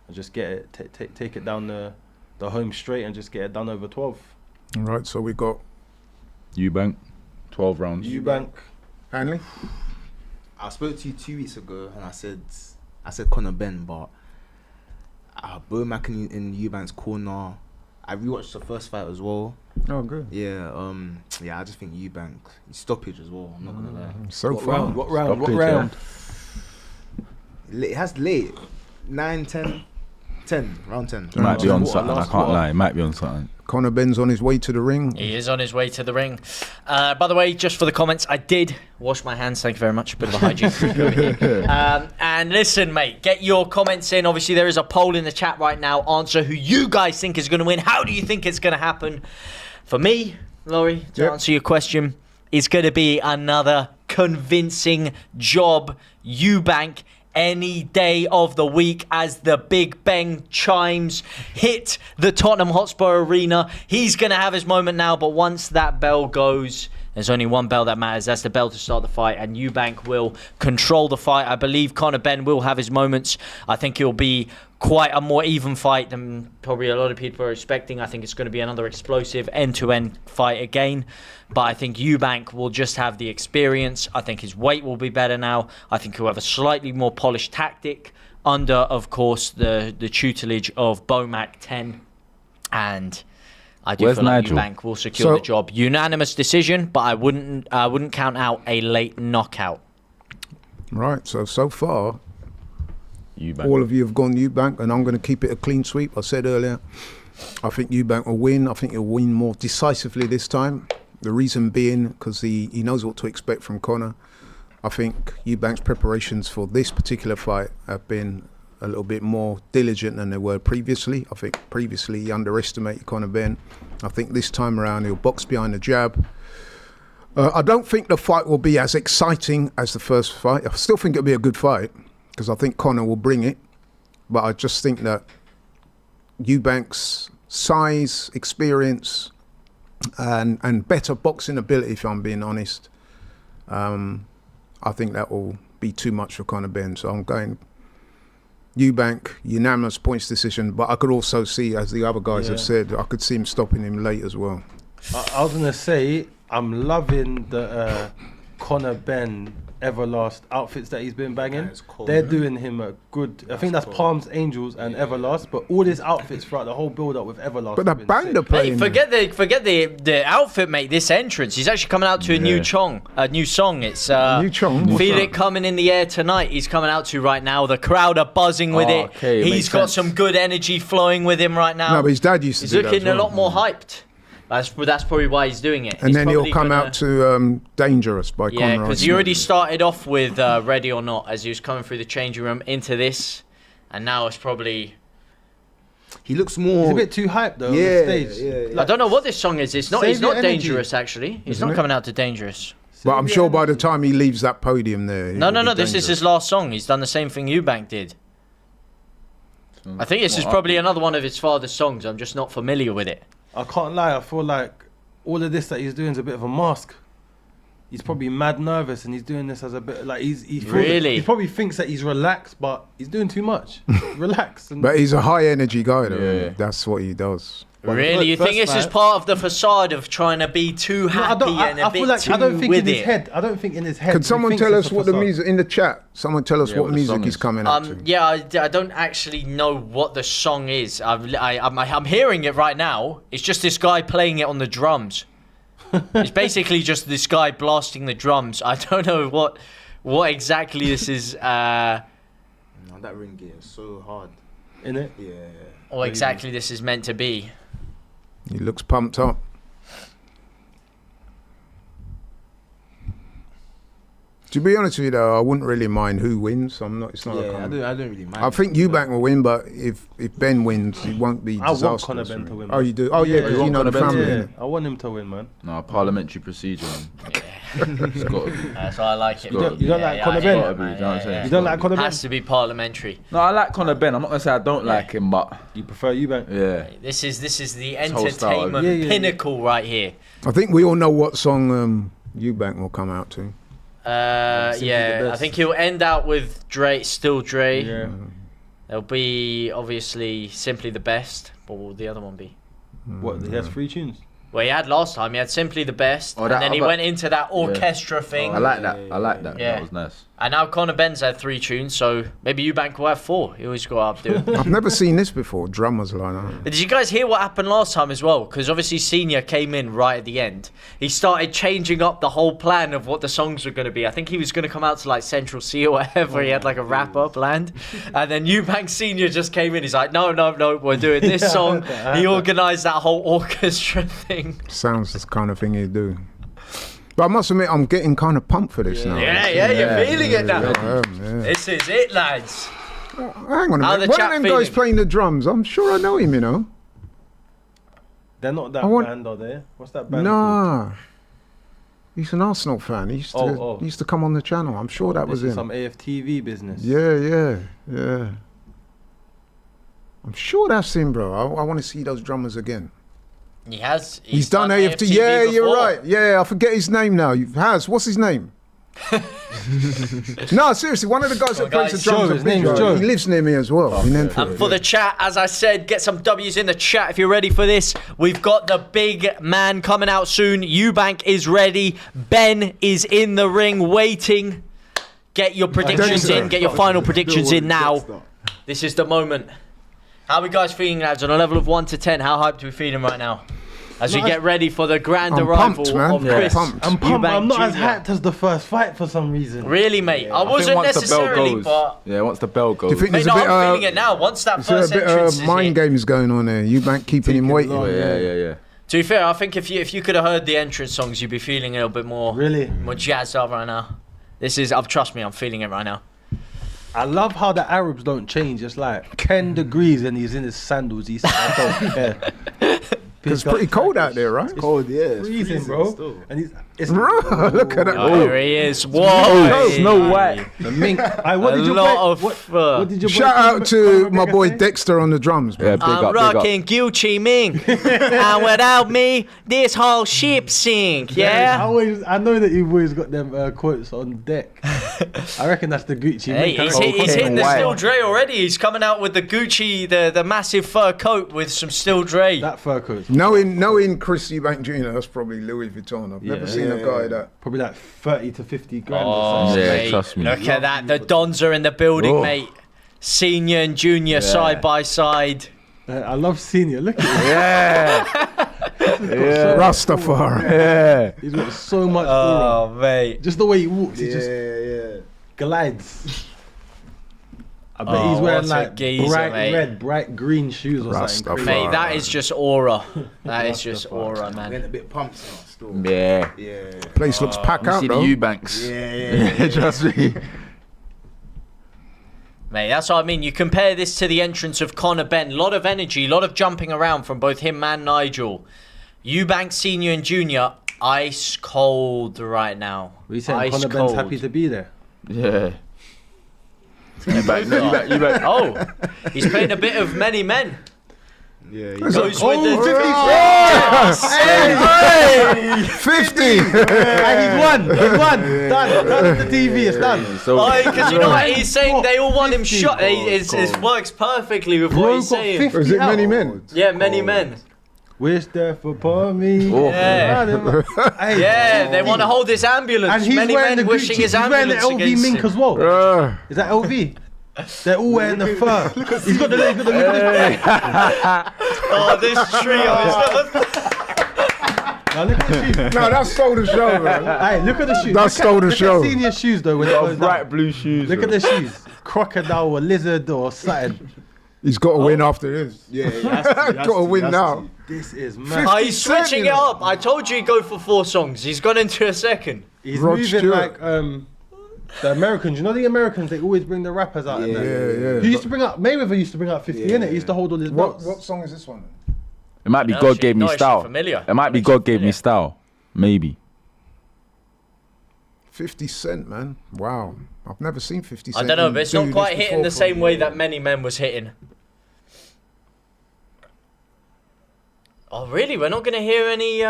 and just get it, take it down the home straight, and just get it done over 12. All right, so we got Eubank, 12 rounds. Eubank. Hanley. I spoke to you 2 weeks ago and I said Conor Benn, but Bo Mack in Eubank's corner. I rewatched the first fight as well. Oh, good. Yeah, yeah. I just think Eubank stoppage as well. I'm not gonna lie. So What far. round? What round? What Stoppage, round? It has late 9, 10, 10 round 10. It might be on Quarter, something. I last can't quarter. lie. It might be on something. Conor Benn's on his way to the ring. He is on his way to the ring. By the way, just for the comments, I did wash my hands. Thank you very much. Bit of a hygiene freak over here. And listen, mate, get your comments in. Obviously, there is a poll in the chat right now. Answer who you guys think is going to win. How do you think it's going to happen? For me, Laurie, to Yep. answer your question, it's going to be another convincing job. Eubank any day of the week as the Big Ben chimes hit the Tottenham Hotspur Arena. He's going to have his moment now, but once that bell goes, There's only one bell that matters. That's the bell to start the fight, and Eubank will control the fight. I believe Conor Benn will have his moments. I think it'll be quite a more even fight than probably a lot of people are expecting. I think it's going to be another explosive end-to-end fight again. But I think Eubank will just have the experience. I think his weight will be better now. I think he'll have a slightly more polished tactic under, of course, the tutelage of Bomac 10. And I do feel like Eubank will secure the job. Unanimous decision, but I wouldn't count out a late knockout. Right, so far, Eubank. all of you have gone Eubank, and I'm going to keep it a clean sweep. I said earlier, I think Eubank will win. I think he'll win more decisively this time. The reason being, because he knows what to expect from Conor. I think Eubank's preparations for this particular fight have been a little bit more diligent than they were previously. I think previously he underestimated Conor Benn. I think this time around he'll box behind the jab. I don't think the fight will be as exciting as the first fight. I still think it'll be a good fight because I think Conor will bring it. But I just think that Eubank's size, experience, and better boxing ability, if I'm being honest, I think that will be too much for Conor Benn. So I'm going Eubank, unanimous points decision. But I could also see, as the other guys have said, I could see him stopping him late as well. I was gonna say I'm loving the Conor Benn Everlast outfits that he's been banging. Cool, They're doing him a good. I think that's cool. Palms Angels and Everlast, but all his outfits throughout the whole build up with Everlast. But the have been band are sick. playing. Hey, forget the outfit, mate. This entrance, he's actually coming out to a new song. It's New Chong? What's Feel that? It Coming in the Air Tonight. He's coming out to right now. The crowd are buzzing with it. Okay, it He's makes got sense. some good energy flowing with him right now. No, but his dad used to He's do that looking as a well. lot more hyped. That's probably why he's doing it. And He's then he'll probably come gonna- out to Dangerous by Conor. Yeah, because I he already think. started off with Ready or Not as he was coming through the changing room into this, and now it's probably. He looks more. He's a bit too hyped though on Yeah, the stage. yeah. I don't know what this song is. It's not. Save He's not your energy. dangerous actually. He's Isn't not it? coming out to Dangerous. But I'm sure by the time he leaves that podium there. No. This is his last song. He's done the same thing Eubank did. I think this is probably another one of his father's songs. I'm just not familiar with it. I can't lie. I feel like all of this that he's doing is a bit of a mask. He's probably mad nervous, and he's doing this as a bit like he feels Really? he probably thinks that he's relaxed, but he's doing too much. Relax. And But he's a high energy guy, though. Yeah. That's what he does. Well, Really, you first think this is fight- part of the facade of trying to be too No, happy and a I bit feel like too I don't think with in his it? head. I don't think in his head. Could he someone thinks tell it's us a what the facade. music in the chat? Someone tell us Yeah, what what the music song he's is. coming up to. Yeah, I don't actually know what the song is. I'm hearing it right now. It's just this guy playing it on the drums. It's basically just this guy blasting the drums. I don't know what exactly this is, No, that ring gear is so hard. In it. Yeah. or exactly this is meant to be. He looks pumped up. To be honest with you, though, I wouldn't really mind who wins. It's not. Yeah, I don't really mind. I think Eubank will win, but if Ben wins, he won't be I want disastrous. Conor Benn to win, Oh, man. you do? Oh, yeah, Yeah, because you you know want the Conor Benn to family. Yeah, innit? I want him to win, man. No, parliamentary procedure. It's got to be. That's why I like it. You don't- you don't like Conor I Benn? hear Gotta be, man, you know what I'm saying? You don't like Conor Benn? Has to be parliamentary. No, I like Conor Benn. I'm not gonna say I don't like him, but You prefer Eubank? yeah. This is the whole style. entertainment Yeah. pinnacle right here. I think we all know what song Eubank will come out to. Simply the Yeah, I Best. think he'll end out with Dre, still Dre. Yeah. There'll be obviously Simply the Best. What will the other one be? What? He has 3 tunes. Well, he had last time. He had Simply the Best, Oh, and that then he other- went into that orchestra thing. I like that. I like that. Yeah. That was nice. And now Conor Benn's had 3 tunes, so maybe Eubank will have 4. He always got up doing. I've never seen this before. Drummers like that. Did you guys hear what happened last time as well? Because obviously Senior came in right at the end. He started changing up the whole plan of what the songs were going to be. I think he was going to come out to like Central C or whatever. He had like a wrap-up planned. And then Eubank Senior just came in. He's like, no, we're doing this Yeah, song. I heard that. He organised that whole orchestra thing. Sounds the kind of thing he'd do. But I must admit, I'm getting kind of pumped for this now. Yeah, you're feeling it now. Yeah. This is it, lads. Hang on a How minute. the One chat of them guys feeling? playing the drums. I'm sure I know him, you know. They're not that I want- band, are they? What's that band called? Nah. He's an Arsenal fan. He used to, Oh. He used to come on the channel. I'm sure that was This is him. some AFTV business. Yeah. I'm sure that's him, bro. I want to see those drummers again. He has. He's done AFT. Yeah, you're right. Yeah, I forget his name now. What's his name? No, seriously, one of the guys that plays the drums. His name's Joe. He lives near me as well. And for the chat, as I said, get some W's in the chat if you're ready for this. We've got the big man coming out soon. Eubank is ready. Ben is in the ring waiting. Get your predictions in. Get your final predictions in now. This is the moment. How are we guys feeling, lads? On a level of 1 to 10, how hyped are we feeling right now? As we get ready for the grand arrival of Chris. I'm pumped. I'm not as hyped as the first fight for some reason. Really, mate? I wasn't necessarily, but... Yeah, once the bell goes. Do you think Mate, there's no, a bit, I'm feeling it now. Once that first a bit entrance is mind in. games going on there? Eubank keeping him waiting. Yeah. To be fair, I think if you could have heard the entrance songs, you'd be feeling a little bit more... Really? More jazzed up right now. This is... trust me, I'm feeling it right now. I love how the Arabs don't change. It's like 10 degrees and he's in his sandals. He's I don't care. It's pretty cold out there, right? Cold, yeah. It's freezing, bro. still. And it's Look at that. Oh, here he is. Whoa. Snow White. the mink. What A did your lot boy, of what, fur. what did your boy Shout out to Conor my Benn boy say? Dexter on the drums, bro. Yeah, big I'm up, rocking Gucci Mink. And without me, this whole ship sink, yeah? I know that you've always got them quotes on deck. I reckon that's the Gucci. Hey, mink. he's hitting the White. Still Dre already. He's coming out with the Gucci, the massive fur coat with some Still Dre. That fur coat. Knowing Chris Eubank Jr., that's probably Louis Vuitton. I've never seen a guy that. Probably like 30 to 50 grand. Oh, or something. Yeah, mate, trust me. look at that. The Dons are in the building, Oh. mate. Senior and junior side by side. I love Senior. Look at him. Yeah. Rastafari. Yeah. He's got so much aura. Oh, mate. Just the way he walks, he Yeah, just yeah. glides. I bet Oh, he's wearing what a like geezer, bright mate. red, bright green shoes or something. Rastafari. crazy. Mate, that is just aura. That is just aura, I'm man. getting a bit pumped now still. Yeah. Yeah. Place looks packed out, See the though. Eubanks. Yeah. Trust me. Mate, that's what I mean. You compare this to the entrance of Conor Benn. A lot of energy, a lot of jumping around from both him and Nigel. Eubank Senior and Junior, ice cold right now. What are you saying? Ice Conor Benn's cold. happy to be there. Yeah. Eubank. Oh, he's playing a bit of many men. Yeah. Goes with the... Hey, 50. He's won. Done with the TV. It's done. So, Because you know what he's saying? They all want him 50. shot. It works perfectly with what Bro he's got saying. 50 Is it out. many men? Yeah, many men. Wish death upon me. Oh. Yeah. Hey, Yeah, they want to hold his ambulance. And he's Many wearing men the wishing Gucci. his He's wearing the ambulance LV against mink him. as well. Is that LV? They're all wearing the fur. He's got the Oh, this trio is... Now look at the shoes. No, that stole the show, man. Hey, look at the shoes. That Look stole the look show. At Senior shoes though. When it goes bright down. blue shoes. Look at the shoes. Crocodile or lizard or something. He's got to win after this. Yeah, he has to, he has Got to win he has now. to. This is mad. Oh, he's switching it up. I told you he'd go for 4 songs. He's gone into a second. He's Rod moving Stewart. like the Americans. You know the Americans? They always bring the rappers out. and that. Yeah. He used to bring out Mayweather. Used to bring out 50 innit? He used to hold all his belts. What song is this one? It might be No, God she- gave me no, she's style. familiar. It might be God gave me style. Maybe. 50 Cent, man. Wow. I've never seen 50 Cent. I don't know, but it's do not quite this hitting before the same from- way that Many Men was hitting. Oh, really? We're not going to hear any...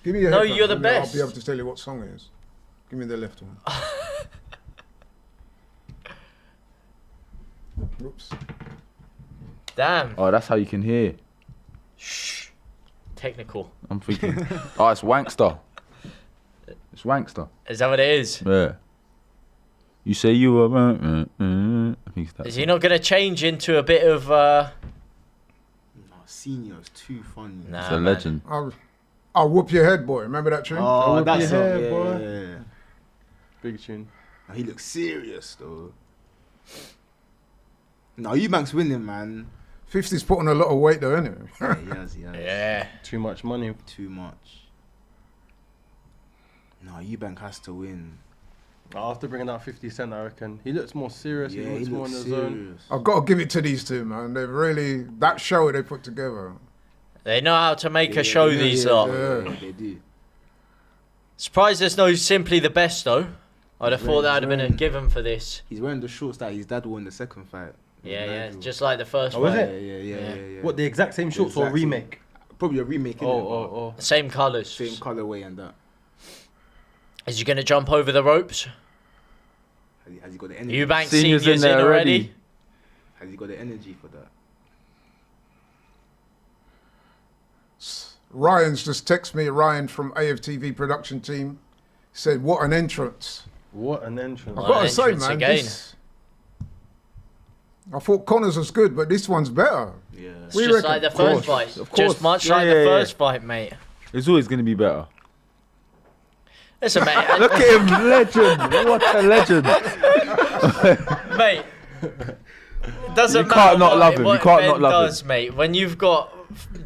Give me a No, headphone, you're the and best. I'll be able to tell you what song it is. Give me the left one. Whoops. Damn. Oh, that's how you can hear. Shh. Technical. I'm thinking. Oh, it's Wankster. It's Wankster. Is that what it is? Yeah. You say you were. I think it's that. Is he not going to change into a bit of... No, Senior is too funny. Nah, It's a man. legend. I'll whoop your head, boy. Remember that tune? Oh, Whip that's your it. hair, Yeah, boy. yeah. Big tune. No, he looks serious though. No, Eubank's winning, man. 50's put on a lot of weight, though, isn't it? Yeah, he has. Yeah. Too much money. Too much. No, Eubank has to win. After bringing out 50 Cent, I reckon he looks more serious. Yeah, he looks more in the zone. serious. I've got to give it to these two, man. They've really... That show they put together. They know how to make a show, these lot. Yeah, they do. Surprised there's no Simply the Best, though. I'd have thought that would have been a Right. given for this. He's wearing the shorts that his dad wore in the second fight. Yeah, Nigel. just like the first Oh, one. is Yeah, it? yeah. What, the exact same shorts or Exactly. remake? Probably a remake. innit? Oh. Same colours. Same colorway and that. Is he going to jump over the ropes? Has he got the energy? Eubank Senior's Senior's in in there already. Has he got the energy for that? Ryan's just texted me. Ryan from AFTV production team said, "What an entrance!" What an entrance. I've got to say, entrance man, again. I thought Connor's was good, but this one's better. Yeah. It's We just reckon- like the Of course, first fight. of Just course. much Yeah, like yeah, the yeah. first fight, mate. It's always going to be better. Listen, mate. Look at him, legend. What a legend. Mate. It doesn't You matter can't not what, love him. what You can't Ben not love him. does, mate. When you've got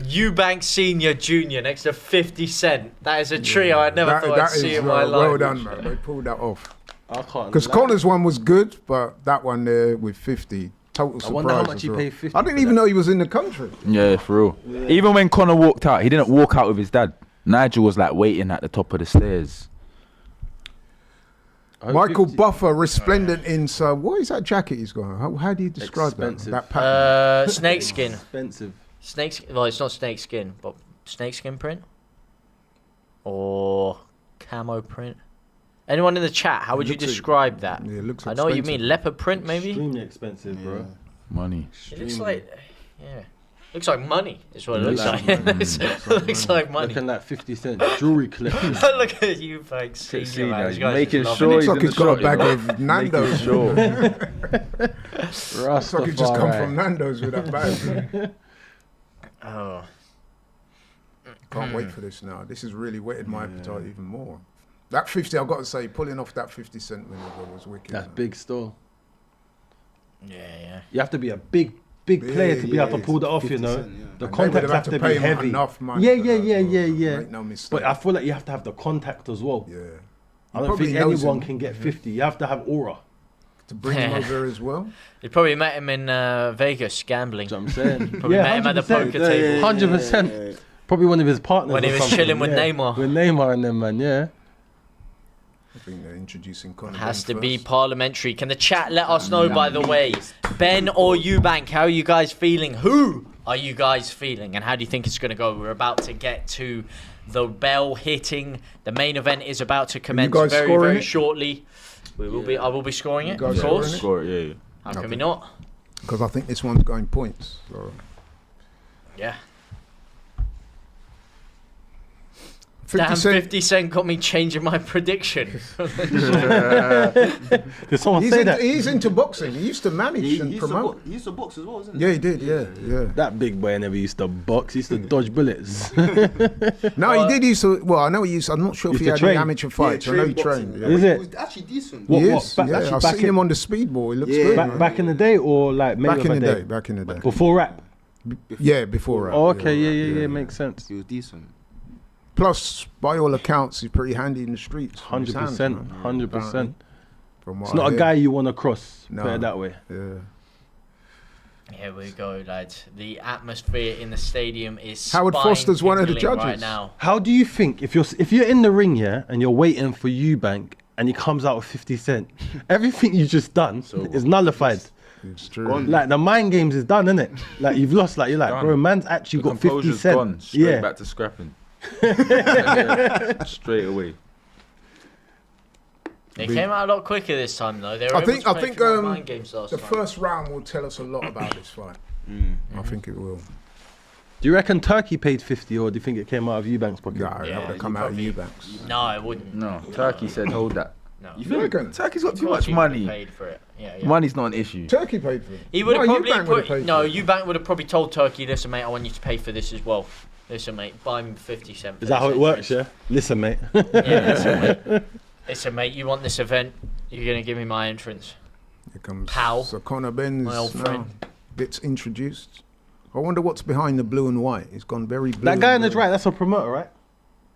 Eubank Senior Junior next to 50 Cent, that is a trio I never thought I'd see in my life. well done, man. They pulled that off. I can't. Because lie. Connor's one was good, but that one there with 50, total surprise. I wonder how much as he well. paid 50 I didn't for even that. know he was in the country. Yeah, for real. Even when Conor walked out, he didn't walk out with his dad. Nigel was like waiting at the top of the stairs. I hope Michael 50 Buffer, resplendent in. So, what is that jacket he's got? How do you describe Expensive. that pattern? Snakeskin. Expensive. Snakeskin. Well, it's not snakeskin, but snakeskin print or camo print. Anyone in the chat? How would you looks like- describe that? Yeah, it looks I know what you expensive. mean. Leopard print, maybe. Extremely expensive, bro. Money. It looks like, yeah, looks like money. Is what it Looks looks like like. It looks like money. Looking like 50 cent jewelry collection. Look at you, folks. See Senior, man. now, These guys making just sure love Looks he's like in he's the got a shot, bag you know. of Nando's. Making sure. Looks like he just come from Nando's with that bag. it. Oh, Can't wait for this now. This has really whetted my appetite even more. That 50, I've got to say, pulling off that 50 cent winner was wicked. That's man. big store. yeah. You have to be a big player to be able to pull that off, you 50 know. cent, yeah. The And they would contacts have to pay be him heavy. enough money Yeah, for yeah, that yeah, as well. yeah, yeah. Make no mistake. But I feel like you have to have the contact as well. yeah. I don't probably think knows anyone him. can get 50. You have to have aura. To bring him over as well. You probably met him in Vegas gambling. Do you know what I'm saying? Probably met him at the 100%. poker table. 100%. Probably one of his partners. When he or was something, chilling with yeah. Neymar. With Neymar and them, man, yeah. I think they're introducing Conor Has to Benn be first. parliamentary. Can the chat let us know, by the way, Ben or Eubank, how are you guys feeling? Who are you guys feeling? And how do you think it's going to go? We're about to get to the bell hitting. The main event is about to commence guys very, scoring very it? shortly. We will be. I will be scoring it, of guys course. scoring Score it, yeah. How can we not? Because I think this one's going points. So. Yeah. 50 Damn, Cent. 50 Cent got me changing my prediction. Did someone He's, say in, that? he's into boxing. He used to manage and promote. He used to box as well, wasn't he? Yeah, he did. Yeah. That big boy never used to box. He used to dodge bullets. No, he did used to. Well, I know he used. I'm not sure if Used he to had train. any amateur fights. I know he trained. Yeah. Is He it? was actually decent. What- He what, is. back- Yeah, actually I've back seen in- him on the speedball. He looks good. back, man. back in the day or like maybe Back in the other day. Back in the day. Before rap? Yeah, before. Rap, Oh, okay, right, yeah, makes sense. He was decent. Plus, by all accounts, he's pretty handy in the streets. with his hands, 100%. man. 100%. From what It's I not a hear. guy you want to cross. No. Put it that way. Yeah. Here we go, lads. The atmosphere in the stadium is Howard Foster's one of the spine-tingling right judges. now. How do you think if you're in the ring, yeah, and you're waiting for Eubank and he comes out with 50 Cent, everything you just done is nullified. It's true. Like the mind games is done, isn't it? Like you've lost. Like you're like, Done. bro, man's actually The got 50 composure's Cent. gone. Straight Yeah. back to scrapping. Straight away. They came out a lot quicker this time, though. They were I able think. to I play think. through the mind games last The time. first round will tell us a lot about this fight. I think it will. Do you reckon Turkey paid 50 or do you think it came out of Eubank's pocket? Nah, Yeah, that would have come you out of probably- Eubanks. No, it wouldn't. No, Turkey said hold that. No. You reckon? Turkey's got Of too course much he would've money. paid for it. Yeah. Money's not an issue. Turkey paid for it. He would have No, probably Eubank would've put. paid No, for it. Eubank would have probably told Turkey, "Listen, mate, I want you to pay for this as well. Listen, mate, buy me 50 Cent." Is that how it works, yeah? Listen, mate. Yeah, listen, mate. Listen, mate, you want this event? You're gonna give me my entrance. Here comes Pal. So Conor Benn My old is now friend. gets introduced. I wonder what's behind the blue and white. He's gone very blue. That guy on and his blue. right, that's a promoter, right?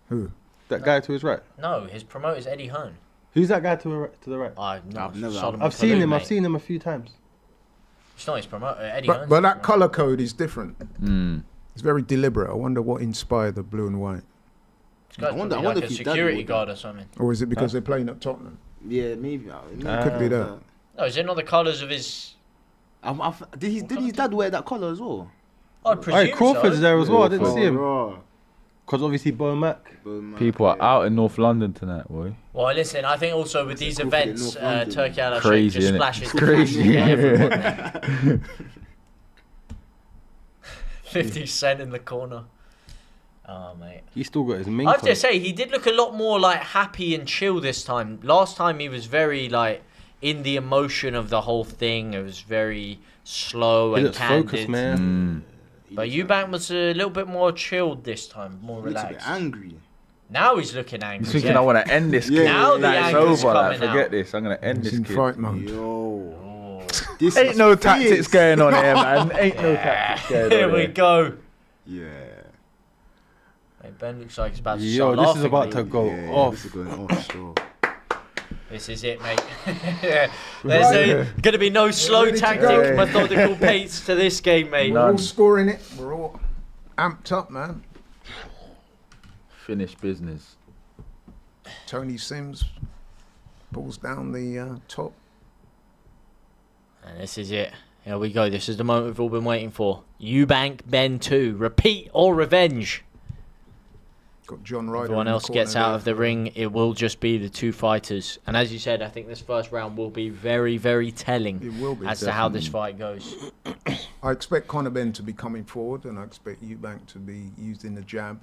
Who? That guy to his right. No, his promoter's Eddie Hearn. Who's that guy to the right? No, I've never- Solomon I've seen Kalou, him. mate. I've seen him a few times. It's not his promoter. Eddie Hearn's But his that promoter. colour code is different. Mm. It's very deliberate. I wonder what inspired the blue and white. This guy's I wonder probably like if a his dad security would- guard or something. Or is it because they're playing at Tottenham? Yeah, maybe. Could be that. No, is it not the colours of his? Did his dad wear that collar as well? I'd presume Crawford's so. there as well. I didn't see him. Raw. Because obviously Bomac. People are out in North London tonight, boy. Well, listen, I think also with these Crawford in events, North London. Turkey Al Crazy, just innit? splashes It's crazy. to everyone. 50 Cent in the corner. Oh, mate. He's still got his mink I have on. to say, he did look a lot more like happy and chill this time. Last time he was very like in the emotion of the whole thing. It was very slow He and looks candid. focused, man. But Eubank was a little bit more chilled this time, more Looks a bit relaxed. angry. Now he's looking angry. He's thinking, yeah. I want to end this Yeah, kid. Now the Like, it's anger's over. Like, coming forget out. this. I'm going to end He's this in kid. fight mode. Yo. Oh. This Ain't is no fierce. tactics going on here, man. Ain't no tactics going on Here we here. go. Yeah. Hey, Ben looks like he's about to Yo, start this is laughing, about mate. to go Yeah, off. This is going off, sure. This is it, mate. There's going to be no slow ready to tactic, go. methodical pace to this game, mate. We're all scoring it. We're all amped up, man. Finish business. Tony Sims pulls down the top. And this is it. Here we go. This is the moment we've all been waiting for. Eubank Ben 2. Repeat or revenge? Got John Ryder. Everyone in the else gets corner out there. of the ring. It will just be the two fighters. And as you said, I think this first round will be very, very telling It will be. as to how this fight goes. I expect Conor Benn to be coming forward, and I expect Eubank to be using the jab.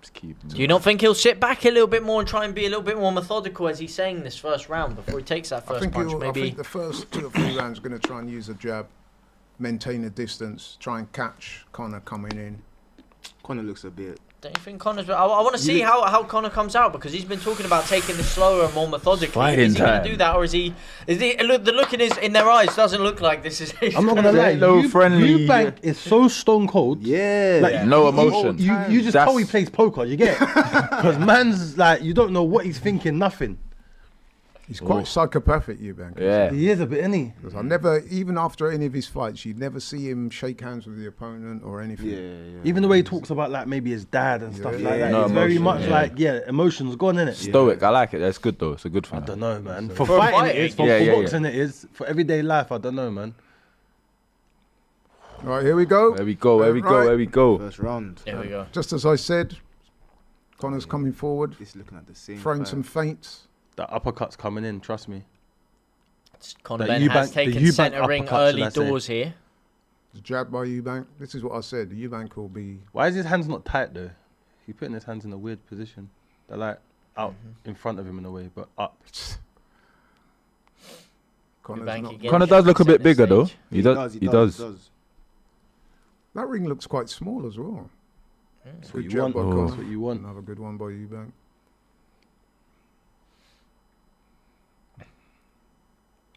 Just keep Do you not think he'll sit back a little bit more and try and be a little bit more methodical as he's saying this first round before he takes that I first think, punch? I Maybe. think the first 2 or 3 rounds are going to try and use a jab, maintain a distance, try and catch Conor coming in. Conor looks a bit. Don't you think Conor's... I want to see how Conor comes out, because he's been talking about taking this slower and more methodically. Fighting Is he going time. to do that, or is he... Look, the look in their eyes doesn't look like this is... I'm not gonna lie. No friendly- Eubank is so stone cold. Yeah. Like, No emotion. You just That's- tell he plays poker. You get it? Because man's like, you don't know what he's thinking. Nothing. He's quite psychopathic, Eubank. Yeah. He is a bit, isn't he? Because I never, even after any of his fights, you'd never see him shake hands with the opponent or anything. Yeah. Even the way he talks about like maybe his dad and stuff Yeah. like that. No It's very emotion, much yeah. like emotions gone in it. Stoic. I like it. That's good, though. It's a good I fight. don't know, man. For For fighting, fighting, it is. For, yeah, for yeah, boxing, it is. For everyday life, I don't know, man. All right, here we go. There we go. There we go. Right. There we go. First round. There we go. Just as I said, Conor's coming forward, This looking at the same. throwing fight. some feints. The uppercut's coming in. Trust me. Conor The Ben has Eubank- taken the Eubank centre ring uppercut, should early I say. doors here. The jab by Eubank. This is what I said. Eubank will be. Why is his hands not tight though? He's putting his hands in a weird position. They're like out in front of him in a way, but up. Conor's Eubank not. again. Conor does look a bit Centre bigger, though. stage. He does. He does. That ring looks quite small as well. That's Good what you jab want. by Oh. That's what you want. Another good one by Eubank.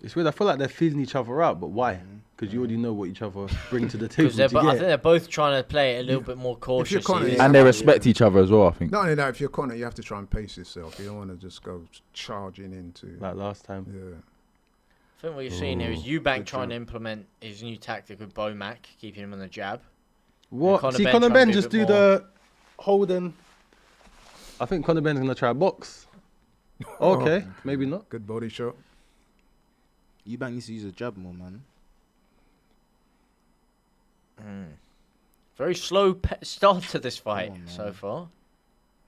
It's weird. I feel like they're feeling each other out, but why? Because you already know what each other bring to the table. Because Do you I get think it? they're both trying to play it a little bit more cautiously. Conor, this Yeah. And they respect each other as well, I think. Not only that, if you're Conor, you have to try and pace yourself. You don't want to just go charging into. Like last time. Yeah. I think what you're seeing here is Eubank good trying to jab. implement his new tactic with Bomac, keeping him on the jab. What? Conor See, Ben Conor trying to Ben be a just bit do more- the holding. I think Conor Ben's gonna try box. Okay, maybe not. Good body shot. Eubank needs to use a jab more, man. Very slow start to this fight Oh, man. so far.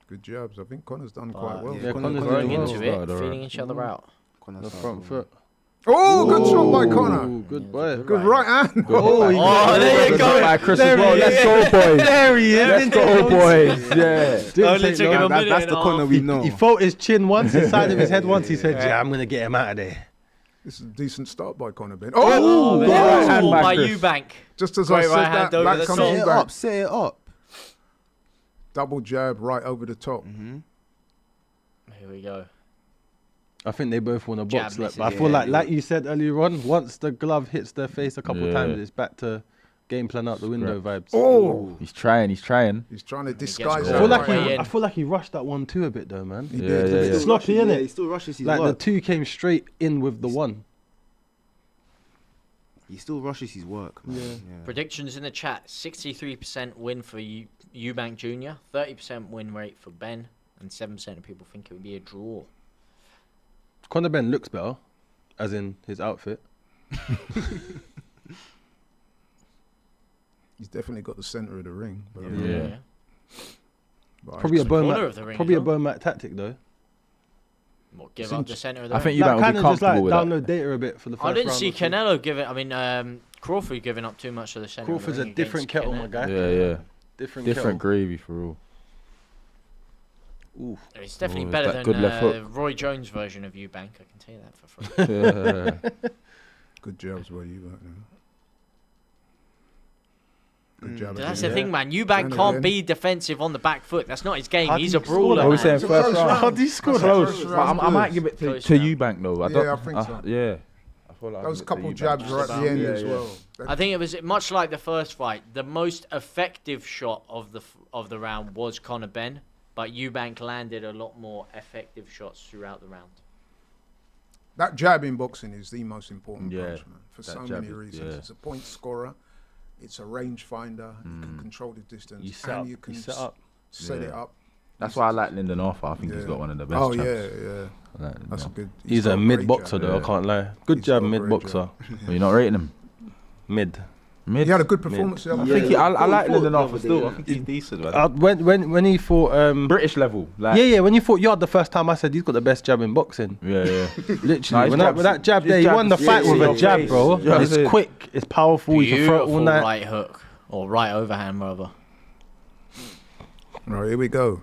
Good jabs. I think Conor's done quite well. yeah, Connor's Growing doing well. into well. it, Alright. feeling each other out. Conor The starts front off. foot. Oh, good shot by Ooh, Conor. good boy. Good right hand. Oh, he Oh, there you go. By Chris There as well. he Let's is. go, boys. There he is. Let's go, boys. Yeah. Didn't Only take took him long. a minute That's and the a Conor half. we know. He felt his chin once, his side of his head once. He said, "Yeah, I'm gonna get him out of there." This is a decent start by Conor Ben. Oh, Oh, good there right was hand all by by Chris. Eubank. just as Great I said right hand that, over back the comes top. Set it Eubank. up, set it up. Double jab right over the top. Here we go. I think they both want to Jab box. misses. But I feel Yeah, like you said earlier on, once the glove hits their face a couple Yeah. times, it's back to game plan out the window vibes. Oh, He's trying. He's trying. he's trying to gets disguise caught. I feel that. like Right in. I feel like he rushed that one too a bit though, man. He Yeah, did. yeah, He yeah. did. Sloppy, Yeah, innit? he still rushes his Like work. the two came straight in with the one. He still rushes his work, man. Yeah. Predictions in the chat: 63% win for Eubank Jr., 30% win rate for Ben, and 7% of people think it would be a draw. Conor Ben looks better, as in his outfit. He's definitely got the centre of the ring. But, Yeah. but Probably a Corner Burn of the ring probably as a well. Burn Mac tactic though. What, give up the centre of the I ring? think Eubank would Kind be of just like comfortable with that. download data a bit for the first I didn't round see or two. Canelo give it. I mean, Crawford giving up too much to the centre. Crawford's of a the ring different against kettle, my guy. Yeah. Different Different kettle. gravy for all. Ooh. It's definitely Oh, better that good left than hook. Roy Jones' version of Eubank. I can tell you that for free. Yeah. good jabs by Eubank. Good jab. That's again. the thing, man. Eubank Yeah. can't be defensive on the back foot. That's not his game. How He's do a you score brawler. that? What are we man. saying? It's a First close round. round. How do you score that? Close. First But round's I might good. give it Close to round. Eubank though. I Yeah, don't, I think so. Yeah. I feel like Those I'll give it to couple Eubank. jabs right at the end as well. I think it was much like the first fight. The most effective shot of the round was Conor Benn, but Eubank landed a lot more effective shots throughout the round. That jab in boxing is the most important Yeah, punch, man, for that so jab many is- reasons. yeah. It's a point scorer, it's a range finder, you can control the distance, You set and up. you can set up. set it Yeah. up. That's why I like Lyndon Arthur. I think he's Yeah. got one of the best. Oh, jabs. yeah. I like Lyndon That's a Arthur. good. He's got a great mid boxer jab. though. I Yeah. can't lie. Good He's jab, got a mid great boxer. jab. Well, you're not rating him. Mid. Mid. He had a good performance the other I day. think I like He Lyndon fought Arthur the other still. I day, think he's decent. Man. When he fought British level. Like, yeah, when you fought Yard the first time, I said he's got the best jab in boxing. Yeah. Literally, his when that jab his there, he won the jabs- fight yeah, with yeah, a jab, yeah. bro. Yeah, It's yeah. quick, it's powerful. You can throw it all Beautiful night. right hook or right overhand, rather. Right, here we go.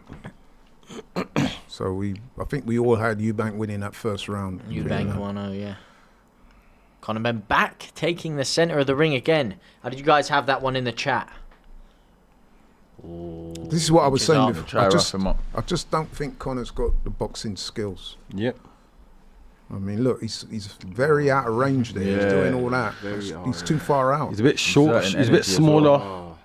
So I think we all had Eubank winning that first round. Eubank 1-0, yeah. Conor Benn back, taking the centre of the ring again. How did you guys have that one in the chat? Ooh, This is what I was inches saying up. before. Try rough him up. I just don't think Conor's got the boxing skills. Yep. I mean, look, he's very out of range there. He's Yeah. doing all that. Very He's too far out. He's a bit short. Certain He's a bit energy as smaller. Oh.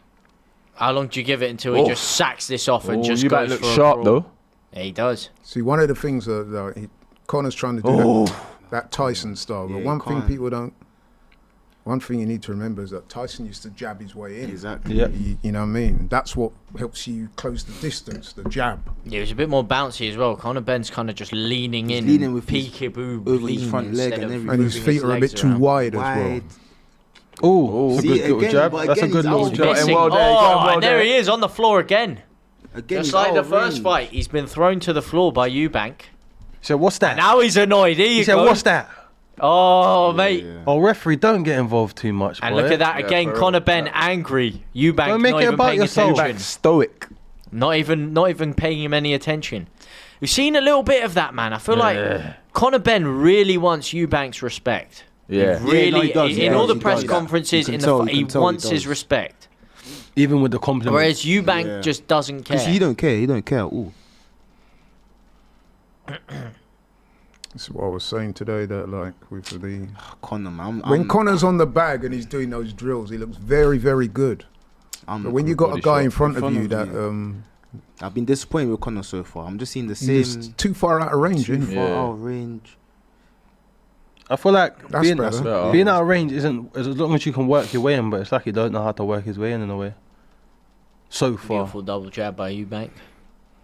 How long do you give it until he Oh. just sacks this off and Oh, just Eubank goes looks for a sharp brawl? though. Yeah, he does. See, one of the things that Conor's trying to do that Tyson style. But Yeah, one you thing can't. people don't. One thing you need to remember is that Tyson used to jab his way in. Exactly. Yeah. You know what I mean? That's what helps you close the distance, the jab. Yeah, he's a bit more bouncy as well. Conor Benn's kind of just leaning He's in, leaning with his- peekaboo, over his lean front leg instead and of everything. And his moving feet are a bit legs too around. wide as well. Wide. Oh, it's a See, good little again, jab. but That's a again, good he's little out jab. Missing. well there, Oh, well and there there. he is on the floor again. Again, Just he's like out the of first range. fight, he's been thrown to the floor by Eubank. So what's that? Now he's annoyed. Here He you said, go. what's that? Oh, mate. Yeah. Oh, referee, don't get involved too much, And boy. look at that Yeah, again. for real. Conor Benn angry. Eubank Don't make not it even about paying yourself. attention. Stoic. Not even paying him any attention. We've seen a little bit of that, man. I feel like Conor Benn really wants Eubank's respect. Yeah. He really, Yeah, no, he does, in he all does, the he press does. conferences, You in can tell, the you he can tell he wants his does. respect. Even with the compliment. Whereas Eubank Yeah. just doesn't care. Because he don't care. He don't care at all. That's what I was saying today. That like with the Conor, man. when Conor's on the bag and he's doing those drills, he looks very, very good. I'm But when you got a body guy shot in front in of front you of that you. I've been disappointed with Conor so far. I'm just seeing the same. he's too far out of range, Too isn't he? far Yeah. out of range. I feel like That's being, better. being out of range isn't as long as you can work your way in, but it's like you don't know how to work his way in a way. So far. Beautiful double jab by Eubank,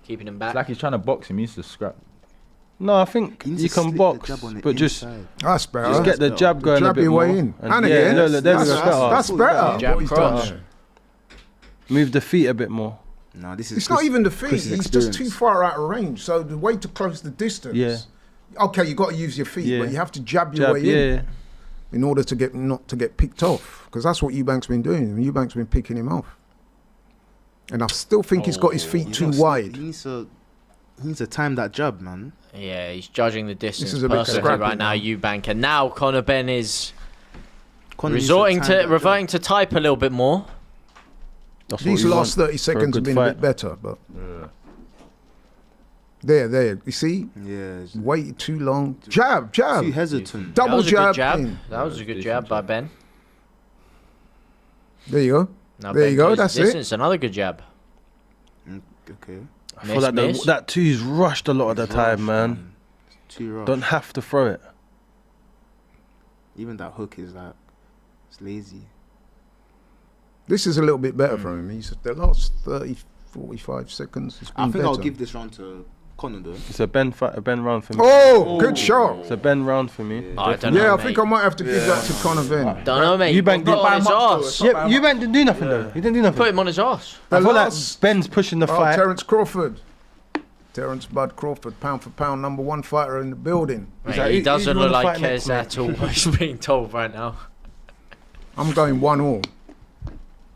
keeping him back. It's like he's trying to box him. He needs to scrap. No, I think He needs you to can slip the box, jab on the but just inside. That's better. just get the better. jab going a Jab bit your more. way in. And yeah, again, look, there we that's go. better. that's better. Jab what he's cross. done. Move the feet a bit more. No, this is. It's not even the feet. Chris's He's just too experience. far out of range. So the way to close the distance. Yeah. Okay, you got to use your feet, Yeah. but you have to jab your Jab, way yeah. in in order to get not to get picked off. Because that's what Eubank's been doing. Eubank's been picking him off. And I still think he's got his feet He's too not- wide. He needs to time that jab, man. Yeah, he's judging the distance is a bit perfectly scrappy right now, now. Eubank, and now Conor Benn is Conor needs resorting time to that reverting to type a little bit more. That's what These you last want 30 for a seconds good have been a fight. bit better, but Yeah. there. You see? jab. Yeah. it's Waited too long. Jab. Too hesitant. Double That was a jab. good jab. in. That was a good Decent jab by jab. Ben. There you go. Now There Ben you go, closed that's the it. distance. Another good jab. Okay. I feel like Miss. that two's rushed a lot of the time, man. It's too rough. Don't have to throw it. Even that hook is like, it's lazy. This is a little bit better for him. He's the last 30, 45 seconds. It's been I think better. I'll give this round to Conor though. It's a Ben round for me. Oh, good shot. It's a Ben round for me. I don't know, Yeah, I mate. think I might have to give that to Conor Benn. Don't know, mate. Eubank Put him on his didn't- arse. Yeah, Eubank didn't do nothing though. He didn't do nothing. Put him on his arse. I feel like last- Ben's pushing the fight. Terence Crawford. Terence Bud Crawford, pound for pound, #1 fighter in the building. Mate, that- he who's doesn't gonna look like fight next, Kez mate? at all. He's being told right now. I'm going 1-1,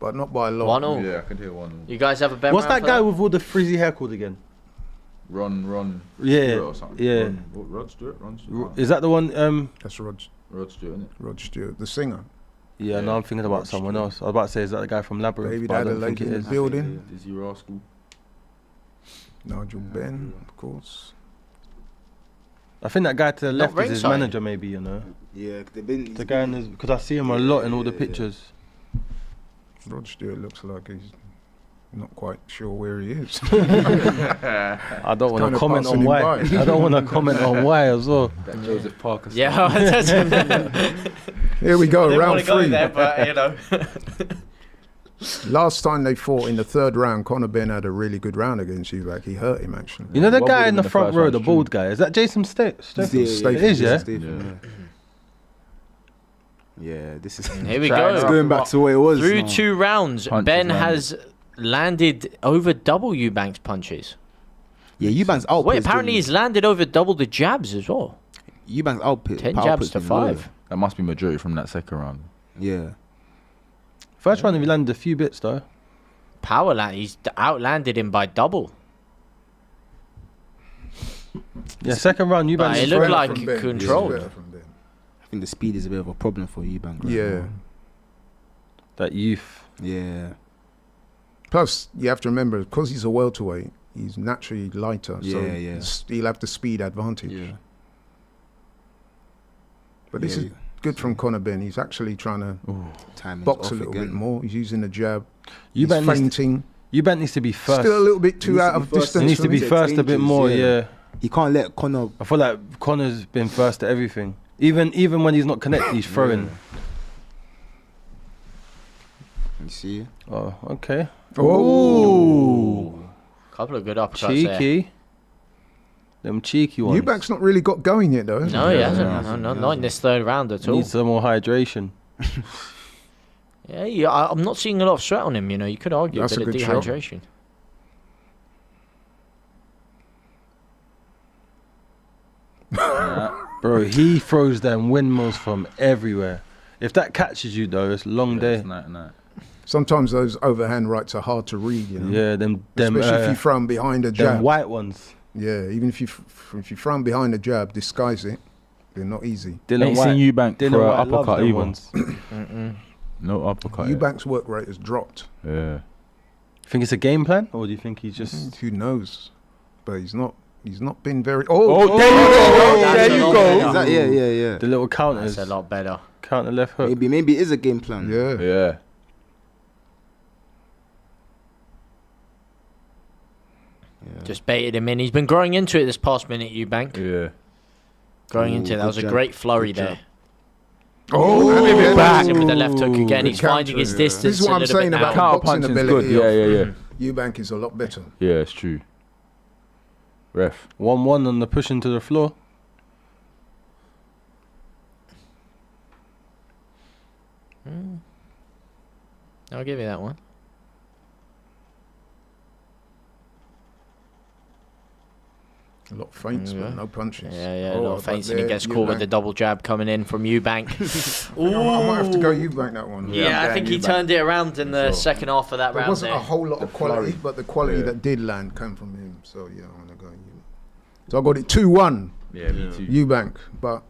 but not by a lot. 1-1. Yeah, I can hear one. You guys have a bet What's round that for guy with all the frizzy hair called again? Ron. Yeah, Stewart or something. yeah. Rod Stewart. Ron Stewart. Is that the one? That's Rod Stewart, isn't it? Stewart, the singer. Yeah, no, I'm thinking about someone else. I was about to say, is that the guy from Labyrinth? David but I don't think Adelaide it in is. the building. Dizzy Rascal. Nigel Benn, of course. I think that guy to the Not left is his ringside. manager, maybe, you know. Yeah, they've been. The guy in his, because I see him a lot in all the pictures. Rod Stewart looks like he's not quite sure where he is. I don't want kinda to comment passing on him why. by. I don't want to comment on why as well. That Joseph Parker. Yeah, that's Here we go, didn't want round to go 3. there, but you know. Last time they fought in the 3rd round, Conor Benn had a really good round against Eubank. He hurt him actually. You know the Wobbled guy him in the in the front first row, round, the it's bald guy? Is that Jason Statham? It is, yeah? Yeah, this is. Here we It's go. going back to what it was. Through no. 2 rounds, Punches Ben landed. has landed over double Eubank's punches. Yeah, Eubank's output. Wait, apparently he's landed over double the jabs as well. Eubank's output. 10 output's jabs to been low. 5. That must be majority from that second round. Yeah. First round, he landed a few bits though. Power land, he's outlanded him by double. Yeah, second round, But Eubank. it looked Better like from Benn. controlled. It's better from Benn. I think the speed is a bit of a problem for Eubank. Right Yeah. now. That youth. Yeah. Plus, you have to remember, because he's a welterweight, he's naturally lighter. So Yeah, yeah. he'll have the speed advantage. Yeah. But this Yeah, is good from Conor Benn. He's actually trying to Timing's box off a little again. bit more. He's using the jab. Eubank He's needs, feinting. Eubank needs to be first. Still a little bit too Needs to out be of first. distance. He needs to for be me. first a bit more, yeah. He can't let Conor. I feel like Connor's been first to everything. Even when he's not connected, he's throwing. You see? Oh, okay. Oh, Couple of good uppercuts there. Cheeky. Them cheeky ones. Eubank's not really got going yet, though. Has No, he? he hasn't. No, not in this 3rd round at all. Needs some more hydration. Yeah, I'm not seeing a lot of sweat on him. You know, you could argue That's a a bit of good shot. dehydration. Bro, he throws them windmills from everywhere. If that catches you though, it's a long day. It's night. Sometimes those overhand rights are hard to read, you know. Yeah, them Especially if you throw 'em behind a them jab. white ones. Yeah, even if you throw 'em behind a jab, disguise it, they're not easy. Dylan Ain't White. seen Eubank Dylan for White an loves uppercut them either. ones. No uppercut. yet. Eubank's work rate has dropped. Yeah. Think it's a game plan, or do you think he's just? Who knows? But he's not been very. Oh, there you go. That's There a you lot go. better. Is that, yeah. The little counters, That's a lot better. counter left hook. Maybe it is a game plan. Yeah. Yeah. Yeah. Just baited him in. He's been growing into it this past minute, Eubank. Yeah. Growing Ooh, into it. That good was a jab. great flurry Good there. jab. Oh, He's yeah. back with the left hook again. Good He's finding counter, his yeah. distance. This is what a I'm little saying bit about now. Counter boxing punching's ability. good. Yeah. Eubank is a lot better. Yeah, it's true. Ref. 1-1 on the push into the floor. I'll give you that one. A lot of feints, Yeah. but no punches. Yeah, Oh, a lot of but feints, and he there, gets caught with Eubank. the double jab coming in from Eubank. I might have to go Eubank that one. Yeah, I'm I think going he Eubank. turned it around in the So, second half of that There round wasn't there. a whole lot of quality, flurry. but the quality Yeah. that did land came from him. So yeah, I'm gonna go Eubank. So I got it 2-1 Yeah, me too. Eubank, but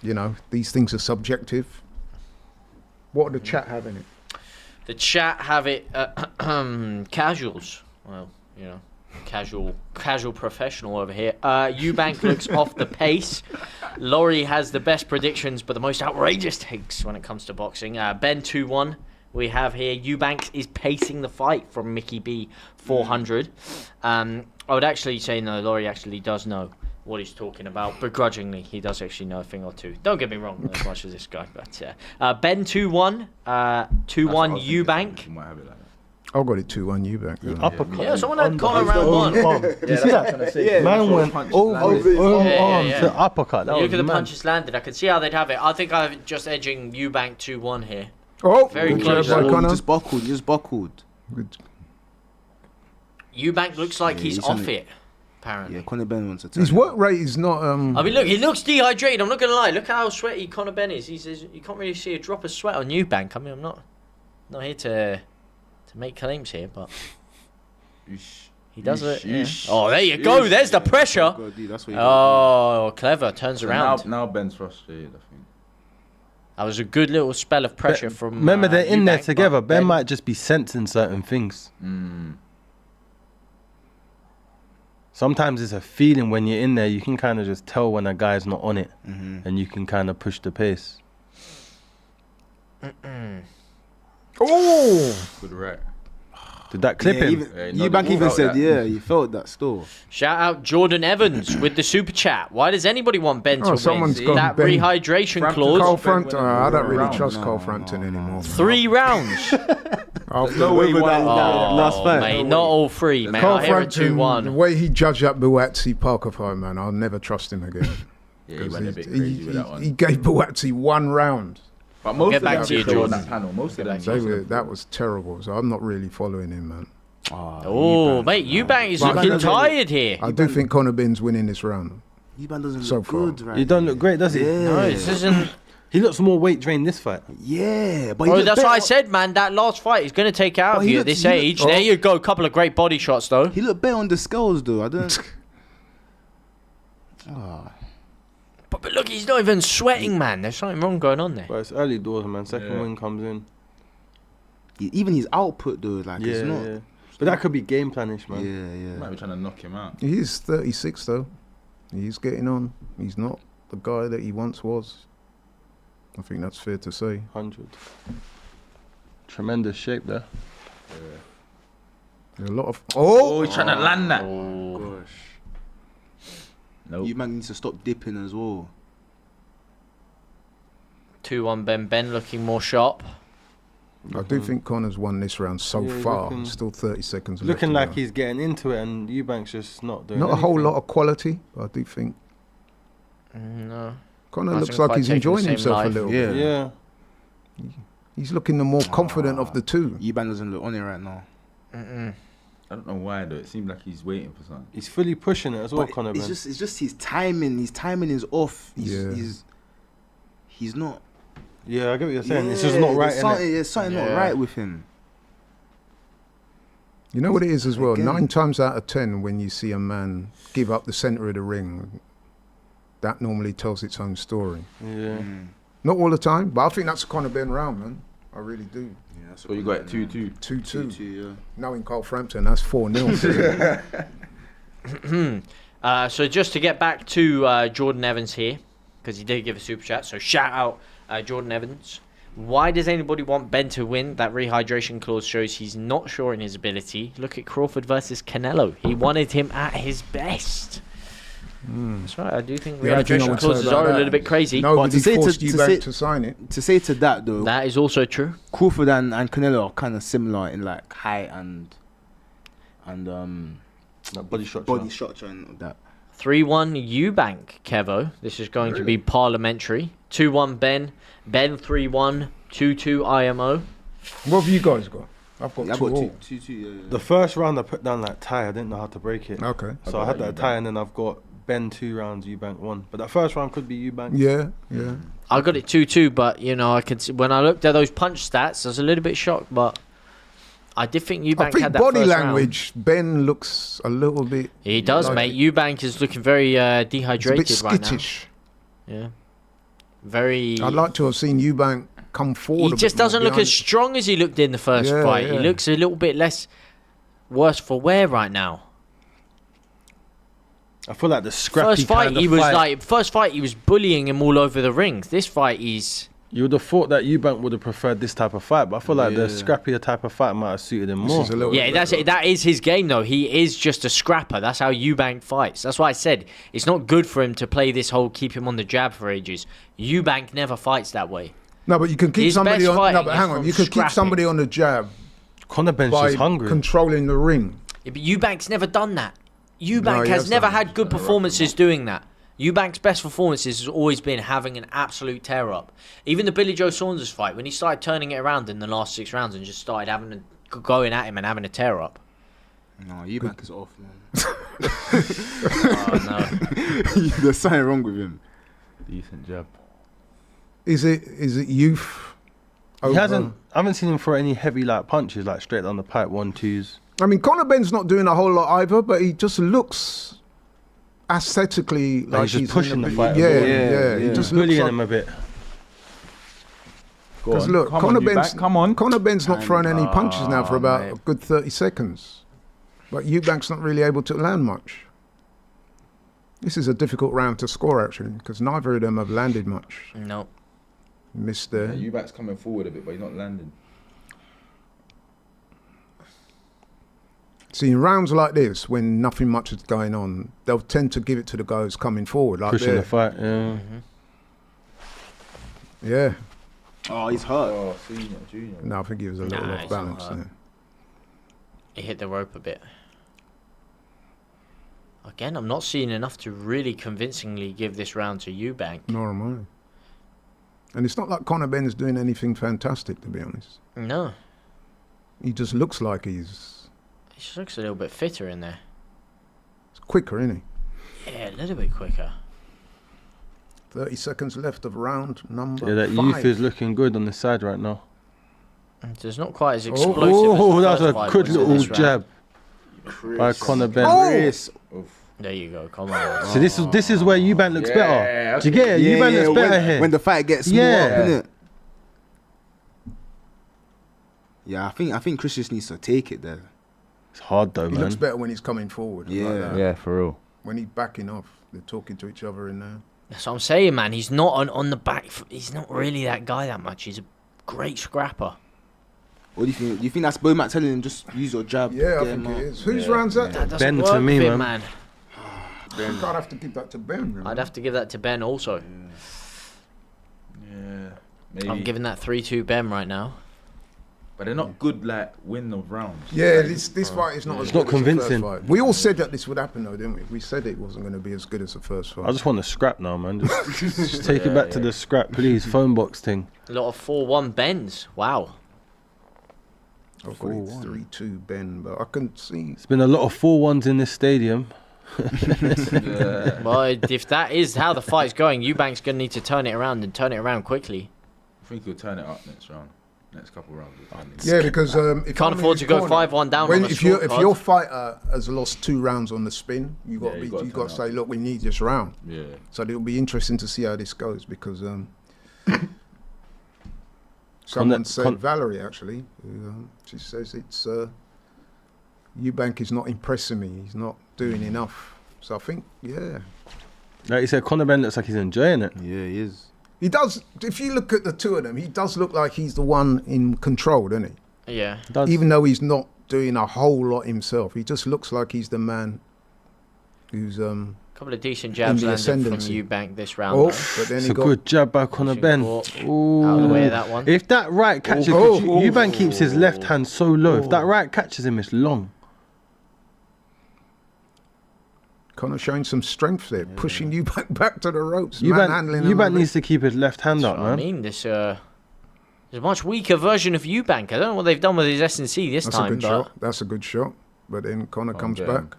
you know these things are subjective. What are the chat having it? The chat have it casuals. Well, you know, casual professional over here. Eubank looks off the pace. Laurie has the best predictions, but the most outrageous takes when it comes to boxing. Ben 2-1. We have here Eubank is pacing the fight from Mickey B 400. I would actually say no. Laurie actually does know what he's talking about. Begrudgingly, he does actually know a thing or two. Don't get me wrong, as much as this guy. But Ben 2-1, 2-1 Eubank. You might have it like that. I got it 2-1 Eubank. Uppercut. Yeah, someone had Conor round one. Do you see that? Man went over his own arm to uppercut. That Look was at the mad. punches landed. I can see how they'd have it. I think I'm just edging Eubank 2-1 here. Oh, Very good close. job by You Conor. just buckled. You just buckled. Good. Eubank looks like Yeah, he's he's off on- it, apparently. Yeah, Conor Benn wants to turn. His work rate is not. I mean, look, he looks dehydrated. I'm not going to lie. Look how sweaty Conor Benn is. You can't really see a drop of sweat on Eubank. I mean, I'm not here to make claims here, but he does it. Yeah. Oh, there you go. There's the pressure. That's what you gotta Oh, clever. Turns So around. now Ben's frustrated, I think. That was a good little spell of pressure from. Remember, they're in there Eubank, together. but Ben might just be sensing certain things. Sometimes it's a feeling when you're in there. You can kind of just tell when a guy's not on it, and you can kind of push the pace. Oh, Good right. Did that clip Yeah, him? even, Yeah, no, Eubank he even felt said, that. yeah, he felt that still. Shout out Jordan Evans with the super chat. Why does anybody want Ben to someone's win? gone That Ben. rehydration Frampton clause. Carl Ben Frampton. winning I don't all really round. trust No, Carl no, Frampton no. anymore. 3 rounds. After way he won. last fight. Mate, not all 3, man. Carl I hear it Frampton, the 2-1. way he judged that Buatsi Parker fight, man, I'll never trust him again. Yeah, he went a bit he, crazy with that one. he gave Buatsi 1 round. But most Get of back them to you, killed Jordan. on that panel. Most of them. That was terrible. So I'm not really following him, man. Oh, mate, Eubank is But I looking don't- tired here. I do think Conor Benn's winning this round. Eubank doesn't So look far. good, right? He don't look great, does he? Yeah. No, this isn't. He looks more weight drained this fight. Yeah, but Bro, he that's looked what I better- said, man. That last fight is going to take out But of he you at looked- this he looked- age. oh. There you go. Couple of great body shots, though. He looked better on the scales, though. I don't. But look, he's not even sweating, man. There's something wrong going on there. But it's early doors, man. Second win comes in. Even his output, though, like Yeah, it's not. yeah. But that could be game planish, man. Yeah, Might be trying to knock him out. He is 36, though. He's getting on. He's not the guy that he once was. I think that's fair to say. 100. Tremendous shape there. There are a lot of. Oh, he's trying to land that. Gosh. Nope. Eubank needs to stop dipping as well. 2-1 Ben. Ben looking more sharp. I do think Connor's won this round so Yeah, far. looking- Still 30 seconds left. Looking to like go. he's getting into it, and Eubank's just not doing Not a whole anything. lot of quality, but I do think No. Connor Hasn't looks like quite he's taken the enjoying same himself life. a little Yeah. bit. Yeah. He's looking the more confident of the two. Eubank doesn't look on it right now. Mm-mm. I don't know why though. It seemed like he's waiting for something. He's fully pushing it as well, But Conor it's Ben. just his timing. His timing is off. Yeah. He's not. Yeah, I get what you're saying. It's just not right, There's something not Yeah. right with him. You know what it is as well? Again. 9 times out of 10, when you see a man give up the centre of the ring, that normally tells its own story. Yeah. Not all the time, but I think that's a Conor Benn round, man. I really do. Yeah, that's So you got it 2-2. 2-2. 2-2, yeah. Knowing Carl Frampton, that's 4-0. So just to get back to Jordan Evans here, because he did give a super chat. So shout out Jordan Evans. Why does anybody want Ben to win? That rehydration clause shows he's not sure in his ability. Look at Crawford versus Canelo. He wanted him at his best. That's right. I do think The only thing I rehydration would say clauses about are a that little bit crazy. Nobody to say to- forced to Eubank say- to sign it. To say to that though, That is also true. Crawford and Canelo are kind of similar in like height and That body structure. body structure and that. 3-1 Eubank, Kevo. This is going to be parliamentary. 2-1 Ben. Ben 3-1. 2-2 IMO. What have you guys got? I've got Yeah, I 2 got all. 2-2. Yeah. The first round I put down like tie. I didn't know how to break it. Okay. So I had that tie, and then I've got Ben 2 rounds, Eubank 1. But that first round could be Eubank. Yeah, yeah. I got it 2-2, but you know, I could see, when I looked at those punch stats, I was a little bit shocked, but I did think Eubank I think had that body first language, Ben looks a little bit. round. He does, like- mate. Eubank is looking very He's a bit dehydrated right now. skittish. Yeah, very. I'd like to have seen Eubank come forward. He a just bit more doesn't look behind- as strong as he looked in the first Yeah, fight. He yeah. looks a little bit less worse for wear right now. I feel like the scrappy First fight, kind of he was fight. like. First fight, he was bullying him all over the ring. This fight, he's. You would have thought that Eubank would have preferred this type of fight, but I feel like the Yeah. scrappier type of fight might have suited him This more. is a little Yeah, bit that's better. it. That is his game, though. He is just a scrapper. That's how Eubank fights. That's why I said it's not good for him to play this whole keep him on the jab for ages. Eubank never fights that way. No, but you can keep His somebody best on. No, fighting but is hang on. from You could keep scrapping. somebody on the jab Conor Benn's by just hungry. controlling the ring. Yeah, but Eubank's never done that. No, Eubank he has has never done it. had good performances doing that. Eubank's best performances has always been having an absolute tear up. Even the Billy Joe Saunders fight, when he started turning it around in the last 6 rounds and just started going at him and having a tear up. No, Eubank is off, man. Oh no. There's something wrong with him. Decent jab. Is it youth? He over- hasn't. I haven't seen him throw any heavy like punches, like straight down the pipe, 1-2s. I mean, Conor Benn's not doing a whole lot either, but he just looks aesthetically like he's just in a pushing the bit- fight a Yeah, bit. yeah. He Yeah. just looks Bullying like. him a bit. Go Because on. look, Come Conor on, Benn's Eubank, come on. Conor Benn's not throwing any punches now for about mate. a good 30 seconds, but Eubank's not really able to land much. This is a difficult round to score actually, because neither of them have landed much. No. Missed Yeah, there. Eubank's coming forward a bit, but he's not landing. See, in rounds like this, when nothing much is going on, they'll tend to give it to the guys coming forward, like Pushing the there. fight, yeah. Yeah. Oh, he's hurt. Oh, senior, junior. No, I think he was a little Nah, off he's not balance hurt. there. He hit the rope a bit. Again, I'm not seeing enough to really convincingly give this round to Eubank. Nor am I. And it's not like Conor Benn is doing anything fantastic, to be honest. No. He just looks like he's He just looks a little bit fitter in there. quicker, isn't he? Yeah, a little bit quicker. 30 seconds left of round number Yeah, that 5. youth is looking good on the side right now. So it's not quite as explosive Oh, as the that's first a fight good was in little this round. jab by Conor Benn. Oh! There you go, come on. So this is where Eubank looks better. Do you get it? Eubank looks better here. When the fight gets more Yeah. up, innit? Yeah, I think Chris just needs to take it there. It's hard though, He man. looks better when he's coming forward. like Yeah. that. Yeah, for real. When he's backing off, they're talking to each other in there. That's what I'm saying, man. He's not on the back. He's not really that guy that much. He's a great scrapper. What do you think? Do you think that's Bo Matt telling him just use your jab? Yeah, I get think him it out? is. Whose Yeah, round's that? That doesn't Ben work to me, with him, man. You can't have to give that to Ben. Really. I'd have to give that to Ben also. Yeah, maybe. I'm giving that 3-2 Ben right now. But they're not good, like, win of rounds. Yeah, this fight is not as It's good not as convincing. the first fight. We all said that this would happen, though, didn't we? We said it wasn't going to be as good as the first fight. I just want the scrap now, man. Just take it back to the scrap, please. Phone box thing. A lot of 4-1 Bens. Wow. I've got it 3-2 Ben, but I can see. It's been a lot of 4-1s in this stadium. Yeah. Well, if that is how the fight's going, Eubank's going to need to turn it around and turn it around quickly. I think he'll turn it up next round. Next couple rounds. Yeah, because if Can't I'm in afford his to go corner- 5-1 down when, on the if your scorecard. fighter has lost 2 rounds on the spin, you got Yeah, you to gotta you got turn to it say, up. look, we need this round. Yeah. So it'll be interesting to see how this goes because someone said Valerie actually. She says it's Eubank is not impressing me. He's not doing enough. So I think Like you said, Conor Benn looks like he's enjoying it. Yeah, he is. he does. If you look at the two of them, he does look like he's the one in control, doesn't he? Yeah. Even though he's not doing a whole lot himself, he just looks like he's the man who's Couple of decent jabs the landed from ascendancy. Eubank this round. Oh, though. but then It's he a got good jab by Conor Pushing Benn. caught. Ooh. Out of the way of that one. If that right catches, Eubank keeps his left hand so low. If that right catches him, it's long. Conor showing some strength there, pushing Eubank back to the ropes, manhandling him. Eubank needs to keep his left hand That's up, what I man. mean, this is a much weaker version of Eubank. I don't know what they've done with his S&C this That's a time, good but shot. That's a good shot. But then Conor comes Ben. back.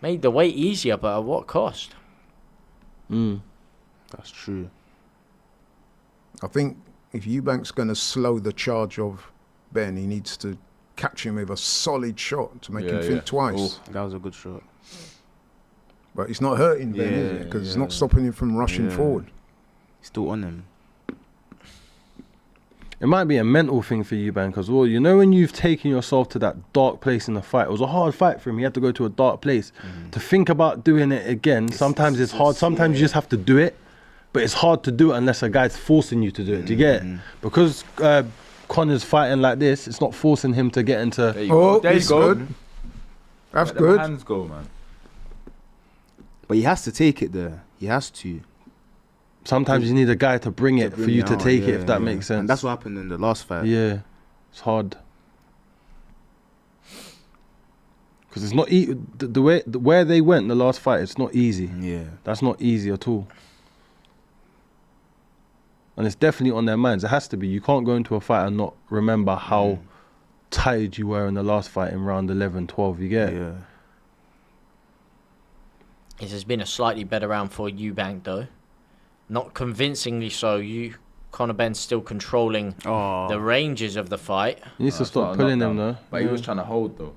made the weight easier, but at what cost? That's true. I think if Eubank's going to slow the charge of Ben, he needs to catch him with a solid shot to make him think twice. That was a good shot. But it's not hurting Ben, is it? Because it's not stopping him from rushing forward. Still on him. It might be a mental thing for Eubank as well. You know, when you've taken yourself to that dark place in the fight, it was a hard fight for him. He had to go to a dark place. To think about doing it again, sometimes it's hard. Sometimes you just have to do it. But it's hard to do it unless a guy's forcing you to do it. Do you get it? Because Conor's fighting like this, it's not forcing him to get into... There you go. There you he's go. good. That's Let them good. hands go, man. But he has to take it there. He has to. Sometimes you need a guy to bring it bring for you it to out, take it, yeah, if that yeah. makes sense. And that's what happened in the last fight. Yeah, it's hard. Because it's not the way where they went the last fight. It's not easy. Yeah. That's not easy at all. And it's definitely on their minds. It has to be. You can't go into a fight and not remember how tired you were in the last fight in round 11, 12. You get it? Yeah. It has been a slightly better round for Eubank though. Not convincingly so. Conor Benn's still controlling the ranges of the fight. He needs to stop pulling them though. But he was trying to hold though.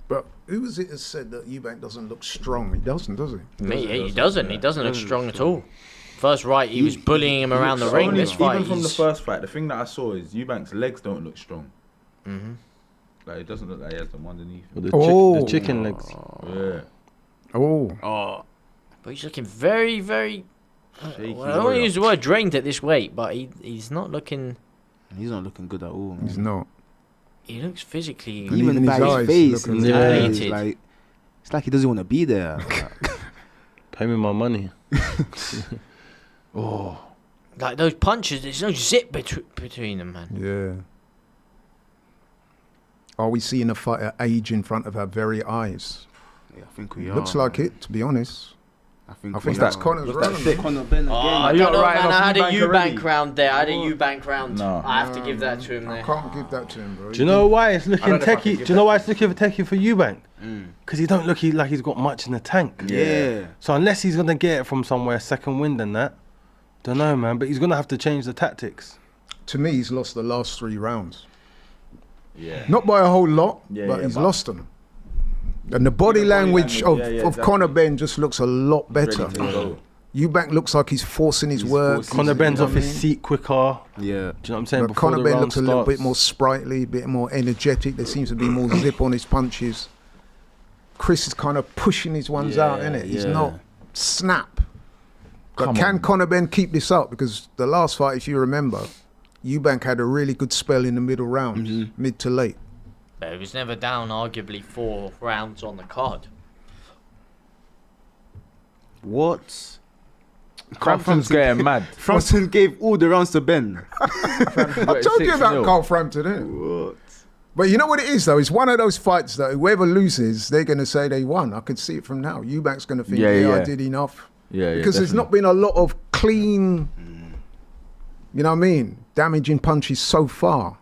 But who was it that said that Eubank doesn't look strong? He doesn't, does he? He doesn't. He doesn't look strong at all. First right, he was bullying him around the ring. This fight, even from the first fight, the thing that I saw is Eubank's legs don't look strong. Mm-hmm. Like it doesn't look like he has them underneath. With him. the chicken legs. Yeah. Oh. But he's looking very, very. Shaky Well, I don't want to warrior. use the word drained at this weight, but he's not looking. He's not looking good at all, man. He's not. He looks physically. And Even even by his his eyes face, looking and depleted. it's like he doesn't want to be there. Pay me my money. Like those punches, there's no zip between them, man. Yeah. Are we seeing a fighter age in front of our very eyes? Yeah, I think we are. Looks like it, to be honest. I think that's Conor's Looks like round. thick Conor Benn again. I you don't know, writing man. off I had a Eubank already? Eubank round there. I had a Eubank round. No. I have to give that to him I there. can't give that to him, bro. Do you know why it's looking don't know if I can techie? give Do you know that why it's looking techie for Eubank? Mm. Because he don't look like he's got much in the tank. Yeah. So unless he's gonna get it from somewhere second wind and that, don't know, man. But he's gonna have to change the tactics. To me, he's lost the last 3 rounds. Yeah. Not by a whole lot, Yeah, but yeah, he's but- lost them. And the body body language of, language, yeah, of exactly. Conor Benn just looks a lot better. Ready to go. Eubank looks like he's forcing his He's work. forcing Conor He's- Ben's you know off what his I mean? seat quicker. Yeah. Do you know what I'm saying? But Before Conor the Benn round looks a little bit starts. more sprightly, a bit more energetic. There seems to be more zip on his punches. Chris is kind of pushing his ones out, Yeah, innit? He's yeah. not snap. But Come can on. Conor Benn keep this up? Because the last fight, if you remember, Eubank had a really good spell in the middle rounds, mid to late. But he was never down, arguably 4 rounds on the card. What? Frampton's getting mad. Frampton gave all the rounds to Ben. I told you about Carl Frampton, innit? What? But you know what it is, though? It's one of those fights that whoever loses, they're going to say they won. I could see it from now. Eubank's going to think, Yeah, yeah, I yeah. did enough. Yeah, yeah. Because there's not been a lot of clean, you know what I mean, damaging punches so far.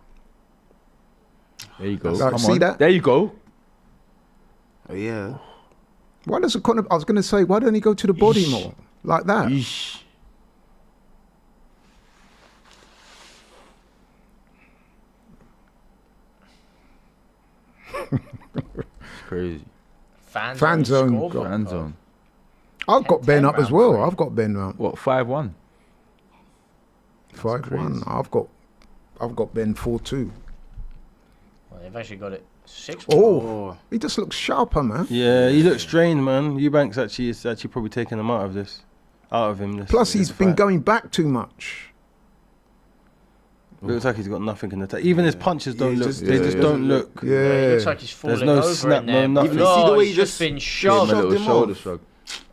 There you go. Like, Come see on. that? There you go. Oh, yeah. Why doesn't Conor, I was going to say, why don't he go to the body more? Like that. Yeesh. Crazy. Fan zone. scoreboard. Fan zone. I've got 10 Ben up as round well. three. I've got Ben round. What, 5-1? 5-1. I've got Ben 4-2. Well, they've actually got it 6. Oh, he just looks sharper, man. Yeah, he looks strained, man. Eubank's actually probably taking him out of him. This, Plus, he's this been fight. going back too much. Looks like he's got nothing in the tank. Even his punches don't He look. just- They yeah, just he don't doesn't look. Yeah. It looks like he's falling no over snap, in no there. nothing. Even see the way he he's just been Give him shoved. a little him shoulder off. shrug.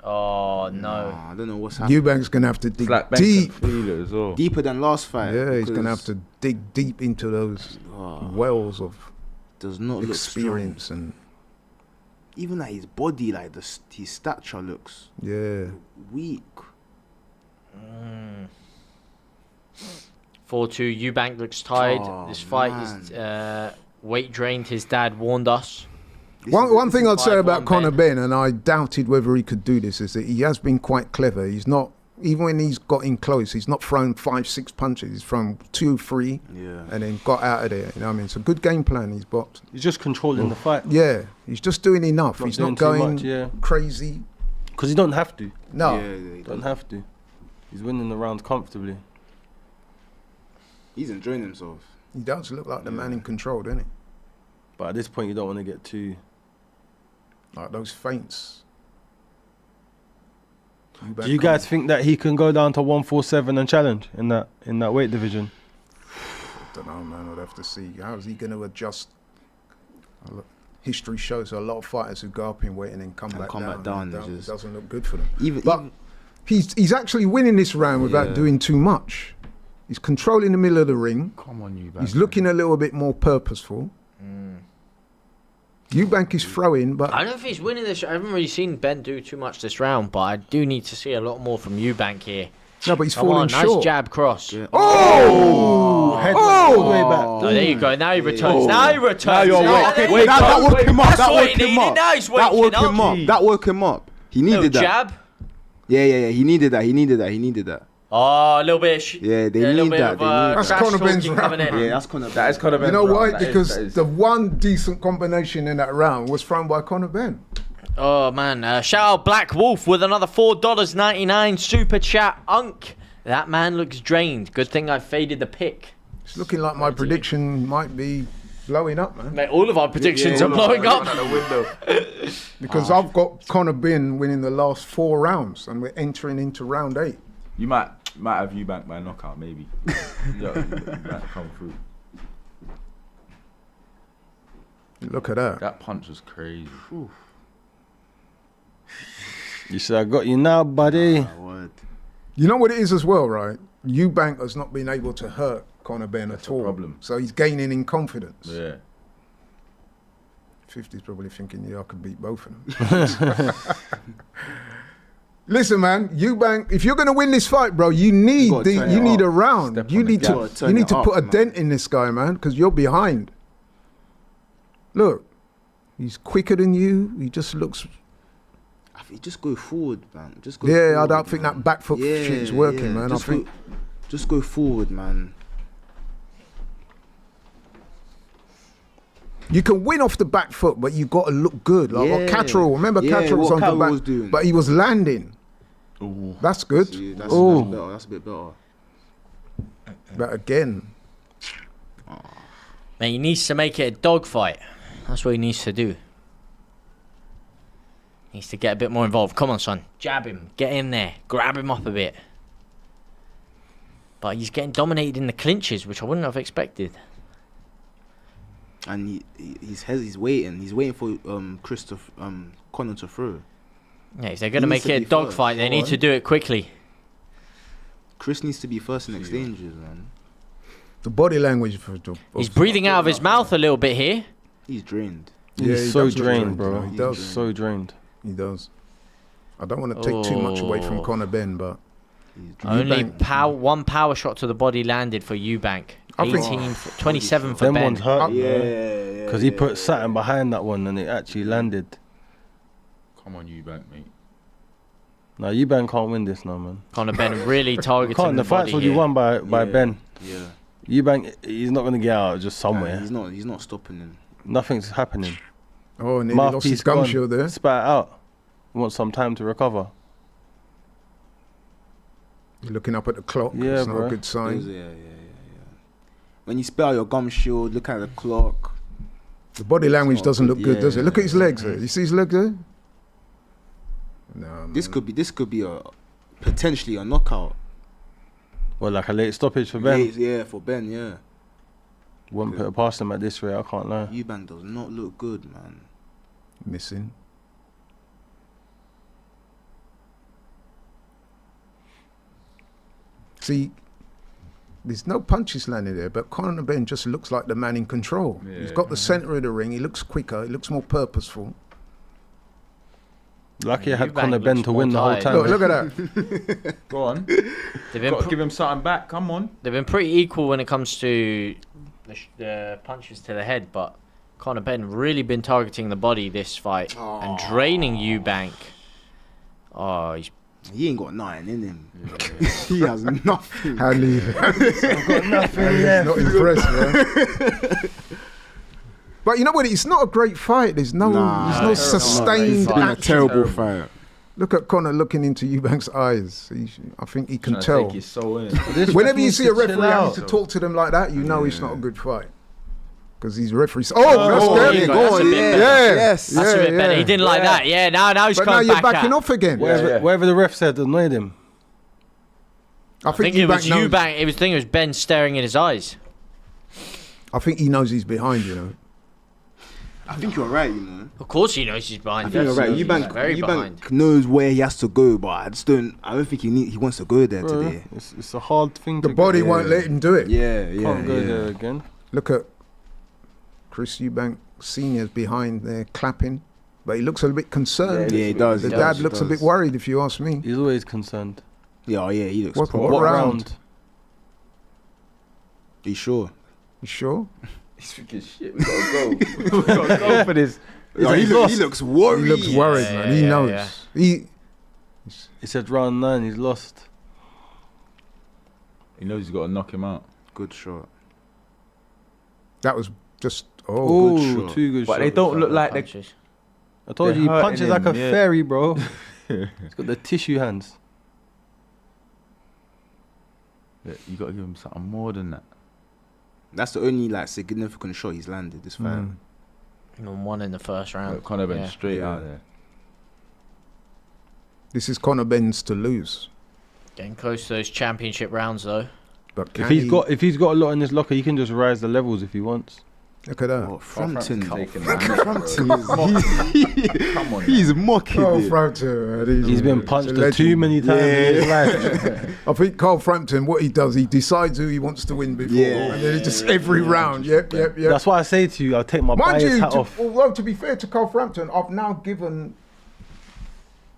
Oh, no. Nah, I don't know what's happening. Eubank's going to have to dig Flat bank deep. and feel it as well. Deeper than last fight. Yeah, he's going to because- have to dig deep into those Oh, wells of does not look experience strong. and Even like his body, like his stature looks yeah. weak. 4-2. Eubank looks tired. Oh, This fight is weight drained. His dad warned us. One thing I'd say 5-1 about Conor Ben. Ben, and I doubted whether he could do this, is that he has been quite clever. He's not, even when he's got in close, he's not thrown 5-6 punches. He's thrown 2-3 Yeah. and then got out of there. You know what I mean? It's a good game plan he's boxed. He's just controlling the fight. Yeah, he's just doing enough. Not He's doing not too going much, yeah. crazy. Because he don't have to. No. Yeah, he Don't does. have to. He's winning the rounds comfortably. He's enjoying himself. He does look like the man in control, doesn't he? But at this point, you don't want to get too. Like those feints. Do you guys think that he can go down to 147 and challenge in that weight division? I don't know, man. I'd have to see. How is he going to adjust? History shows a lot of fighters who go up in weight and then come back down. It doesn't look good for them. But he's actually winning this round without doing too much. He's controlling the middle of the ring. Come on, you He's looking a little bit more purposeful. Eubank is throwing, but I don't know if he's winning this. I haven't really seen Ben do too much this round, but I do need to see a lot more from Eubank here. no, but he's Come falling on, short. nice jab cross. Yeah. Oh! Head all the way back. Oh, there you go. Now he returns. Now he returns. Now you're Now- awake. there Wake you up. go. That woke him up. That's That what woke he him needed. up. Now he's That waking woke up. him up. That woke him up. He Little needed that. jab. Yeah. He needed that. He needed that. Oh, a little bit. Yeah, they a little need bit that. of They need That's trash Conor Benn's talking round. coming in. Yeah, that's Conor. That is Conor Benn. You know why? That is- Because that is- the one decent combination in that round was thrown by Conor Benn. Oh man! Shout out Black Wolf with another $4.99 super chat. Unk, that man looks drained. Good thing I faded the pick. It's looking like my prediction might be blowing up, man. Mate, all of our predictions are blowing up. Because I've got Conor Benn winning the last 4 rounds, and we're entering into round 8. You might have Eubank by knockout, maybe. Yeah, that come through. Look at that. That punch was crazy. You said I got you now, buddy. Word. You know what it is as well, right? Eubank has not been able to hurt Conor Benn at all. problem. So he's gaining in confidence. Yeah. 50's probably thinking, yeah, I could beat both of them. Listen, man, Eubank, if you're going to win this fight, bro, you need gotta turn it you need up. a round. Step You on the need gas. to Gotta turn you need it to up, put a man. dent in this guy, man, because you're behind. Look, he's quicker than you. He just looks. I think just go forward, man. Just go. Yeah, I forward, don't think man. that back foot shit is working, man. Just I think. just go forward, man. You can win off the back foot, but you got to look good. Like what Yeah. Cetteral, remember Yeah, Cetteral was what on the Cetteral back, was doing. but he was landing. Ooh. That's good. See, that's Ooh. better. That's a bit better. But again, Man, he needs to make it a dogfight. That's what he needs to do. He needs to get a bit more involved. Come on, son. Jab him. Get in there. Grab him up a bit. But he's getting dominated in the clinches, which I wouldn't have expected. And he's waiting. He's waiting for Conor to throw. Yeah, if they're going to He make needs to it a be first. dogfight, they need to do it quickly. Chris needs to be first in exchanges, man. the body language for He's breathing out of his mouth a little bit here. He's drained. Yeah, he He's so does look drained, drained, bro. He He's does. So drained. He does. I don't want to take too much away from Oh. Conor Benn, but He's drained. Only Eubank- one power shot to the body landed for Eubank. I think- 18, 27 for Them Ben. ones hurt, Yeah. because he put Saturn behind that one and it actually landed. Come on, Eubank, mate. Now Eubank can't win this now, man. Conor Benn really targeting Can't. The the body fight's already here. won by Yeah. Ben. Yeah. Eubank, he's not gonna get out just somewhere. He's not stopping him. Nothing's happening. oh, nearly lost his Mouthpiece gum gone. shield there. Spat it out. Want some time to recover. You're looking up at the clock. Yeah, it's not bro. a good sign. Yeah. When you spell your gum shield, look at the clock. The body language not doesn't good, look good, does it? yeah. Look at his legs there. You see his legs there? No, man. This could be a potentially a knockout. Well, like a late stoppage for Ben. Yeah, for Ben. Yeah. Wouldn't put it past him at this rate. I can't lie. Eubank does not look good, man. Missing. See, there's no punches landing there, but Conor Benn just looks like the man in control. He's Yeah. got the centre of the ring. He looks quicker. He looks more purposeful. Lucky I had Eubank Conor Ben looks to win the more whole tired. time. Look at that. Go on. They've been, Got to give him something back. Come on. they've been pretty equal when it comes to the punches to the head, but Conor Benn really been targeting the body this fight and draining Eubank. Oh, he's He ain't got nothing in him. He has nothing. Hanley. got nothing Hanley's not impressed, man. But you know what? It's not a great fight. There's no Nah, there's no it's not a sustained It's been a action. terrible fight. Look at Conor looking into Eubank's eyes. I think he can Trying to tell. take his soul in it. Whenever you see a referee having out. to talk to them like that, you know it's not a good fight. Because these referees. Oh, Oh, that's there good. you go. That's a bit better. Yeah. Yes. that's a bit better. He didn't like that. Yeah, now he's But now coming you're back backing out. off again. Whatever, Yeah. whatever the ref said annoyed him. I think it was knows- Eubank. It was Ben staring in his eyes. I think he knows he's behind, you know. I think you're right, you know. Of course he knows he's behind. I think you're right. He's Eubank, very behind. Eubank knows where he has to go, but I don't think he wants to go there Bro, today. it's a hard thing The to body get. won't let him do it. Yeah, Can't go there again. Look at Chris Eubank Senior's behind there clapping, but he looks a bit concerned. Yeah, he does. The he dad does, looks he a bit does. worried, if you ask me. He's always concerned. Yeah, he looks What proper. What round? round? You sure? You sure? He's thinking, shit, we gotta go. We gotta go for this. No, he looks worried. He looks worried, Yeah, man. He yeah, knows. yeah. He said round 9, he's lost. He knows he's got to knock him out. Good shot. That was just Oh, good shot. 2 good But shots. they don't look like they. Punches. I told you, he they're punches hurting like a him, yeah. fairy, bro. He's got the tissue hands. Yeah, you got to give him something more than that. That's the only like significant shot he's landed this fight. Mm. And one in the first round. Like, Conor Benn Yeah. straight Yeah. out there. This is Conor Benn's to lose. Getting close to those championship rounds though. But If can he's he- got a lot in his locker, he can just rise the levels if he wants. look at that. Oh, Frampton. taking Frampton Come on, he's mocking Carl it. Frampton, man, He's been a punched legend. too many times in his life. I think Carl Frampton, what he does, he decides who he wants to win before, Yeah. and then he just every round. Yep. That's why I say to you, I'll take my Mind bias you, hat off. although to be fair to Carl Frampton, I've now given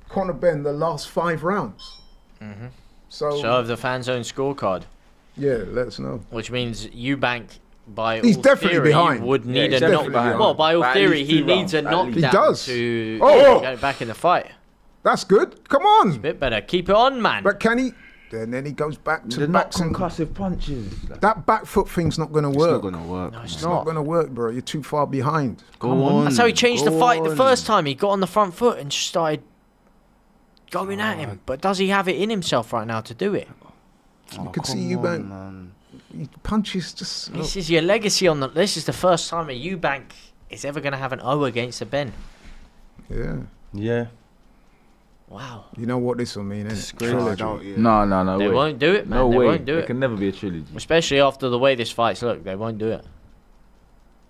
Conor Benn the last 5 rounds. Mm-hmm. So Show of the fan zone scorecard, yeah, let us know. which means Eubank, by He's all definitely theory, behind. would Yeah, need he's a definitely knockdown. behind. Well, by all By at theory, least he 2 needs a rounds, at least. knockdown He does. to Oh. get back in the fight. That's good. Come on. Bit better. Keep it on, man. But can he? And then he goes back to They're not backs and concussive punches. that back foot thing's not going to It's work. not gonna work. No, man. it's It's not going to work, bro. You're too far behind. Go on. That's how he changed the go fight the on. first time. He got on the front foot and just started going at him. But does he have it in himself right now to do it? You could see come on, Eubank. man. He punches just. This is your legacy on the. This is the first time a Eubank is ever going to have an O against a Ben. Yeah. Yeah. Wow. You know what this will mean, innit? Disgrace. I doubt it. No They way. won't do it, man. No they way. won't do It it. can never be a trilogy. Especially after the way this fight's look, they won't do it.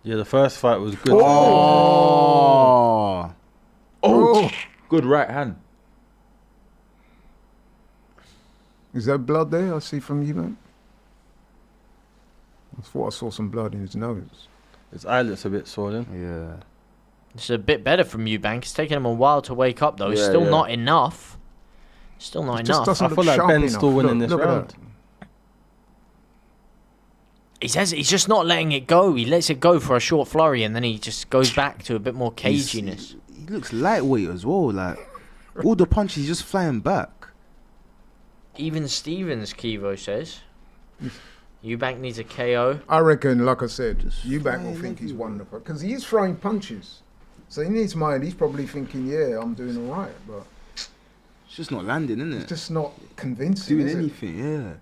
Yeah, the first fight was good. Oh. Oh. Good right hand. Is there blood there? I see from Eubank. I thought I saw some blood in his nose. His eyelids a bit swollen. Yeah. It's a bit better from Eubank. It's taken him a while to wake up, though. It's Yeah, still yeah. not enough. Still not It just enough. doesn't I look feel like sharp Ben's enough. still winning Look- this look at round. that. He's just not letting it go. He lets it go for a short flurry, and then he just goes back to a bit more caginess. He looks lightweight as well. Like all the punches, he's just flying back. Even Stevens, Kivo says. Eubank needs a KO. I reckon, like I said, Just Eubank will flying think he's everywhere. wonderful because he is throwing punches. So in his mind, he's probably thinking, "Yeah, I'm doing all right," but It's just not landing, isn't it's it? just not convincing. Doing is it? anything, yeah.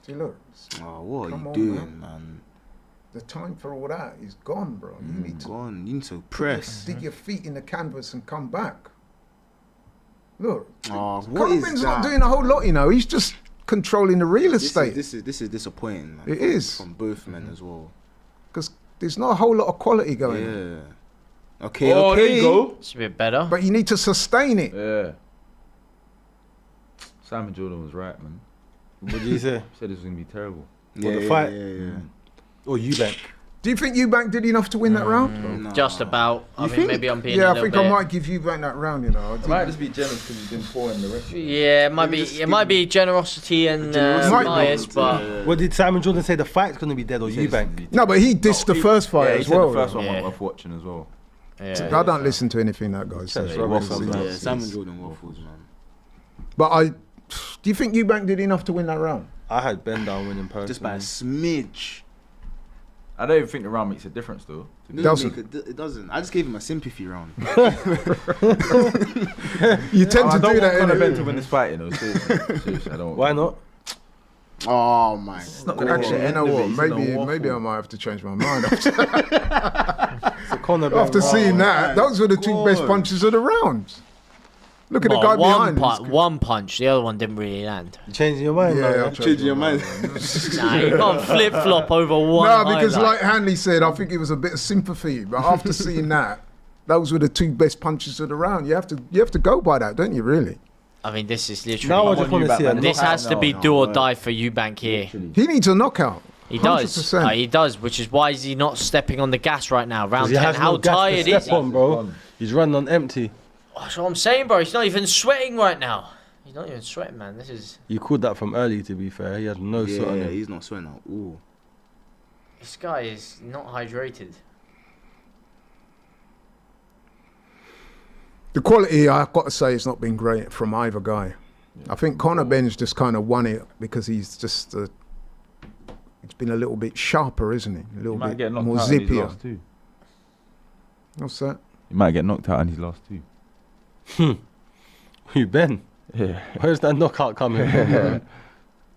See, look, Oh, what are Come you on, doing, man? the time for all that is gone, bro. You need to Go on, you need to put press. your, dig your feet in the canvas and come back. Look, Oh, what Conor is Benn's that? not doing a whole lot, you know. He's just controlling the real estate This is disappointing, man. It is. From both men as well. because there's not a whole lot of quality going on. Yeah. Okay, Oh, there okay. you go. It's a bit better. But you need to sustain it. Yeah. Simon Jordan was right, man. What did you say? He said this was gonna be terrible. Yeah, the yeah, fight? Yeah. Or Eubank? Do you think Eubank did enough to win that round? Nah. Just about. I You mean, think? maybe I'm being a Yeah, I little think bit. I might give Eubank that round, you know. I It think- might just be jealous because he's been poor in the rest. Yeah, it might be. just It might be generosity and Might be. bias, but What did Simon Jordan say? The fight's going to be dead or Eubank? No, but he dissed the first fight Yeah, he as said well. the first one Yeah. worth watching as well. yeah, I don't listen to anything that guy says. Yeah, waffles, obviously. man. Yeah, Simon Jordan waffles, man. But do you think Eubank did enough to win that round? I had Ben down winning personally. Just by a smidge. I don't even think the round makes a difference though. It Doesn't. It doesn't. I just gave him a sympathy round. You tend I to don't do that. want Conor Benn innit? to win this fight, you know. Seriously, I don't. Why not? Oh my not god. gonna Actually, you end know of it, what? he's gonna Maybe waffle. I might have to change my mind It's a Conor Ben after round. seeing that. Those were the two best God. punches of the round. Look at the Well, guy one, behind. one punch. The other one didn't really land. You changing your mind now? Yeah, Yeah, I'm Changing your mind. Nah, you can't flip flop over one. No, because highlight. like Hanley said, I think it was a bit of sympathy. But after seeing that, those were the two best punches of the round. You have to go by that, don't you? Really? I mean, this is Now I literally. just want to see a This knockout. has to be No, do or no. die for Eubank here. He needs a knockout. He does. 100%. He does, which is why is he not stepping on the gas right now? 'Cause Round he 10. has How no gas to tired is step he? on, bro. He's running on empty. That's what I'm saying, bro. He's not even sweating right now. He's not even sweating, man. This is... You called that from early, to be fair. He had no sweat on Yeah, him. he's not sweating out. Ooh. This guy is not hydrated. The quality, I've got to say, has not been great from either guy. I think Conor Benn's just kind of won it because he's just... it's been a little bit sharper, isn't he? A He little might bit get knocked more out in his zippier. last two. What's that? He might get knocked out in his last two. Who, Ben? Yeah. Where's that knockout coming from?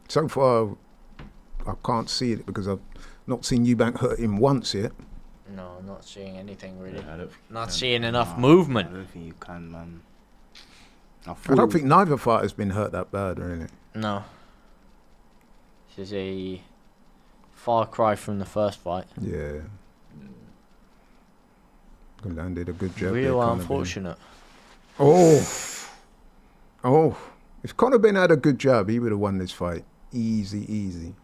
So far, I can't see it because I've not seen Eubank hurt him once yet. No, I'm not seeing anything really. I don't Not seeing enough I movement. don't think you can, man. I don't think neither fighter's been hurt that bad, really. No. This is a far cry from the first fight. Yeah. Landed a good jab. Real there, Conor unfortunate. Benn. Oh. If Conor Benn had a good jab, he would have won this fight. Easy.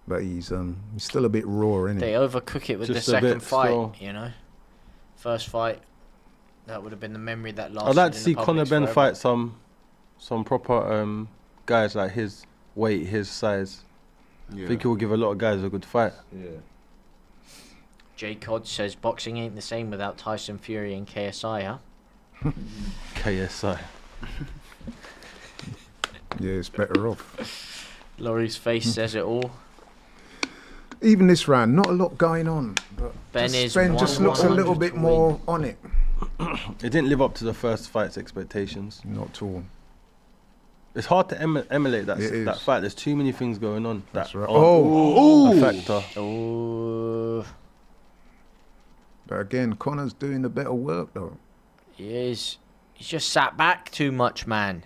But he's still a bit raw, isn't They he? overcook it with Just the a bit second fight, slow. you know. First fight, that would have been the memory that lasted. I'd like to in see the Conor public's Ben forever. fight some proper guys like his weight, his size. Yeah. I think he will give a lot of guys a good fight. Yeah. Jay Cod says boxing ain't the same without Tyson Fury and KSI, huh? KSI. Yeah, it's better off. Laurie's face says it all. Even this round, not a lot going on. But Ben just is just looks a little 100 bit to more on it. It didn't live up to the first fight's expectations. Not at all. It's hard to emulate that It that is. fight. There's too many things going on. That's that right. aren't a factor. Oh, But again, Conor's doing the better work, though. he is. He's just sat back too much, man.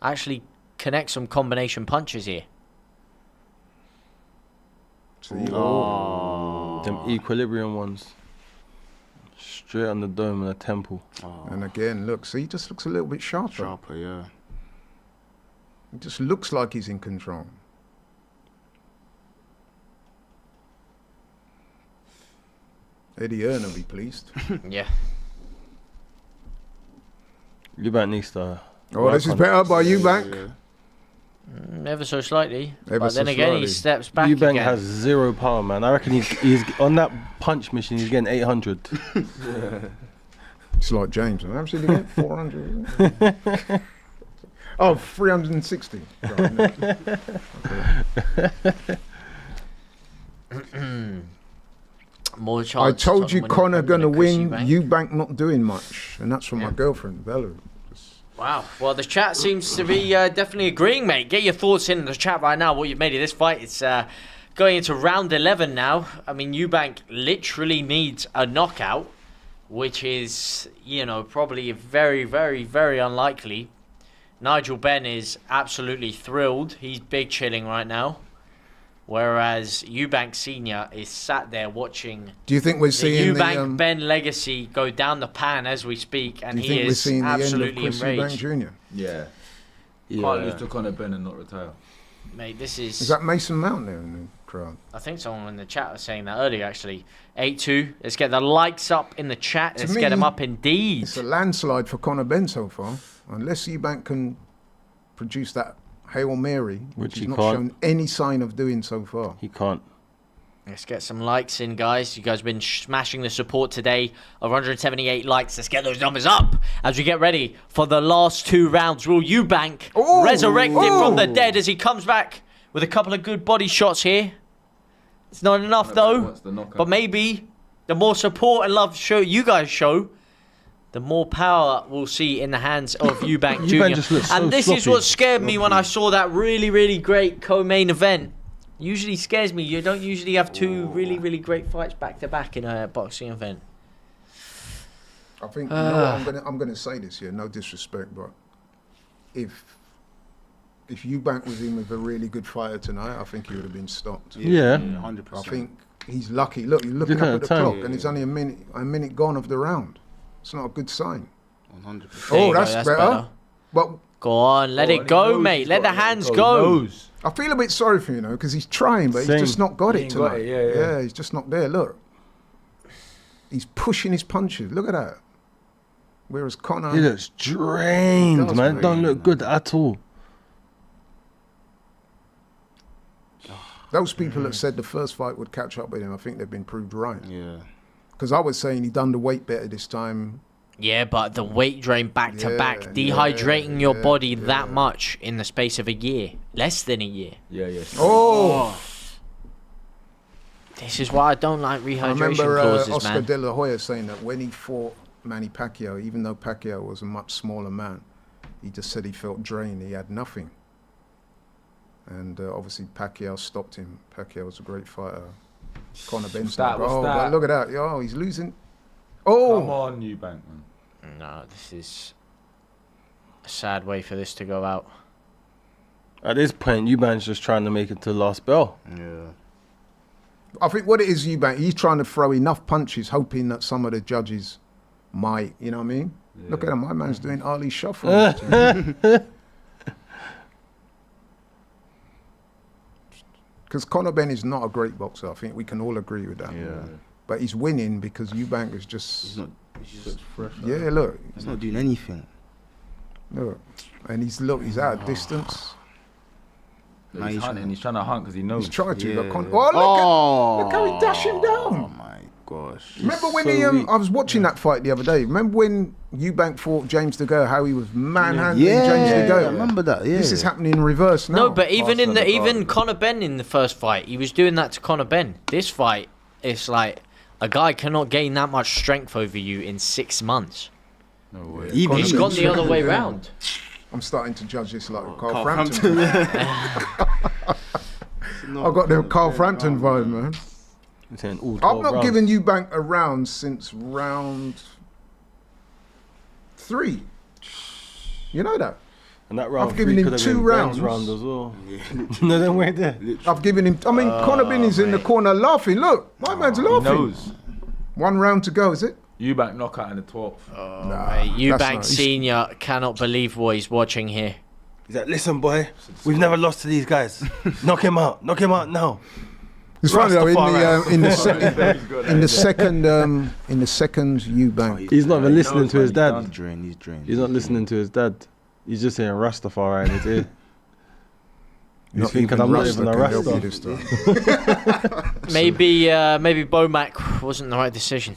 Actually connect some combination punches here. See, Them equilibrium ones. Straight on the dome and the temple. Oh, And again, look, see, he just looks a little bit sharper. sharper, yeah. It just looks like he's in control. Eddie Earn will be pleased. Yeah. Eubank needs to. Oh, work this is on better it. by Eubank. Yeah. Ever so slightly. Ever but so then again, he slightly. steps back Eubank again. has 0 power, man. I reckon he's on that punch machine. He's getting 800. It's like James. How much did he get? 400? Oh, 360. Right, no. More I chance. told you Conor going to win. Eubank. Eubank not doing much. And that's from my girlfriend, Bella. Wow. Well, the chat seems to be definitely agreeing, mate. Get your thoughts in the chat right now. What you've made of this fight? It's going into round 11 now. I mean, Eubank literally needs a knockout, which is, probably very, very, very unlikely. Nigel Benn is absolutely thrilled. He's big chilling right now. Whereas Eubank Sr. is sat there watching Do you think we're the seeing Eubank Ben legacy go down the pan as we speak, and do you he think we're is seeing the end of absolutely Chris Eubank enraged. Jr.? Yeah. Yeah. Can't lose to Conor Benn and not retire. Mate, this Is is... that Mason Mount there in the crowd? I think someone in the chat was saying that earlier, actually. 8-2. Let's get the likes up in the chat. To Let's get them me, up indeed. It's a landslide for Conor Benn so far. Unless Eubank can produce that Hail Mary, which he he's not can't. shown any sign of doing so far. He can't. Let's get some likes in, guys. You guys have been smashing the support today. 178 likes. Let's get those numbers up as we get ready for the last 2 rounds. Will Eubank resurrect him from the dead as he comes back with a couple of good body shots here? It's not enough, though. But maybe the more support and love you guys show, the more power we'll see in the hands of Eubank Eubank Jr. just looks so And this is sloppy. what scared me when I saw that really, really great co-main event. Usually scares me. You don't usually have 2 really, really great fights back to back in a boxing event. I think you know what, I'm gonna say this here, no disrespect, but if Eubank was in with a really good fighter tonight, I think he would have been stopped. Yeah. 100%. I think he's lucky. Look, you're looking Look up at at the the time. clock, and it's only a minute gone of the round. It's not a good sign. 100%. There you Oh, go, that's better. But Go on, let it go, mate. Let the hands go. I feel a bit sorry for you, because he's trying, but Same. he's just not got He it ain't got tonight. it, yeah. He's just not there. Look, he's pushing his punches. Look at that. Whereas Conor, He looks drained, He does, man. mate. Don't look good at all. those people that said the first fight would catch up with him, I think they've been proved right. Yeah. Because I was saying he done the weight better this time. Yeah, but the weight drain back to back, Yeah, dehydrating your yeah, body yeah. that much in the space of a year, less than a year. Yeah. Oh, This is why I don't like I rehydration remember clauses, Oscar man. De La Hoya saying that when he fought Manny Pacquiao, even though Pacquiao was a much smaller man, he just said he felt drained. He had nothing. And obviously Pacquiao stopped him. Pacquiao was a great fighter. Conor Benn. What's that? But look at that. Oh, he's losing. Oh, Come on, Eubank, man. No, this is a sad way for this to go out. At this point, Eubank's just trying to make it to the last bell. Yeah. I think what it is, Eubank, he's trying to throw enough punches, hoping that some of the judges might, you know what I mean? Look at him, my man's doing Ali Shuffle. Because Conor Benn is not a great boxer. I think we can all agree with that. Yeah. But he's winning because Eubank is just... He's not. He's just fresh. Yeah, look. He's not doing anything. Look. And he's out of distance. Now He's he's hunting. trying- He's trying to hunt because he knows. He's trying to. Yeah. But look how he dashed him Oh down. my gosh. Remember when so he? weak. I was watching that fight the other day. Remember when Eubank fought James De Gea? How he was manhandling James De Gea. I remember that. Yeah. This is happening in reverse now. No, but even in Faster the than even Garden. Conor Benn in the first fight, he was doing that to Conor Benn. This fight, it's like a guy cannot gain that much strength over you in 6 months. No way. Even He's gone the other way round. I'm starting to judge this like Carl Carl Frampton. I got the Carl Frampton vibe, man. I'm saying all I've 12 not rounds. given Eubank a round since round 3. You know that? And that round I've given three him could have 2 been rounds. Ben's round as well. No, then wait there. I've given him. I mean, Conor Benn is in the corner laughing. Look, my man's He laughing. knows. 1 round to go, is it? Eubank knockout in the 12th. Nah, Hey, that's Eubank not- Senior cannot believe what he's watching here. He's like, listen, boy, we've never lost to these guys. Knock him out now. It's funny though. Rastafari. In the second Eubank. He's not even listening to his He's dad. drained. He's drained. He's not listening to his dad. He's just saying Rastafari in his ear. He's Not thinking even I'm not Rasta even a can help you Rasta. this time. Maybe Bomac wasn't the right decision.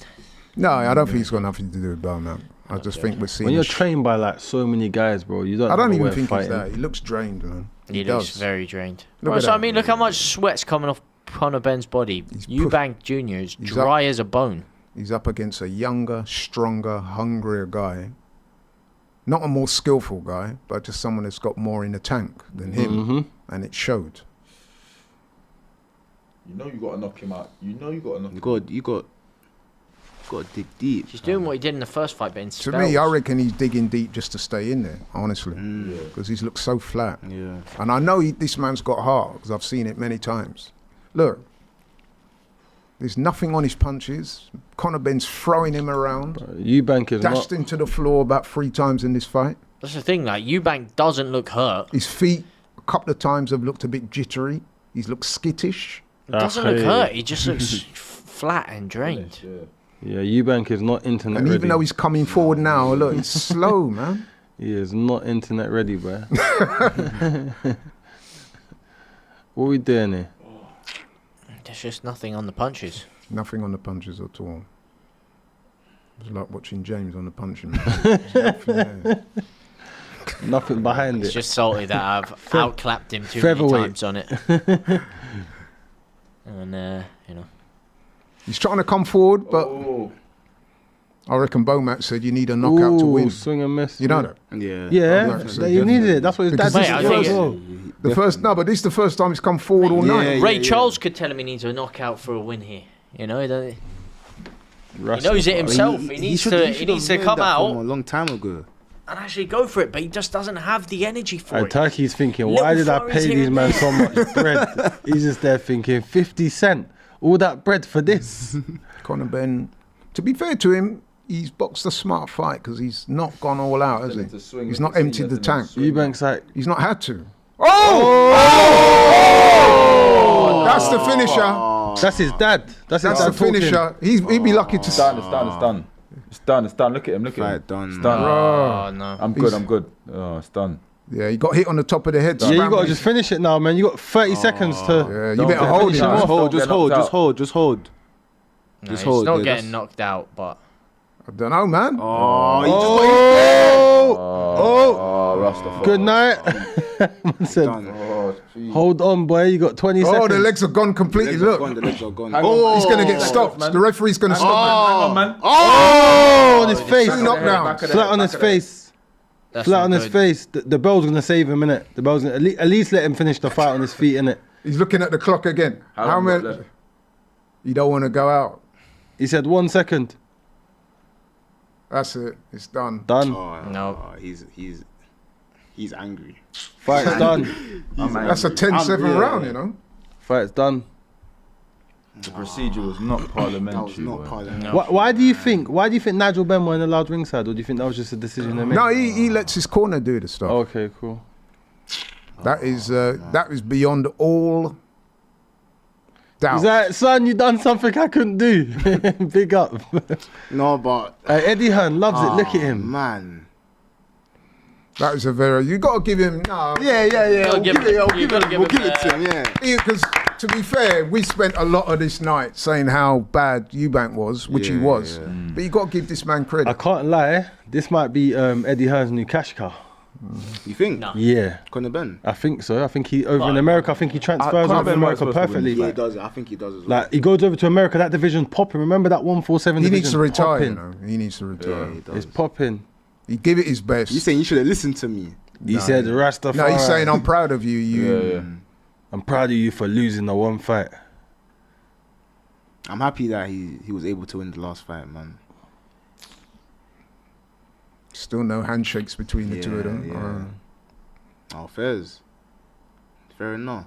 No, I don't think it's got nothing to do with Bowman. I just think we're seeing. When you're a sh- trained by like so many guys, bro, you don't. I don't know even where think fighting. he's that. He looks drained, man. He does. looks very drained. Look Bro, at so I that. mean, look how much sweat's coming off Conor Benn's body. He's Eubank Jr. is he's dry as a bone. He's up against a younger, stronger, hungrier guy. Not a more skillful guy, but just someone that's got more in the tank than him, Mhm. and it showed. You know you got to knock him out. You know you got to knock You got to dig deep. He's doing what he did in the first fight, but in To spells. me, I reckon he's digging deep just to stay in there, honestly, Mm. because he's looked so flat. Yeah. And I know this man's got heart because I've seen it many times. Look, there's nothing on his punches. Conor Benn's throwing him around. Eubank is Dashed not. him to the floor about 3 times in this fight. That's the thing, like, Eubank doesn't look hurt. His feet, a couple of times, have looked a bit jittery. He's looked skittish. He doesn't look hurt. He just looks flat and drained. Yeah, Eubank is not internet And ready. even though he's coming forward now, look, he's slow, man. He is not internet ready, bro. What we doing here? There's just nothing on the punches. Nothing on the punches at all. It's like watching James on the punching. Nothing there. Nothing behind It's it. just salty that I've outclapped him too many Featherweight. times on it. And, you know. He's trying to come forward, but I reckon Bomac said you need a knockout to Ooh, win. swing and miss. You know that? Yeah. Yeah, Definitely. you needed it. That's what his dad Because Mate, said. I this think is it- the first, no, but this is the first time he's come forward all night. Yeah, Ray yeah. Charles could tell him he needs a knockout for a win here. You know, he Rasta. knows it himself. He He needs should- to. he He should needs have to known come that from out a long time ago. and actually go for it, but he just doesn't have the energy for And it. Turkey's thinking, Little why did I flurries pay here these and men there. so much bread? He's just there thinking, 50 cent, all that bread for this. Conor Benn, to be fair to him, he's boxed a smart fight because he's not gone all out, has To he? swing He's with not the emptied the seniors and tank. then swing. Eubank's like, He's not had to. Oh! That's the finisher. that's his dad. That's his That's dad the finisher. He'd be lucky to. It's done. It's done. Look at him. Fight done. It's done. Oh no. I'm good. Oh, it's done. Yeah, he got hit on the top of the head. Yeah, you Scrambled. gotta just finish it now, man. You got 30 seconds to. Yeah, you Don't better get hold finished it. off. Just hold, Don't just get hold, knocked just hold, just hold. No, Just he's hold. not yeah, getting that's- knocked out, but I don't know, man. Oh, he Oh, Rastafari. Good night. Man said, just done. Oh, gee. hold on, boy. You got 20 Oh, seconds. the legs are gone completely. The legs are Look. gone, the legs are gone. Hang on. Oh, He's going to get Oh, stopped. man. The referee's going to stop Hang on, man. Oh, on his face. Two knockdowns. Back of the Flat head, on back his of the head. face. that's Flat not on his good. face. The bell's gonna save him, innit? The bell's gonna at least let him finish the fight on his feet, innit? him. He's looking at the clock again. How How long many? left? You don't want to go out. He said 1 second. That's it. It's done. Done. No. He's angry. Fight's done. That's a 10-7 yeah, round, yeah. you know. Fight's done. The procedure was not That was parliamentary. not boy. parliamentary. Why do you think Nigel Benn weren't allowed ringside, or do you think that was just a decision they made? No, he lets his corner do the stuff. Okay, cool. That is beyond all doubt. He's like, son, you done something I couldn't do. Big up. No, but Eddie Hearn loves it. Look at him. man. That is a very. You got to give him. No. Yeah. We'll give it to him. Yeah. Because to be fair, we spent a lot of this night saying how bad Eubank was, which he Yeah, was. yeah. But you got to give this man I credit. can't lie. This might be Eddie Hearn's new cash cow. You think? No. Yeah, Conor Benn? I think so. I think he over in America. I think he transfers Conor over Benn in America might supposed to win perfectly. this Yeah, fight. he does. I think he does as well. Like he goes over to America. That division's popping. Remember that 147 He division? needs to retire. You Popping. know, he needs to retire. yeah, he does. It's popping. He give it his best. You saying you should have listened to me? He said Rastafari. No, he's saying I'm proud of you. Yeah. I'm proud of you for losing the one fight. I'm happy that he was able to win the last fight, man. Still no handshakes between the two of them. Yeah. Oh, fairs. Fair enough.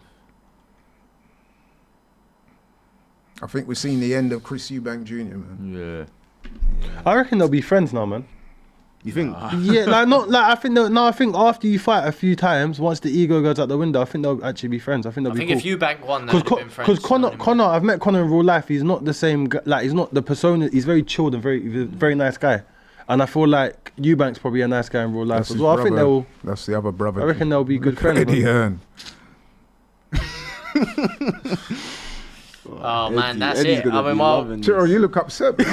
I think we're seeing the end of Chris Eubank Jr. Man. Yeah. I reckon they'll be friends now, man. You think? Yeah, like not like I think I think after you fight a few times, once the ego goes out the window, I think they'll actually be friends. I think they'll I be think cool. if Eubank won, they'd have been friends. Because not anymore. Conor, I've met Conor in real life. He's not the same. Like he's not the persona. He's very chilled and very nice guy. And I feel like Eubank's probably a nice guy in real life That's as his well. I think brother. they'll. That's the other brother. I reckon they'll be good friends. Eddie man. Hearn. Oh man, that's Eddie's it. gonna I be mean, well, loving this. Cyril, you look upset. man.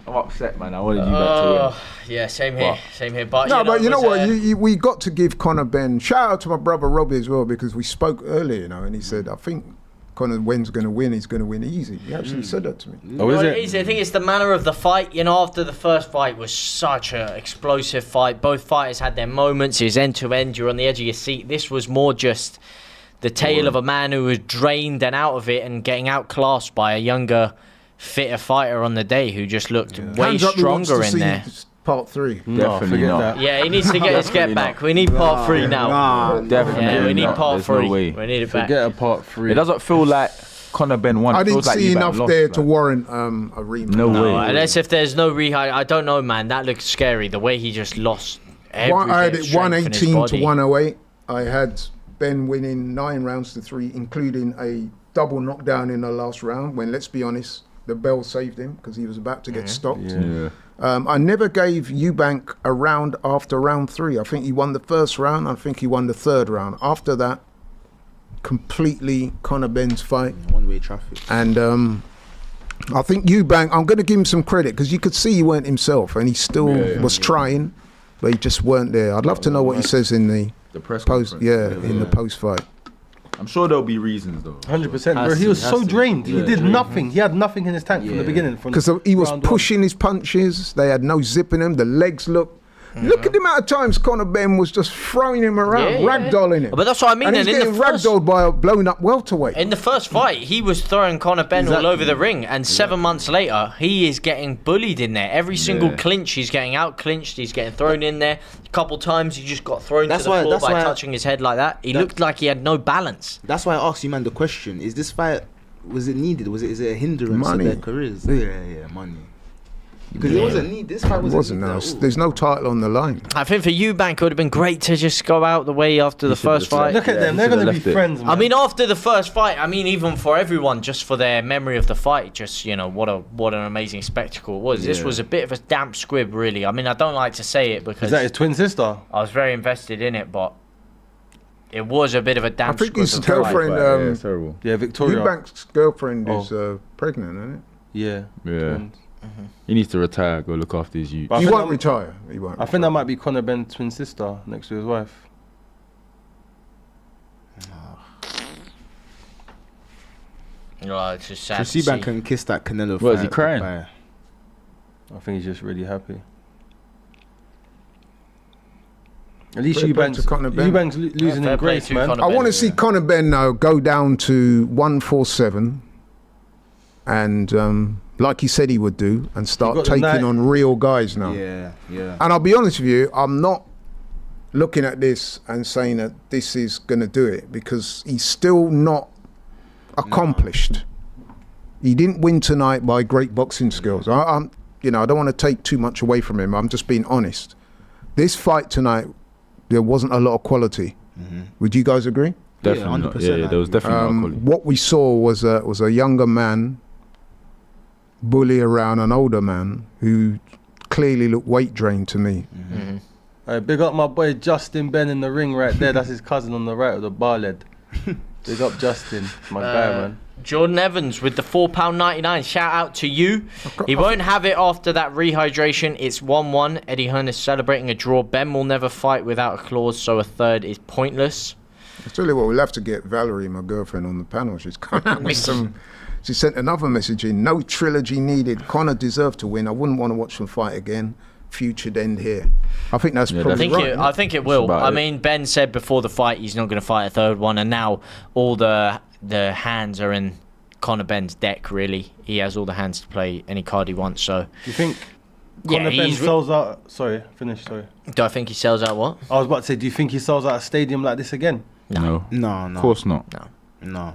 I'm upset, man. I wanted you back to win. yeah, same here, What? same here. But No, but you it know was, what? We got to give Conor Benn. Shout out to my brother Robbie as well, because we spoke earlier, you know, and he said, I think Conor Benn's going to win. He's going to win easy. He actually said that to me. Oh, is Well, it? I think it's the manner of the fight. You know, after the first fight was such an explosive fight. Both fighters had their moments. It was end to end. You're on the edge of your seat. This was more just the tale of a man who was drained and out of it and getting outclassed by a younger, fitter fighter on the day who just looked way Hands up who wants stronger to in see there. Part 3. No, Definitely forget not. that. Yeah, he needs to get his get back. We need part 3 now. Nah, Definitely Yeah, we need not. part There's 3. no way. We need it back. Forget a part 3. It doesn't feel like Conor Benn won. I It didn't feels like see Eubank enough lost, there like. to warrant a rematch. No No, way. unless if there's no rehire. I don't know, man. That looks scary. The way he just lost everything. I had it strength in his 118 to body. 108. I had Ben winning 9 rounds to 3, including a double knockdown in the last round. When, let's be honest, the bell saved him because he was about to get stopped. Yeah. I never gave Eubank a round after round 3. I think he won the first round. I think he won the third round. After that, completely Conor Benn's fight. one-way traffic. And I think Eubank, I'm going to give him some credit because you could see he weren't himself and he still was trying, but he just weren't there. I'd love to know what he says in the The press post, conference. in the post-fight. I'm sure there'll be reasons though. 100%, bro. Has He to, was has so to. drained. He Yeah, did drained. nothing. He had nothing in his tank from the Yeah. beginning. Because he was round one. pushing his punches. They had no zip in them. The legs look. Look at the amount of times Conor Benn was just throwing him around, ragdolling him. But that's what I mean. And he's in getting the first, ragdolled by a blown up welterweight. in the first fight, he was throwing Conor Benn all over the ring, and 7 months later, he is getting bullied in there. Every single Yeah. clinch, he's getting out clinched. He's getting thrown in there. A couple times, he just got thrown That's to the why- floor that's by why- touching his head like that. He looked like he had no balance. That's why I asked you, man, the question. Is this fight was it needed? Is it a hindrance Money. to their careers? Yeah, money. Because it wasn't needed. This fight It wasn't wasn't needed no. at all. There's no title on the line. I think for Eubank, it would have been great to just go out the way after the should've first fight. Look at Yeah, them. he They're should've going to be left it. friends, man. I mean, after the first fight, I mean, even for everyone, just for their memory of the fight, just, you know, what an amazing spectacle it was. This Yeah. was a bit of a damp squib, really. I mean, I don't like to say it Is because that his twin sister? I was very invested in it, but it was a bit of a I damp think squib. his of a fight. girlfriend, Yeah, it's terrible. Yeah, Victoria. Eubank's girlfriend Oh. is pregnant, isn't it? Yeah. Yeah. twins. He needs to retire, go look after his youth. But I He think won't that- retire. He won't. I think that might be Conor Benn's twin sister next to his wife. Oh, it's just sad Chris to see. Eubank can kiss that Canelo What, is he fight crying? goodbye. I think he's just really happy. At least Fair play Eubank's, to Conor Benn. Eubank's losing fair in play grace, to man. Conor I Benn, want to see yeah. Conor Benn now go down to 147 and, like he said he would do, and start got the taking night- on real guys now. Yeah. And I'll be honest with you, I'm not looking at this and saying that this is going to do it because he's still not accomplished. He didn't win tonight by great boxing skills. I'm, you know, I don't want to take too much away from him. I'm just being honest. This fight tonight, there wasn't a lot of quality. Would you guys agree? Definitely not. 100%, Yeah, there was definitely no quality. What we saw was a younger man bully around an older man who clearly looked weight drained to me. Big up my boy Justin Ben in the ring right there. That's his cousin on the right of the bar led. Big up Justin, my guy, man. Jordan Evans with the £4.99. Shout out to you. He won't have it after that rehydration. It's 1-1. Eddie Hearn is celebrating a draw. Ben will never fight without a clause, so a third is pointless. I tell you what, we'll have to get Valerie, my girlfriend, on the panel. She's come out with some. She sent another message in. No trilogy needed. Conor deserved to win. I wouldn't want to watch them fight again. Future'd end here. I think that's Yeah, probably right. I think it will. about I it. mean, Ben said before the fight he's not going to fight a third one, and now all the hands are in Conor Benn's deck. Really, he has all the hands to play any card he wants. So, Do you think yeah, Conor Ben sells out? Sorry, finish. Sorry. do I think he sells out what? I was about to say, do you think he sells out a stadium like this again? No. No. Of course not. No.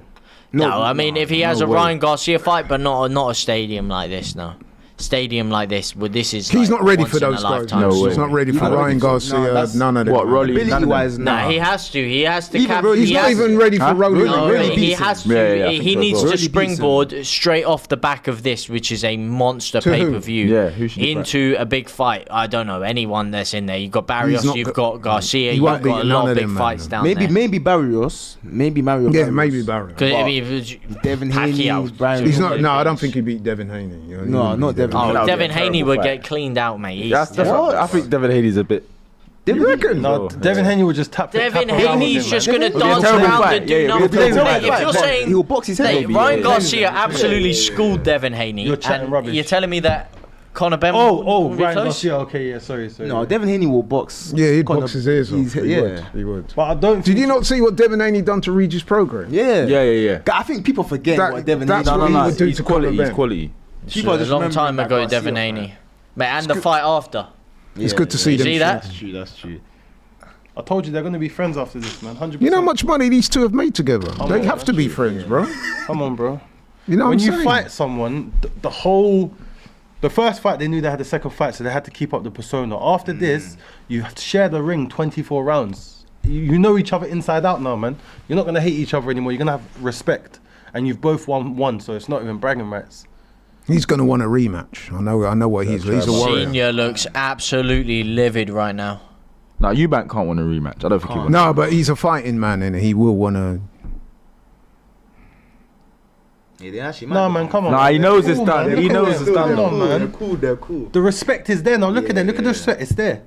No, I mean, if he has no a way. Ryan Garcia fight, but not a stadium like this, no. Stadium like this, this is. He's like not ready once for in a those guys. lifetime No sort. He's not ready for not ready Ryan for- no, Garcia. that's- None of them. What, Rolly? Ability None of wise, them. Nah, he has to. He has to. Even Rolly- He's not even ready for Huh? Rolling. No, Really he beats has him. to. Yeah, yeah, I think he so needs as well. to Really beats him. springboard straight off the back of this, which is a monster To who? pay-per-view, Yeah, who should he fight? into a big fight. I don't know anyone that's in there. You've got He's Barrios, not you've go- got Garcia, He you've won't got a beat lot none of of big them, man. fights down Maybe there. Barrios. Maybe Mario. Yeah, Barrios. maybe Barry. 'Cause, I mean, it was- Devin Pacquiao. Haney. Brian. He's not. No, I don't think he beat Devin Haney. You know, he No, wouldn't not beat Devin. Oh, That'll be a Devin Haney terrible would fight. get cleaned out, mate. He's That's terrible. I think Devin Haney's a bit. You reckon? No, Devin Haney would just tap. Devin tap around with Haney's him, just man. going to It'll be a dance terrible around fight. and Yeah, do it'll be a nothing. terrible Mate, fight. if you're saying He'll box his head that off. Ryan Yeah. Garcia absolutely schooled Devin Haney, You're chatting and rubbish. you're telling me that Conor Benn Oh, will be Ryan close? Garcia. Okay, yeah, sorry. No, Devin Haney will box. Yeah, he'd Conor- box his ears off. he's- He yeah. would. He would. But I don't. Did think- you not see what Devin Haney done to Regis' program? Yeah. Yeah. I think people forget That- what Devin that's Haney what he did. would do He's to quality. Conor He's Benn. quality. People are a just long time remembering ago, that Devin Garcia Haney. fight. Mate, and the fight after. It's good to see You them. see that? That's true. That's true. I told you they're going to be friends after this, man. 100%. You know how much money these two have made together? Oh, They yeah, have to be that's true. friends, bro. Come on, bro. You know When what I'm you saying? fight someone, the first fight they knew they had the second fight, so they had to keep up the persona. After this, you have to share the ring 24 rounds. You know each other inside out now, man. You're not going to hate each other anymore. You're going to have respect. And you've both won one, so it's not even bragging rights. He's going to want a rematch. I know what he's a warrior. Senior looks absolutely livid right now. Now Eubank can't win a rematch. I don't think he will. No, but he's a fighting man, and he will want to. Yeah, they actually Nah, man, come on. Nah, he knows it's Cool, done. man. He Look at knows them. it's done, Come though. on, man. They're cool. They're cool. The respect is there now. Look at them. Look at the Yeah. respect. It's there.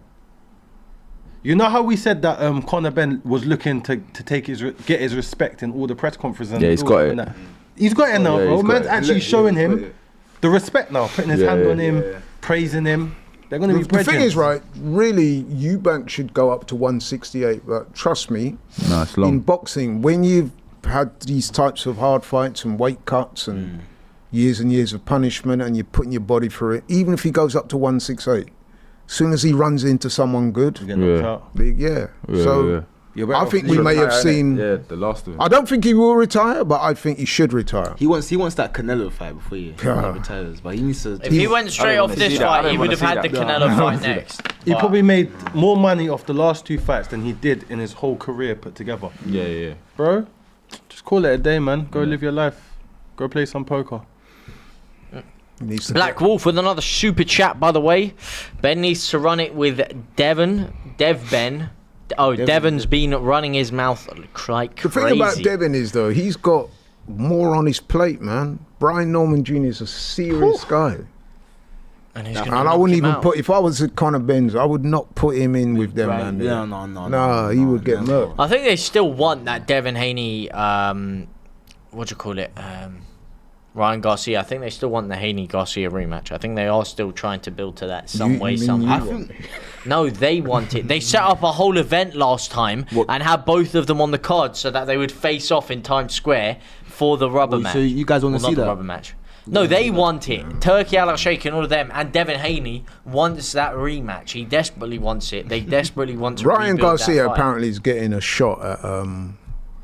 You know how we said that Conor Benn was looking to take get his respect in all the press conferences. And Yeah, he's all got that it. and that. He's got it now, Yeah, bro. he's got Man's it. actually Look, showing he's got him it. the respect now, putting his Yeah, hand yeah. on him, Yeah. praising him. They're going to be The thing brethren. is, right? Really, Eubank should go up to 168. But trust me, No, it's in long. boxing, when you've had these types of hard fights and weight cuts and years and years of punishment, and you're putting your body through it, even if he goes up to 168, as soon as he runs into someone good, You get knocked Yeah. out. yeah. Yeah, So yeah. You're better I off think we leaving. may have Retire, innit? seen. Yeah, the last of him. I don't think he will retire, but I think he should retire. He wants that Canelo fight before he retires, but he needs to. If he went straight don't off wanna this see that. I fight, don't he would wanna have had see the that. Canelo No, fight see that. next. He But- probably made more money off the last 2 fights than he did in his whole career put together. Yeah. Bro, just call it a day, man. Go live your life. Go play some poker. He needs to Black Wolf with another super chat, by the way. Ben needs to run it with Dev Ben. Oh, Devon's been running his mouth like The crazy. thing about Devin is, though, he's got more on his plate, man. Brian Norman Jr. is a serious guy. and he's And gonna I knock wouldn't him even out. put, if I was at Conor Ben's, I would not put him in with them, man. Yeah, Nah, he would get murked. I think they still want that Devin Haney, what do you call it? Ryan Garcia. I think they still want the Haney Garcia rematch. I think they are still trying to build to that some You way, mean somehow. you- No, they want it. They set up a whole event last time and had both of them on the card so that they would face off in Times Square for the rubber match. So you guys want Well, to not see the that? rubber match. No, they want it. Turkey Al Sheikh and all of them, and Devin Haney wants that rematch. He desperately wants it. They desperately want to. Ryan rebuild that Garcia fight. apparently is getting a shot at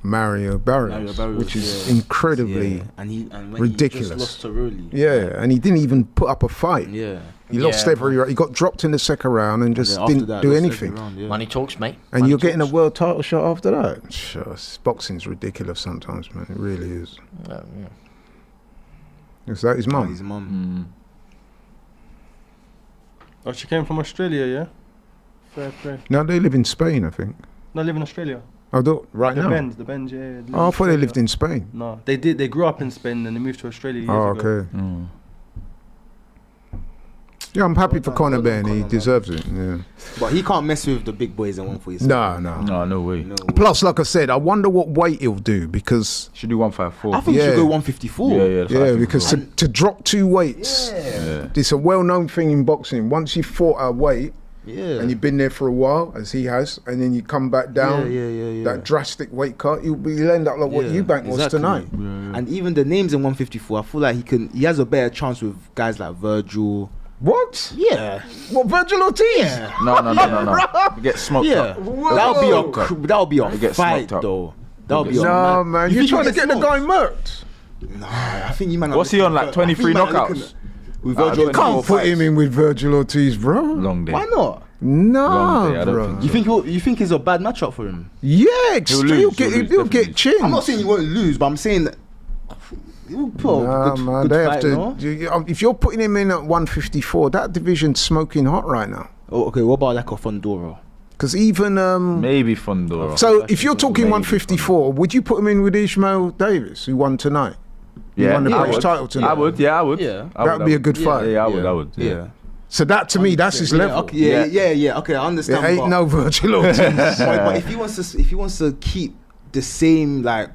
Mario Barrios, which is incredibly and when ridiculous. He just lost to Rolly. Yeah, and he didn't even put up a fight. Yeah. He lost Yeah. every round. He got dropped in the second round and just And then after didn't that, do lost every anything. round, yeah. Money talks, mate. And Money you're getting a talks. world title shot after that. Sure, boxing's ridiculous sometimes, man. It really is. Yeah. Is that his mum? His mum. Oh, she came from Australia, yeah? Fair play. No, they live in Spain, I think. No, I live in Australia. Oh, right now. The Benz, yeah. Oh, I thought they lived in Spain. No, they did. They grew up in Spain and they moved to Australia years Oh, ago. okay. Yeah, I'm happy for Conor Ben. He Conor, man. deserves it. Yeah. But he can't mess with the big boys in 147. No. No way. No. Plus, like I said, I wonder what weight he'll do because Should do 154. I think he Yeah. should go 154. Yeah, that's what I think because as well. to drop 2 weights, Yeah. it's a well-known thing in boxing. Once you've fought a weight Yeah. and you've been there for a while, as he has, and then you come back down, Yeah. that drastic weight cut, you'll end up like what Yeah, Eubank was exactly. tonight. And even the names in 154, I feel like he has a better chance with guys like Virgil. What? Yeah. What, Virgil Ortiz? No. You get smoked Yeah. up. That'll be a He gets fight smoked up. though. That'll be a No, man, You you're think trying to he get gets the guy smoked? murked. Nah, I think you man. are What's he looking on, like, at- 23 I think you man are knockouts? looking at- With Ah, Virgil, you Can't More put him fights. in with Virgil Ortiz, bro. Long day. Why not? No, Long day, I don't bro. think so. You think it's a bad matchup for him? Yeah, He'll lose, he'll get definitely. chinned. I'm not saying he won't lose, but I'm saying that he'll put a Nah, good, man, good they fight, have to. no? If you're putting him in at 154, that division's smoking hot right now. Oh, okay, what about like a Fondora? Because even Maybe Fondora. so, if you're talking Maybe 154, would you put him in with Ishmael Davis, who won tonight? He won the I British would. title tonight. I would. Yeah. That would be a good fight. Yeah, I would. Yeah. So that to me, that's his level. Okay, yeah. Okay, I understand. There ain't but- no Virgil Ortiz. but if he wants to keep the same like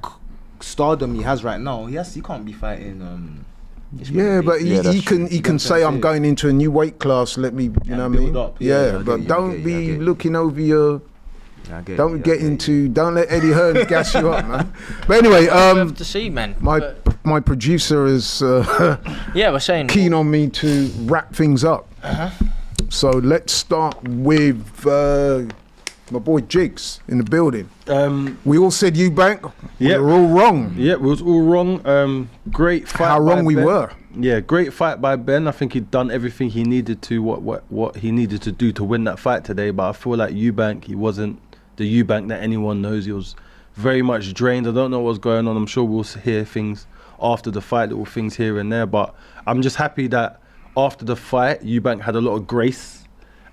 stardom he has right now, he can't be fighting. Yeah, but Yeah, that's he can true. say I'm going into a new weight class. Let me, you know what I build mean? up. Yeah, Yeah, I but get you, don't I get be you, I get you. looking over your. Don't get into. into. Don't let Eddie Hearn gas you up, man. But anyway, We have to see, man. my my producer is Yeah, we're saying. keen on me to wrap things up. So let's start with my boy Jigs in the building. We all said Eubank. Yep. We were all wrong. Yeah, we was all wrong. Great fight. How by wrong we Ben. were. Yeah, great fight by Ben. I think he'd done everything he needed to, what he needed to do to win that fight today. But I feel like Eubank, he wasn't the Eubank that anyone knows. He was very much drained. I don't know what's going on. I'm sure we'll hear things after the fight, little things here and there. But I'm just happy that after the fight, Eubank had a lot of grace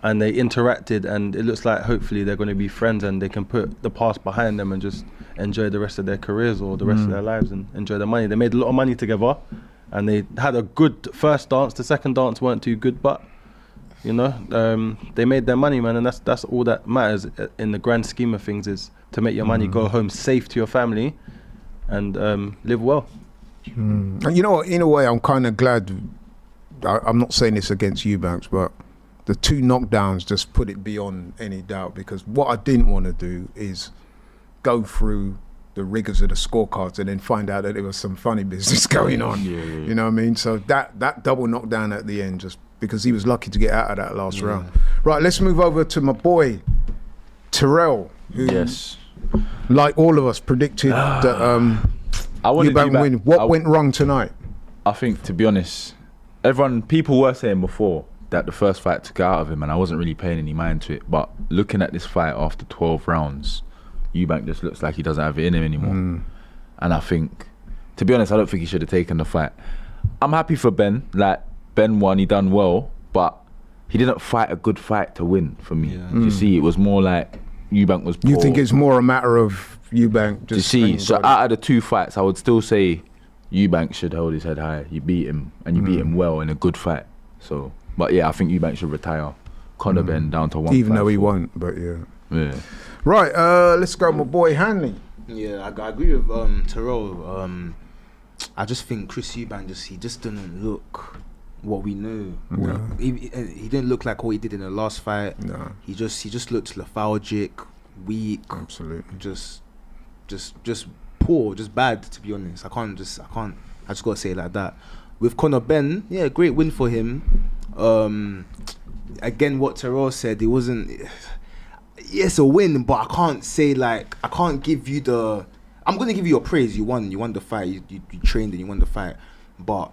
and they interacted. And it looks like hopefully they're going to be friends and they can put the past behind them and just enjoy the rest of their careers or the rest of their lives and enjoy their money. They made a lot of money together. And they had a good first dance. The second dance weren't too good, but you know, they made their money, man, and that's all that matters in the grand scheme of things, is to make your money, go home safe to your family, and live well. And you know what? In a way, I'm kind of glad. I'm not saying this against Eubanks, but the 2 knockdowns just put it beyond any doubt. Because what I didn't want to do is go through the rigors of the scorecards and then find out that there was some funny business going on. You know what I mean? So that double knockdown at the end, just because he was lucky to get out of that last round. Right, let's move over to my boy Cetteral, who like all of us predicted that I wanted Eubank win. What went wrong tonight? I think, to be honest, people were saying before that the first fight took it out of him, and I wasn't really paying any mind to it. But looking at this fight after 12 rounds, Eubank just looks like he doesn't have it in him anymore. And I think, to be honest, I don't think he should have taken the fight. I'm happy for Ben. Like, Ben won, he done well, but he didn't fight a good fight to win for me. You see, it was more like Eubank was poor. You think it's more a matter of Eubank just... You see, so out of the two fights, I would still say Eubank should hold his head high. You beat him, and you beat him well in a good fight. So, but yeah, I think Eubank should retire. Conor Benn down to 1. Even though he won't, but yeah. Right, let's go, my boy Hanley. Yeah, I agree with Cetteral. I just think Chris Eubank he just didn't look what we knew. No. He didn't look like what he did in the last fight. No. He just looked lethargic, weak. Absolutely. Just poor, just bad, to be honest. I just gotta say it like that. With Conor Benn, yeah, great win for him. Again, what Cetteral said, it wasn't. Yes, a win, but I can't give you the. I'm gonna give you your praise. You won the fight. You trained and you won the fight. But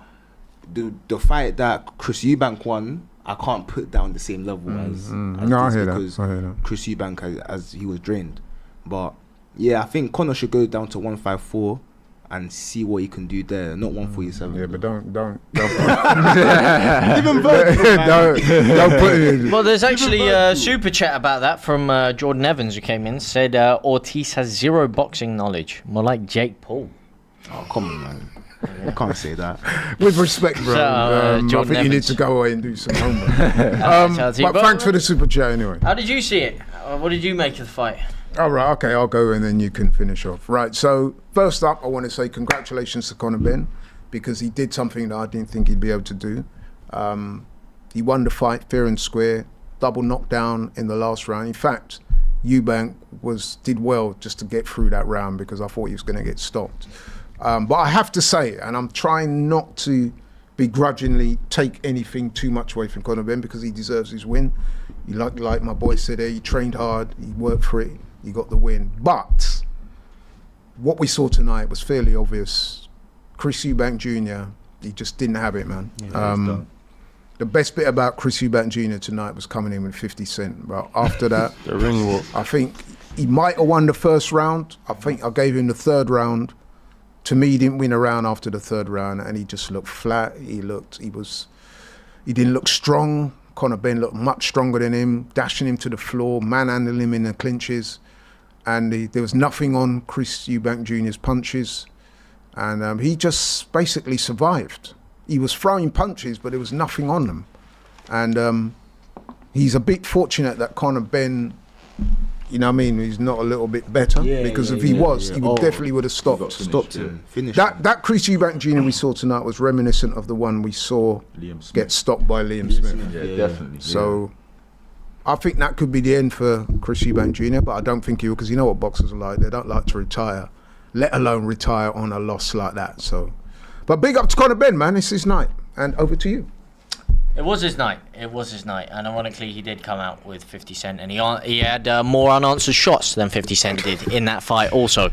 the fight that Chris Eubank won, I can't put that on the same level as No, I this hear because that. Chris Eubank as he was drained. But yeah, I think Conor should go down to 154 and see what he can do there. Not 147. Yeah, but don't Even Virgil, don't put it in. Well, there's actually a super chat about that from Jordan Evans who came in. Said Ortiz has zero boxing knowledge, more like Jake Paul. Oh, come on, man. I can't say that. With respect, bro. I think Jordan you need Evans. to go away and do some homework. But thanks for the super chat anyway. How did you see it? What did you make of the fight? All right, okay, I'll go and then you can finish off. Right, so first up, I want to say congratulations to Conor Benn because he did something that I didn't think he'd be able to do. He won the fight fair and square, double knockdown in the last round. In fact, Eubank did well just to get through that round because I thought he was going to get stopped. But I have to say, and I'm trying not to begrudgingly take anything too much away from Conor Benn because he deserves his win. He like my boy said there, he trained hard, he worked for it, he got the win. But what we saw tonight was fairly obvious. Chris Eubank Jr., he just didn't have it, man. Yeah, the best bit about Chris Eubank Jr. tonight was coming in with 50 Cent. But after that, The ring walk. I think he might have won the first round. I think I gave him the third round. To me, he didn't win a round after the third round, and he just looked flat. He didn't look strong. Conor Benn looked much stronger than him, dashing him to the floor, manhandling him in the clinches, and there was nothing on Chris Eubank Jr.'s punches, and he just basically survived. He was throwing punches, but there was nothing on them, and he's a bit fortunate that Conor Benn, you know what I mean, he's not a little bit better, because if he definitely would have stopped him. Finished him. That Chris Eubank Jr. we saw tonight was reminiscent of the one we saw Liam Smith. get stopped by Liam Smith. Yeah, definitely. So I think that could be the end for Chris Eubank Jr., but I don't think he will, because you know what boxers are like. They don't like to retire, let alone retire on a loss like that. So, but big up to Conor Benn, man. It's his night. And over to you. It was his night. And ironically, he did come out with 50 Cent, and he had more unanswered shots than 50 Cent did in that fight also.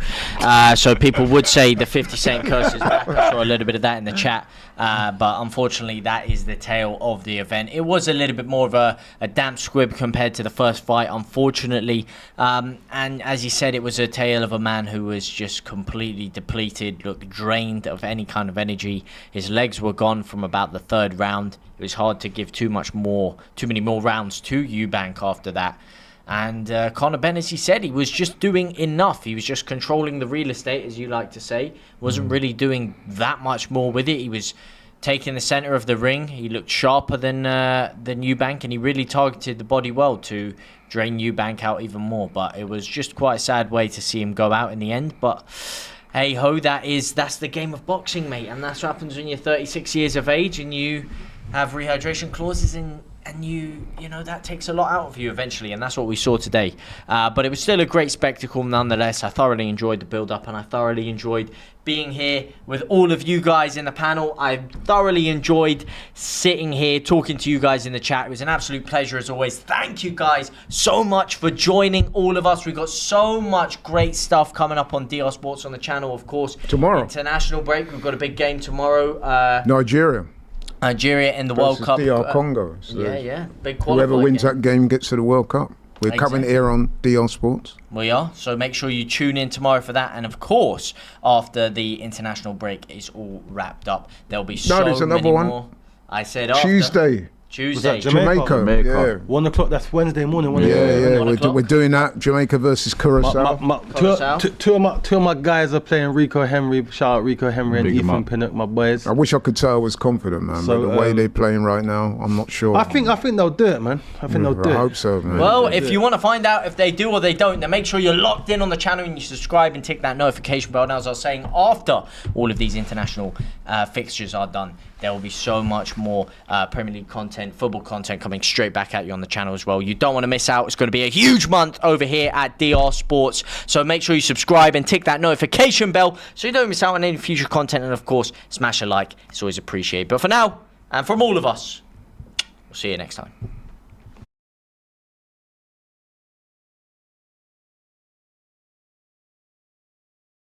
So people would say the 50 Cent curse is back. I saw a little bit of that in the chat. But unfortunately, that is the tale of the event. It was a little bit more of a damp squib compared to the first fight, unfortunately. And as you said, it was a tale of a man who was just completely depleted, looked drained of any kind of energy. His legs were gone from about the third round. It was hard to give too many more rounds to Eubank after that. And Conor Benn, as he said, he was just doing enough. He was just controlling the real estate, as you like to say. Wasn't really doing that much more with it. He was taking the center of the ring. He looked sharper than Eubank, and he really targeted the body well to drain Eubank out even more. But it was just quite a sad way to see him go out in the end. But hey ho, that's the game of boxing, mate. And that's what happens when you're 36 years of age and you have rehydration clauses in and you know that takes a lot out of you eventually, and that's what we saw today. But it was still a great spectacle nonetheless. I thoroughly enjoyed the build-up, and I thoroughly enjoyed being here with all of you guys in the panel. I thoroughly enjoyed sitting here talking to you guys in the chat. It was an absolute pleasure as always. Thank you guys so much for joining all of us. We've got so much great stuff coming up on DR Sports on the channel, of course. Tomorrow. International break. We've got a big game tomorrow. Nigeria in the World versus Cup. DR Congo. So Yeah. Big qualifier. whoever wins game. that game gets to the World Cup. We're coming Exactly. here on DR Sports. We are. So make sure you tune in tomorrow for that. And of course, after the international break is all wrapped up, there'll be so there's another many one. more. I said after. Tuesday. Tuesday. Was that Jamaica? Jamaica. Jamaica. 1 o'clock. That's Wednesday morning. Yeah. 1 o'clock. We're doing that. Jamaica versus Curacao. Two of my guys are playing Rico Henry. Shout out Rico Henry and Big 'em Ethan up. Pinnock, my boys. I wish I could tell I was confident, man. So, but the way they're playing right now, I'm not sure. I think they'll do it, man. I think they'll do I it. hope so, man. Well, if you want to find out if they do or they don't, then make sure you're locked in on the channel and you subscribe and tick that notification bell. Now, as I was saying, after all of these international fixtures are done, there will be so much more Premier League content, football content coming straight back at you on the channel as well. You don't want to miss out. It's going to be a huge month over here at DR Sports. So make sure you subscribe and tick that notification bell so you don't miss out on any future content. And of course, smash a like. It's always appreciated. But for now, and from all of us, we'll see you next time.